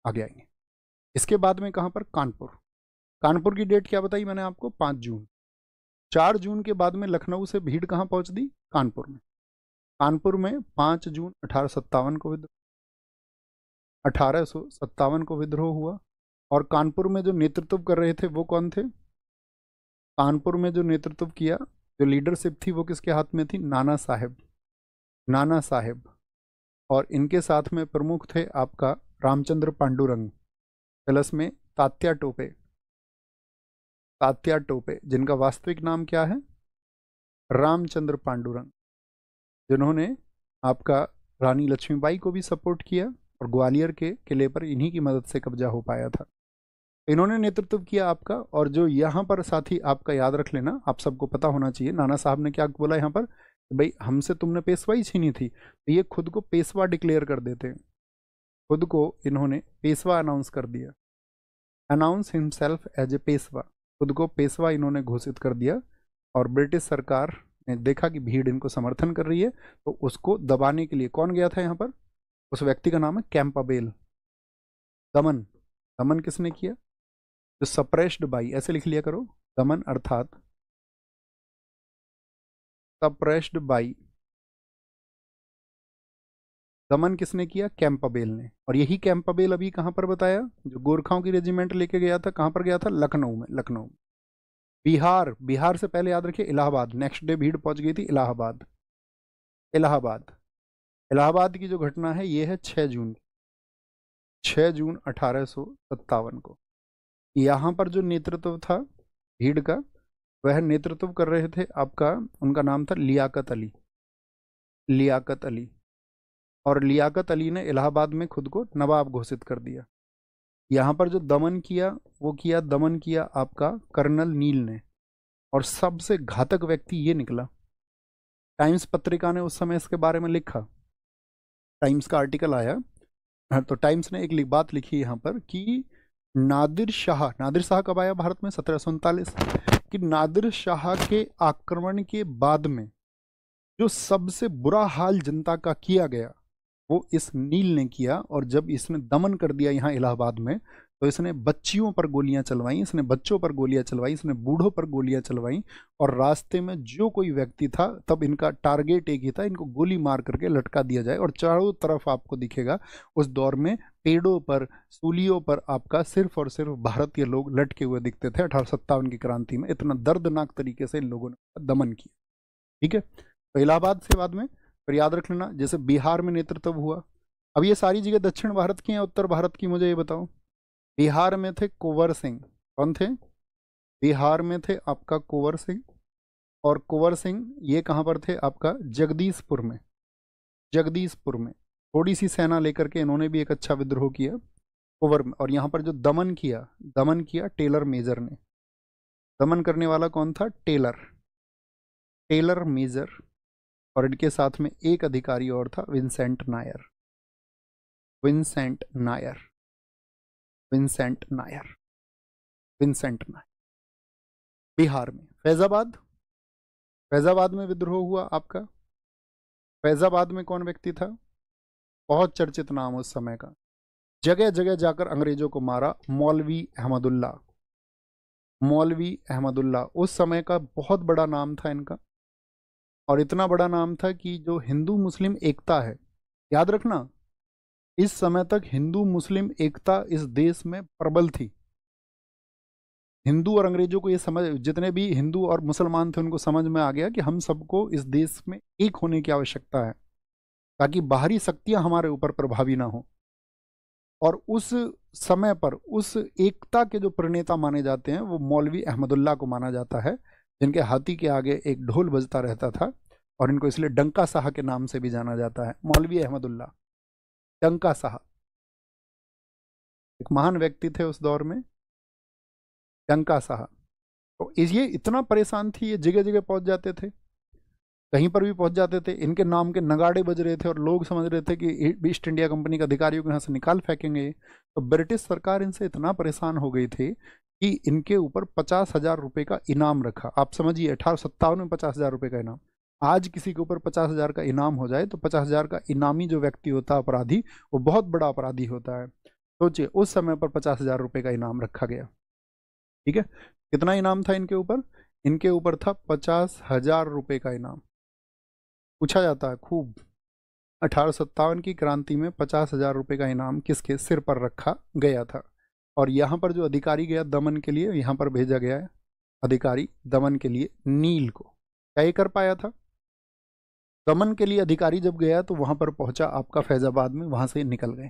आगे आएंगे। इसके बाद में कहाँ पर? कानपुर। कानपुर की डेट क्या बताई मैंने आपको? 5 जून। 4 जून के बाद में लखनऊ से भीड़ कहाँ पहुंच दी? कानपुर में। कानपुर में 5 जून 1857 को विद्रोह, 1857 को विद्रोह हुआ। और कानपुर में जो नेतृत्व कर रहे थे वो कौन थे? कानपुर में जो नेतृत्व किया, जो लीडरशिप थी, वो किसके हाथ में थी? नाना साहेब, नाना साहेब। और इनके साथ में प्रमुख थे आपका रामचंद्र पांडुरंग, प्लस में तात्या टोपे, तात्या टोपे, जिनका वास्तविक नाम क्या है? रामचंद्र पांडुरंग, जिन्होंने आपका रानी लक्ष्मीबाई को भी सपोर्ट किया और ग्वालियर के किले पर इन्हीं की मदद से कब्जा हो पाया था। इन्होंने नेतृत्व किया आपका। और जो यहाँ पर साथी आपका याद रख लेना, आप सबको पता होना चाहिए, नाना साहब ने क्या बोला यहाँ पर? भाई हमसे तुमने पेशवाई छीनी थी, तो ये खुद को पेशवा डिक्लेयर कर देते हैं। खुद को इन्होंने पेशवा अनाउंस कर दिया, announce himself as a Peshwa, खुद को पेशवा इन्होंने घोषित कर दिया। और ब्रिटिश सरकार ने देखा कि भीड़ इनको समर्थन कर रही है, तो उसको दबाने के लिए कौन गया था यहाँ पर? उस व्यक्ति का नाम है कैंपाबेल। दमन, दमन किसने किया? जो सप्रेस्ड बाई, ऐसे लिख लिया करो, दमन अर्थात सप्रेस्ड बाई, दमन किसने किया? कैंपाबेल ने। और यही कैंपाबेल अभी कहाँ पर बताया? जो गोरखाओं की रेजिमेंट लेके गया था, कहाँ पर गया था? लखनऊ में, लखनऊ। बिहार, बिहार से पहले याद रखिए इलाहाबाद, नेक्स्ट डे भीड़ पहुंच गई थी इलाहाबाद, इलाहाबाद। इलाहाबाद की जो घटना है ये है 6 जून, 6 जून 1857 को। यहाँ पर जो नेतृत्व था भीड़ का, वह नेतृत्व कर रहे थे आपका, उनका नाम था लियाकत अली, लियाकत अली। और लियाकत अली ने इलाहाबाद में खुद को नवाब घोषित कर दिया। यहाँ पर जो दमन किया वो किया, दमन किया आपका कर्नल नील ने। और सबसे घातक व्यक्ति ये निकला, टाइम्स पत्रिका ने उस समय इसके बारे में लिखा, टाइम्स का आर्टिकल आया। तो टाइम्स ने एक बात लिखी यहाँ पर कि नादिर शाह, नादिर शाह कब आया भारत में? 1739। कि नादिर शाह के आक्रमण के बाद में जो सबसे बुरा हाल जनता का किया गया वो इस नील ने किया। और जब इसने दमन कर दिया यहाँ इलाहाबाद में, तो इसने बच्चियों पर गोलियां चलवाई, इसने बच्चों पर गोलियां चलवाई, इसने बूढ़ों पर गोलियां चलवाई। और रास्ते में जो कोई व्यक्ति था, तब इनका टारगेट एक ही था, इनको गोली मार करके लटका दिया जाए। और चारों तरफ आपको दिखेगा उस दौर में पेड़ों पर, सूलियों पर आपका सिर्फ और सिर्फ भारतीय लोग लटके हुए दिखते थे। 1857 की क्रांति में इतना दर्दनाक तरीके से इन लोगों ने दमन किया। ठीक है, तो इलाहाबाद से बाद में फिर याद रख लेना, जैसे बिहार में नेतृत्व हुआ। अब ये सारी जगह दक्षिण भारत की हैं, उत्तर भारत की मुझे ये बताओ। बिहार में थे कुंवर सिंह, कौन थे? बिहार में थे आपका कुंवर सिंह। और कुंवर सिंह ये कहाँ पर थे? आपका जगदीशपुर में, जगदीशपुर में थोड़ी सी सेना लेकर के इन्होंने भी एक अच्छा विद्रोह किया कुंवर में। और यहाँ पर जो दमन किया, दमन किया टेलर मेजर ने। दमन करने वाला कौन था? Taylor, Taylor major. और इनके साथ में एक अधिकारी और था, Vincent Nair, Vincent Nair. Vincent Nair, Vincent Nair. Bihar में फैजाबाद, फैजाबाद में विद्रोह हुआ आपका। फैजाबाद में कौन व्यक्ति था, बहुत चर्चित नाम उस समय का, जगह जगह जाकर अंग्रेजों को मारा, मौलवी अहमदुल्ला। मौलवी अहमदुल्ला उस समय का बहुत बड़ा नाम था इनका, और इतना बड़ा नाम था कि जो हिंदू मुस्लिम एकता है, याद रखना इस समय तक हिंदू मुस्लिम एकता इस देश में प्रबल थी। हिंदू और अंग्रेजों को ये समझ, जितने भी हिंदू और मुसलमान थे उनको समझ में आ गया कि हम सबको इस देश में एक होने की आवश्यकता है, ताकि बाहरी शक्तियां हमारे ऊपर प्रभावी ना हो। और उस समय पर उस एकता के जो प्रणेता माने जाते हैं वो मौलवी अहमदुल्ला को माना जाता है, जिनके हाथी के आगे एक ढोल बजता रहता था, और इनको इसलिए डंका साह के नाम से भी जाना जाता है। मौलवी अहमदुल्ला, डंका साह, एक महान व्यक्ति थे उस दौर में, डंका साह। तो ये इतना परेशान थी, ये जगह जगह पहुंच जाते थे, कहीं पर भी पहुंच जाते थे, इनके नाम के नगाड़े बज रहे थे और लोग समझ रहे थे कि ईस्ट इंडिया कंपनी के अधिकारियों को यहाँ से निकाल फेंकेंगे। तो ब्रिटिश सरकार इनसे इतना परेशान हो गई थी कि इनके ऊपर 50,000 रुपये का इनाम रखा। आप समझिए 1857 में 50,000 रुपये का इनाम। आज किसी के ऊपर 50,000 का इनाम हो जाए तो 50,000 का इनामी जो व्यक्ति होता है अपराधी, वो बहुत बड़ा अपराधी होता है। सोचिए उस समय पर 50,000 रुपये का इनाम रखा गया। ठीक है, कितना इनाम था इनके ऊपर, इनके ऊपर था 50,000 रुपये का इनाम। पूछा जाता है खूब, 1857 की क्रांति में 50,000 रुपये का इनाम किसके सिर पर रखा गया था। और यहाँ पर जो अधिकारी गया दमन के लिए, यहाँ पर भेजा गया है अधिकारी दमन के लिए नील को। क्या ये कर पाया था, दमन के लिए अधिकारी जब गया तो वहाँ पर पहुँचा आपका फैजाबाद में, वहाँ से निकल गए,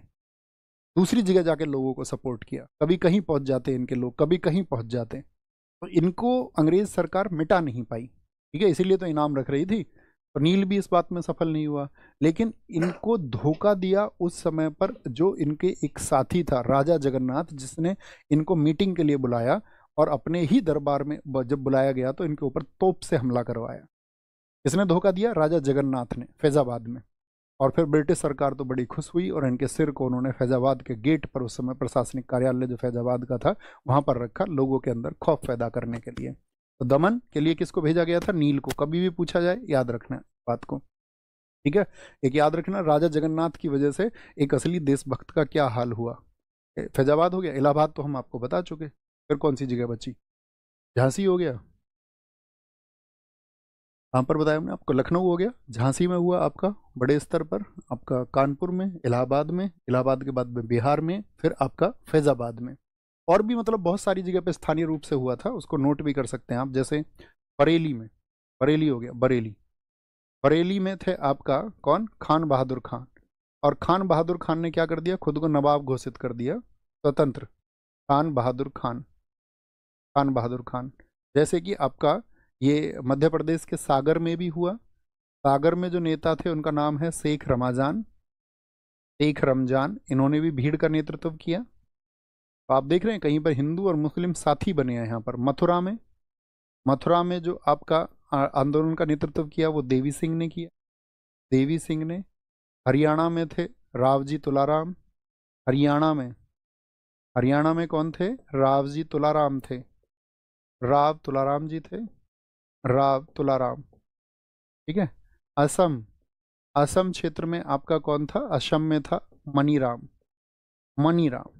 दूसरी जगह जाके लोगों को सपोर्ट किया। कभी कहीं पहुँच जाते इनके लोग, कभी कहीं पहुँच जाते, तो इनको अंग्रेज सरकार मिटा नहीं पाई। ठीक है, इसीलिए तो इनाम रख रही थी। तो नील भी इस बात में सफल नहीं हुआ, लेकिन इनको धोखा दिया उस समय पर जो इनके एक साथी था राजा जगन्नाथ, जिसने इनको मीटिंग के लिए बुलाया और अपने ही दरबार में जब बुलाया गया तो इनके ऊपर तोप से हमला करवाया। इसने धोखा दिया, राजा जगन्नाथ ने, फैजाबाद में। और फिर ब्रिटिश सरकार तो बड़ी खुश हुई और इनके सिर को उन्होंने फैजाबाद के गेट पर, उस समय प्रशासनिक कार्यालय जो फैजाबाद का था वहां पर रखा, लोगों के अंदर खौफ पैदा करने के लिए। तो दमन के लिए किसको भेजा गया था, नील को। कभी भी पूछा जाए याद रखना बात को। ठीक है, एक याद रखना, राजा जगन्नाथ की वजह से एक असली देशभक्त का क्या हाल हुआ। फैजाबाद हो गया, इलाहाबाद तो हम आपको बता चुके, फिर कौन सी जगह बची, झांसी हो गया, कहाँ पर बताया हमने आपको, लखनऊ हो गया, झांसी में हुआ आपका बड़े स्तर पर, आपका कानपुर में, इलाहाबाद में, इलाहाबाद के बाद में बिहार में, फिर आपका फैजाबाद में। और भी मतलब बहुत सारी जगह पे स्थानीय रूप से हुआ था, उसको नोट भी कर सकते हैं आप। जैसे बरेली में, बरेली हो गया, बरेली, बरेली में थे आपका कौन, खान बहादुर खान। और खान बहादुर खान ने क्या कर दिया, खुद को नवाब घोषित कर दिया, स्वतंत्र, खान बहादुर खान, खान बहादुर खान। जैसे कि आपका ये मध्य प्रदेश के सागर में भी हुआ। सागर में जो नेता थे उनका नाम है शेख रमजान, शेख रमजान, इन्होंने भी भीड़ का नेतृत्व किया। तो आप देख रहे हैं कहीं पर हिंदू और मुस्लिम साथी बने हैं यहाँ पर। मथुरा में, मथुरा में जो आपका आंदोलन का नेतृत्व किया वो देवी सिंह ने किया, देवी सिंह ने। हरियाणा में थे रावजी तुलाराम, हरियाणा में, हरियाणा में कौन थे, रावजी तुलाराम थे, राव तुलाराम जी थे, राव तुलाराम। ठीक है, असम, असम क्षेत्र में आपका कौन था, असम में था मनीराम, मनीराम।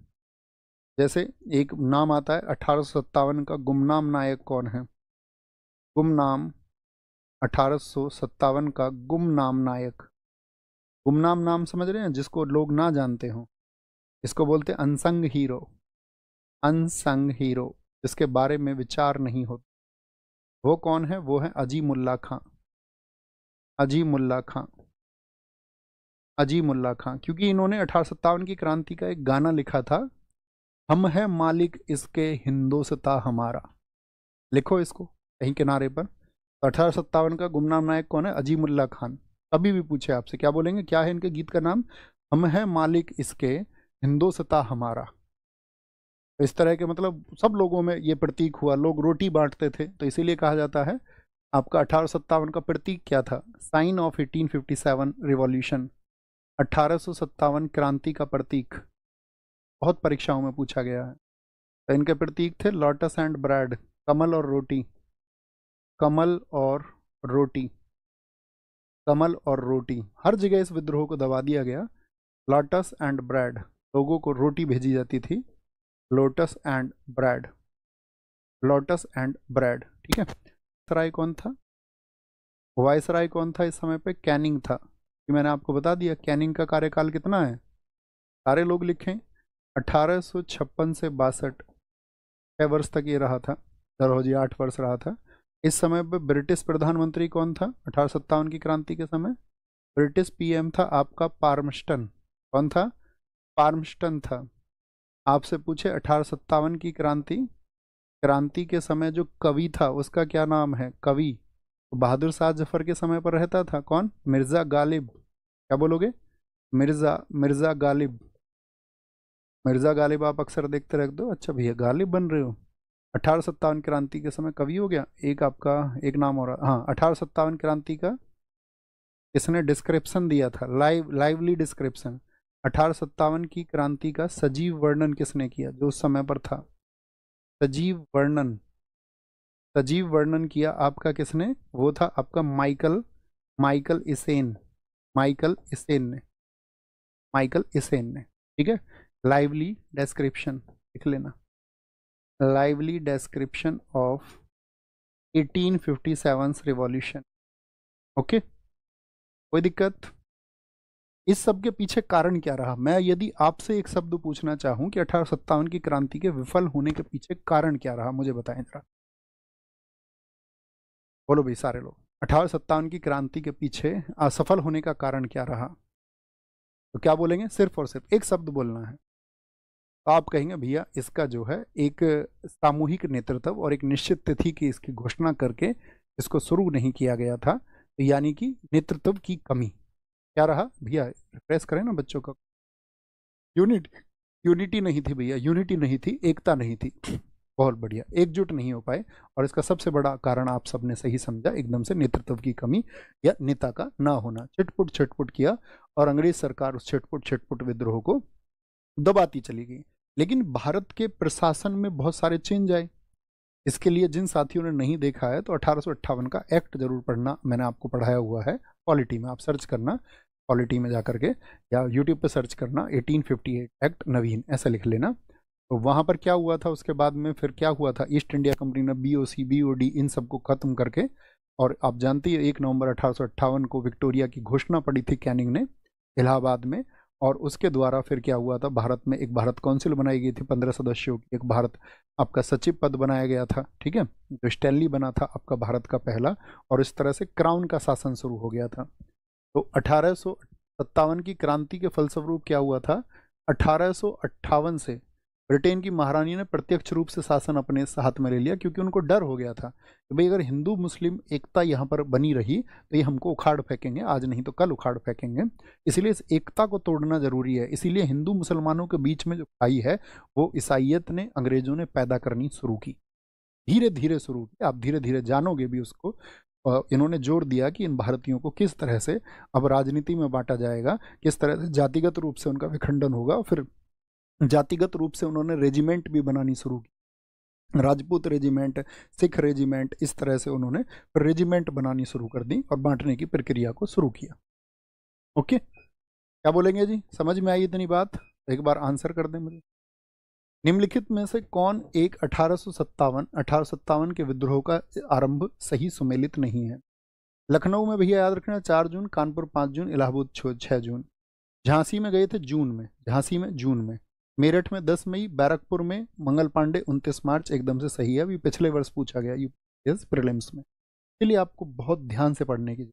जैसे एक नाम आता है 1857 का गुमनाम नायक कौन है, गुमनाम, 1857 का गुमनाम नायक। गुमनाम नाम समझ रहे हैं, जिसको लोग ना जानते हो, इसको बोलते हैं अनसंग हीरो, अनसंग हीरो, जिसके बारे में विचार नहीं होता। वो कौन है, वो है अजीमुल्ला खां, अजीमुल्ला खां, अजीमुल्ला खां। क्योंकि इन्होंने 1857 की क्रांति का एक गाना लिखा था, हम है मालिक इसके हिंदोस्तां हमारा। लिखो इसको कहीं किनारे पर। तो 1857 का गुमनाम नायक कौन है, अजीमुल्ला खान। कभी भी पूछे आपसे क्या बोलेंगे, क्या है इनके गीत का नाम, हम है मालिक इसके हिंदोस्तां हमारा। तो इस तरह के मतलब सब लोगों में ये प्रतीक हुआ, लोग रोटी बांटते थे, तो इसीलिए कहा जाता है आपका 1857 का प्रतीक क्या था, साइन ऑफ 1857 रिवॉल्यूशन, 1857 क्रांति का प्रतीक। बहुत परीक्षाओं में पूछा गया है। तो इनके प्रतीक थे लोटस एंड ब्रेड, कमल और रोटी, कमल और रोटी, कमल और रोटी। हर जगह इस विद्रोह को दबा दिया गया। लोटस एंड ब्रेड, लोगों को रोटी भेजी जाती थी। Lotus and bread, lotus and bread, ठीक है। वायसराय कौन था? वायसराय कौन था इस समय पे? कैनिंग था। कि मैंने आपको बता दिया कैनिंग का कार्यकाल कितना है, सारे लोग लिखें। 1856 से 62, 6 वर्ष तक ये रहा था। डलहौजी 8 वर्ष रहा था। इस समय पे ब्रिटिश प्रधानमंत्री कौन था 1857 की क्रांति के समय? ब्रिटिश पीएम था आपका पार्मस्टन। कौन था? पार्मस्टन था। आपसे पूछे 1857 की क्रांति, क्रांति के समय जो कवि था उसका क्या नाम है? कवि तो बहादुर शाह जफर के समय पर रहता था। कौन? मिर्जा गालिब। क्या बोलोगे? मिर्जा गालिब। मिर्जा गालिब आप अक्सर देखते रख दो। अच्छा भैया गालिब बन रहे हो। 1857 क्रांति के समय कवि हो गया एक आपका, एक नाम हो रहा। हाँ, 1857 क्रांति का किसने डिस्क्रिप्शन दिया था? Lively description. 1857 की क्रांति का सजीव वर्णन किसने किया जो उस समय पर था? सजीव वर्णन, सजीव वर्णन किया आपका किसने? वो था आपका माइकल, माइकल इसेन, माइकल इसेन ने, माइकल इसेन ने, ठीक है। लाइवली डिस्क्रिप्शन लिख लेना, lively description of 1857 revolution. Okay, कोई दिक्कत? इस सब के पीछे कारण क्या रहा? मैं यदि आपसे एक शब्द पूछना चाहूं कि 1857 की क्रांति के विफल होने के पीछे कारण क्या रहा, मुझे बताएं जरा। बोलो भाई सारे लोग, 1857 की क्रांति के पीछे असफल होने का कारण क्या रहा? तो क्या बोलेंगे? सिर्फ और सिर्फ एक शब्द बोलना है। तो आप कहेंगे भैया इसका जो है एक सामूहिक नेतृत्व और एक निश्चित तिथि की इसकी घोषणा करके इसको शुरू नहीं किया गया था, यानी कि नेतृत्व की कमी। क्या रहा भैया? रिफ्रेश करें ना बच्चों का। यूनिट, यूनिटी नहीं थी भैया, यूनिटी नहीं थी, एकता नहीं थी। बहुत बढ़िया, एकजुट नहीं हो पाए। और इसका सबसे बड़ा कारण आप सबने सही समझा, एकदम से नेतृत्व की कमी या नेता का ना होना। छिटपुट छिटपुट किया और अंग्रेज सरकार उस छिटपुट छिटपुट विद्रोह को दबाती चली गई। लेकिन भारत के प्रशासन में बहुत सारे चेंज आए। इसके लिए जिन साथियों ने नहीं देखा है तो 1858 का एक्ट जरूर पढ़ना, मैंने आपको पढ़ाया हुआ है पॉलिटी में, आप सर्च करना पॉलिटी में जाकर के, या यूट्यूब पे सर्च करना 1858 एक्ट नवीन ऐसा लिख लेना। तो वहाँ पर क्या हुआ था उसके बाद में, फिर क्या हुआ था, ईस्ट इंडिया कंपनी ने बीओसी बीओडी इन सबको खत्म करके, और आप जानते हैं 1 नवंबर 1858 को विक्टोरिया की घोषणा पड़ी थी कैनिंग ने इलाहाबाद में। और उसके द्वारा फिर क्या हुआ था, भारत में एक भारत काउंसिल बनाई गई थी 15 सदस्यों की, एक भारत आपका सचिव पद बनाया गया था, ठीक है। तो स्टैनली बना था आपका भारत का पहला, और इस तरह से क्राउन का शासन शुरू हो गया था। तो 1857 की क्रांति के फलस्वरूप क्या हुआ था, 1858 से ब्रिटेन की महारानी ने प्रत्यक्ष रूप से शासन अपने हाथ में ले लिया, क्योंकि उनको डर हो गया था कि भाई अगर हिंदू मुस्लिम एकता यहाँ पर बनी रही तो ये हमको उखाड़ फेंकेंगे, आज नहीं तो कल उखाड़ फेंकेंगे। इसलिए इस एकता को तोड़ना जरूरी है। इसीलिए हिंदू मुसलमानों के बीच में जो खाई है वो ईसाइयत ने, अंग्रेजों ने पैदा करनी शुरू की, धीरे धीरे शुरू की। आप धीरे धीरे जानोगे भी उसको। इन्होंने जोर दिया कि इन भारतीयों को किस तरह से अब राजनीति में बांटा जाएगा, किस तरह से जातिगत रूप से उनका विखंडन होगा। फिर जातिगत रूप से उन्होंने रेजिमेंट भी बनानी शुरू की, राजपूत रेजिमेंट, सिख रेजिमेंट, इस तरह से उन्होंने रेजिमेंट बनानी शुरू कर दी और बांटने की प्रक्रिया को शुरू किया। ओके, क्या बोलेंगे जी? समझ में आई इतनी बात? एक बार आंसर कर दें मुझे। निम्नलिखित में से कौन एक 1857 के विद्रोह का आरंभ सही सुमेलित नहीं है? लखनऊ में भैया याद रखना 4 जून, कानपुर 5 जून, इलाहाबाद 6 जून। झांसी में गए थे जून में, झांसी में जून में। मेरठ में 10 मई, बैरकपुर में मंगल पांडे 29 मार्च। एकदम से सही है, अभी पिछले वर्ष पूछा गया यूपीएससी प्रीलिम्स में, इसलिए आपको बहुत ध्यान से पढ़ने की।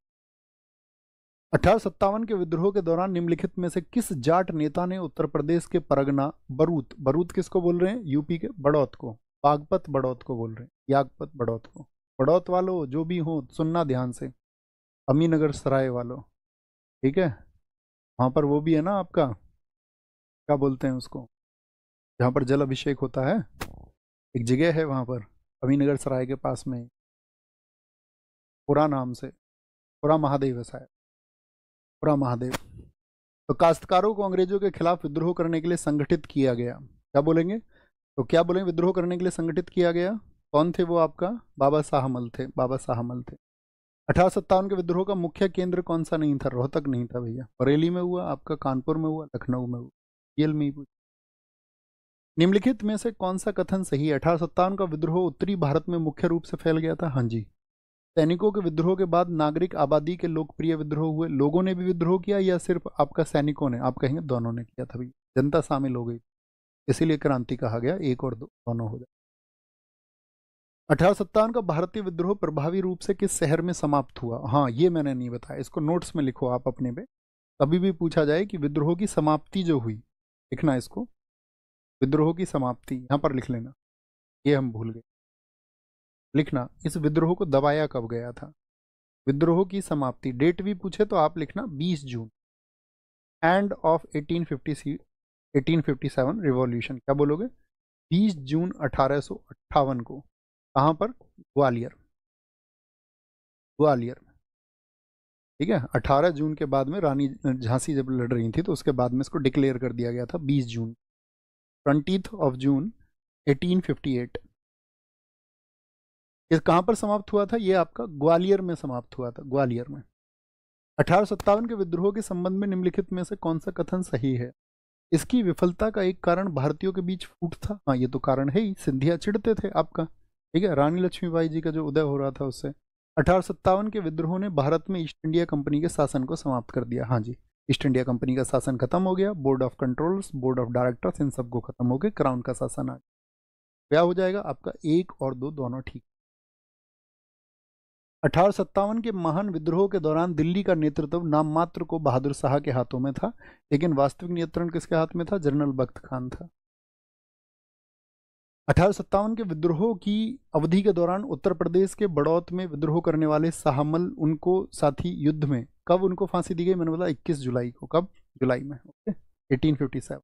1857 के विद्रोह के दौरान निम्नलिखित में से किस जाट नेता ने उत्तर प्रदेश के परगना बरूत, बरूत किसको बोल रहे हैं? यूपी के बड़ौत को, बागपत बड़ौत को बोल रहे हैं, यागपत बड़ौत को। बड़ौत वालों जो भी हो सुनना ध्यान से, अमीनगर सराय वालों, ठीक है। वहां पर वो भी है ना आपका, क्या बोलते हैं उसको, जहाँ पर जल अभिषेक होता है, एक जगह है वहां पर अमीनगर सराय के पास में, पुरा नाम से, पुरा महादेव है शायद, पुरा महादेव। तो काश्तकारों को अंग्रेजों के खिलाफ विद्रोह करने के लिए संगठित किया गया। क्या बोलेंगे? तो क्या बोलेंगे? विद्रोह करने के लिए संगठित किया गया। कौन थे वो? आपका बाबा शाहमल थे। बाबा शाहमल थे। 1857 के विद्रोह का मुख्य केंद्र कौन सा नहीं था? रोहतक नहीं था भैया। बरेली में हुआ, आपका कानपुर में हुआ, लखनऊ में हुआ। जेल में ही पूछा। निम्नलिखित में से कौन सा कथन सही है? 1857 का विद्रोह उत्तरी भारत में मुख्य रूप से फैल गया था। हाँ जी। सैनिकों के विद्रोह के बाद नागरिक आबादी के लोकप्रिय विद्रोह हुए। लोगों ने भी विद्रोह किया या सिर्फ आपका सैनिकों ने? आप कहेंगे दोनों ने किया था भैया, जनता शामिल हो गई, इसीलिए क्रांति कहा गया। एक और दो, दोनों हो जाए। 1857 का भारतीय विद्रोह प्रभावी रूप से किस शहर में समाप्त हुआ? हाँ, ये मैंने नहीं बताया, इसको नोट्स में लिखो आप अपने पे। कभी भी पूछा जाए कि विद्रोह की समाप्ति जो हुई, लिखना इसको, विद्रोह की समाप्ति यहां पर लिख लेना, ये हम भूल गए लिखना। इस विद्रोह को दबाया कब गया था? विद्रोह की समाप्ति डेट भी पूछे तो आप लिखना 20 जून, एंड ऑफ 1857 रिवॉल्यूशन। क्या बोलोगे? 20 जून 1858 को। कहां पर? ग्वालियर। ग्वालियर, ठीक है। 18 जून के बाद में रानी झांसी जब लड़ रही थी तो उसके बाद में इसको डिक्लेयर कर दिया गया था 20 जून, 20 ऑफ जून 1858। ये कहां पर समाप्त हुआ था? ये आपका ग्वालियर में समाप्त हुआ था, ग्वालियर में। 1857 के विद्रोह के संबंध में निम्नलिखित में से कौन सा कथन सही है? इसकी विफलता का एक कारण भारतीयों के बीच फूट था। हाँ, ये तो कारण है ही, सिंधिया चिढ़ते थे आपका, ठीक है, रानी लक्ष्मीबाई जी का जो उदय हो रहा था उससे। 1857 के विद्रोह ने भारत में ईस्ट इंडिया कंपनी के शासन को समाप्त कर दिया। हाँ जी, ईस्ट इंडिया कंपनी का शासन खत्म हो गया, board of controllers, board of directors, इन सबको खत्म हो गए, क्राउन का शासन आ गया। क्या हो जाएगा आपका? एक और दो, दोनों ठीक। 1857 के महान विद्रोह के दौरान दिल्ली का नेतृत्व नाम मात्र को बहादुर शाह के हाथों में था, लेकिन वास्तविक नियंत्रण किसके हाथ में था? जनरल बख्त खान था। 1857 के विद्रोह की अवधि के दौरान उत्तर प्रदेश के बड़ौत में विद्रोह करने वाले शाहमल उनको साथी युद्ध में कब उनको फांसी दी गई? मैंने बोला 21 जुलाई को। कब? जुलाई में, ओके, 1857।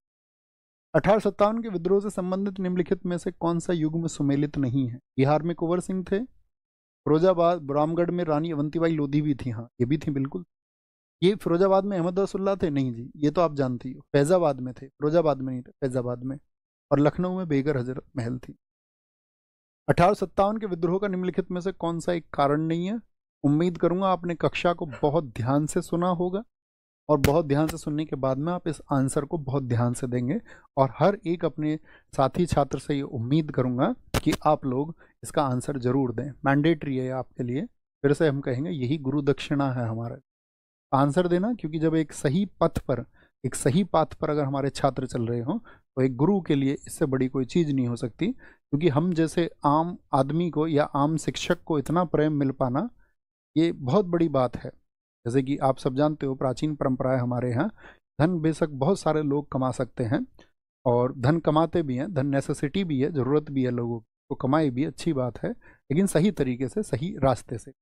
1857 के विद्रोह से संबंधित निम्नलिखित में से कौन सा युग्म सुमेलित नहीं है? बिहार में कुंवर सिंह थे, फिरोजाबाद रामगढ़ में रानी अवंतीबाई लोधी भी थी। हाँ, ये भी थी बिल्कुल। ये फिरोजाबाद में अहमद रसुल्ला थे? नहीं जी, ये तो आप जानती हो, फैजाबाद में थे, फिरोजाबाद में नहीं थे, फैजाबाद में। और लखनऊ में बेगर हजरत महल थी। 1857 के विद्रोह का निम्नलिखित में से कौन सा एक कारण नहीं है? उम्मीद करूंगा आपने कक्षा को बहुत ध्यान से सुना होगा, और बहुत ध्यान से सुनने के बाद में आप इस आंसर को बहुत ध्यान से देंगे, और हर एक अपने साथी छात्र से ये उम्मीद करूंगा कि आप लोग इसका आंसर जरूर दें। मैंडेटरी है आपके लिए, फिर से हम कहेंगे यही गुरु दक्षिणा है हमारा, आंसर देना। क्योंकि जब एक सही पथ पर, एक सही पाथ पर अगर हमारे छात्र चल रहे हों तो एक गुरु के लिए इससे बड़ी कोई चीज़ नहीं हो सकती। क्योंकि हम जैसे आम आदमी को या आम शिक्षक को इतना प्रेम मिल पाना, ये बहुत बड़ी बात है। जैसे कि आप सब जानते हो, प्राचीन परंपराएं हमारे यहाँ, धन बेशक बहुत सारे लोग कमा सकते हैं, और धन कमाते भी हैं, धन नेसेसिटी भी है, ज़रूरत भी है लोगों को, कमाई भी अच्छी बात है, लेकिन सही तरीके से, सही रास्ते से।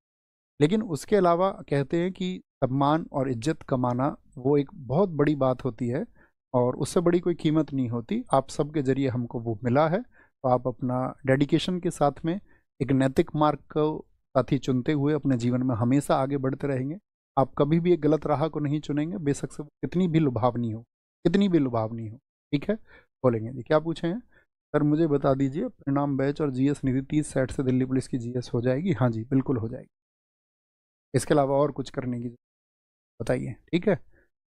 लेकिन उसके अलावा कहते हैं कि सम्मान और इज्जत कमाना वो एक बहुत बड़ी बात होती है, और उससे बड़ी कोई कीमत नहीं होती। आप सबके जरिए हमको वो मिला है, तो आप अपना डेडिकेशन के साथ में एक नैतिक मार्ग को साथी चुनते हुए अपने जीवन में हमेशा आगे बढ़ते रहेंगे। आप कभी भी एक गलत राह को नहीं चुनेंगे, बेशक से वो कितनी भी लुभावनी हो, कितनी भी लुभावनी हो, ठीक है। बोलेंगे जी, क्या पूछे हैं? सर मुझे बता दीजिए, परिणाम बैच और जीएस निधि 30 सेट से दिल्ली पुलिस की जीएस हो जाएगी? हाँ जी, बिल्कुल हो जाएगी। इसके अलावा और कुछ करने की बताइए, ठीक है।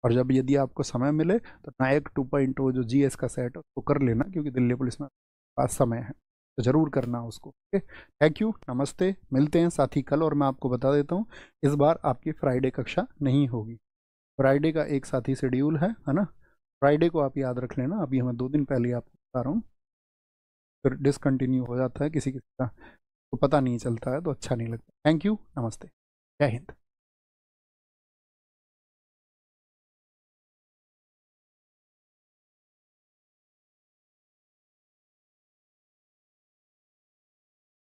और जब यदि आपको समय मिले तो नायक 2.0 जो जीएस का सेट है उसको कर लेना, क्योंकि दिल्ली पुलिस में पास समय है, तो ज़रूर करना उसको। ओके, थैंक यू, नमस्ते, मिलते हैं साथी कल। और मैं आपको बता देता हूँ, इस बार आपकी फ्राइडे कक्षा नहीं होगी। फ्राइडे का एक साथी शेड्यूल है ना, फ्राइडे को आप याद रख लेना। अभी हमें 2 दिन पहले आपको बता रहा हूँ, फिर डिसकंटिन्यू हो जाता है, किसी किसी का तो पता नहीं चलता है, तो अच्छा नहीं लगता। थैंक यू, नमस्ते, जय हिंद।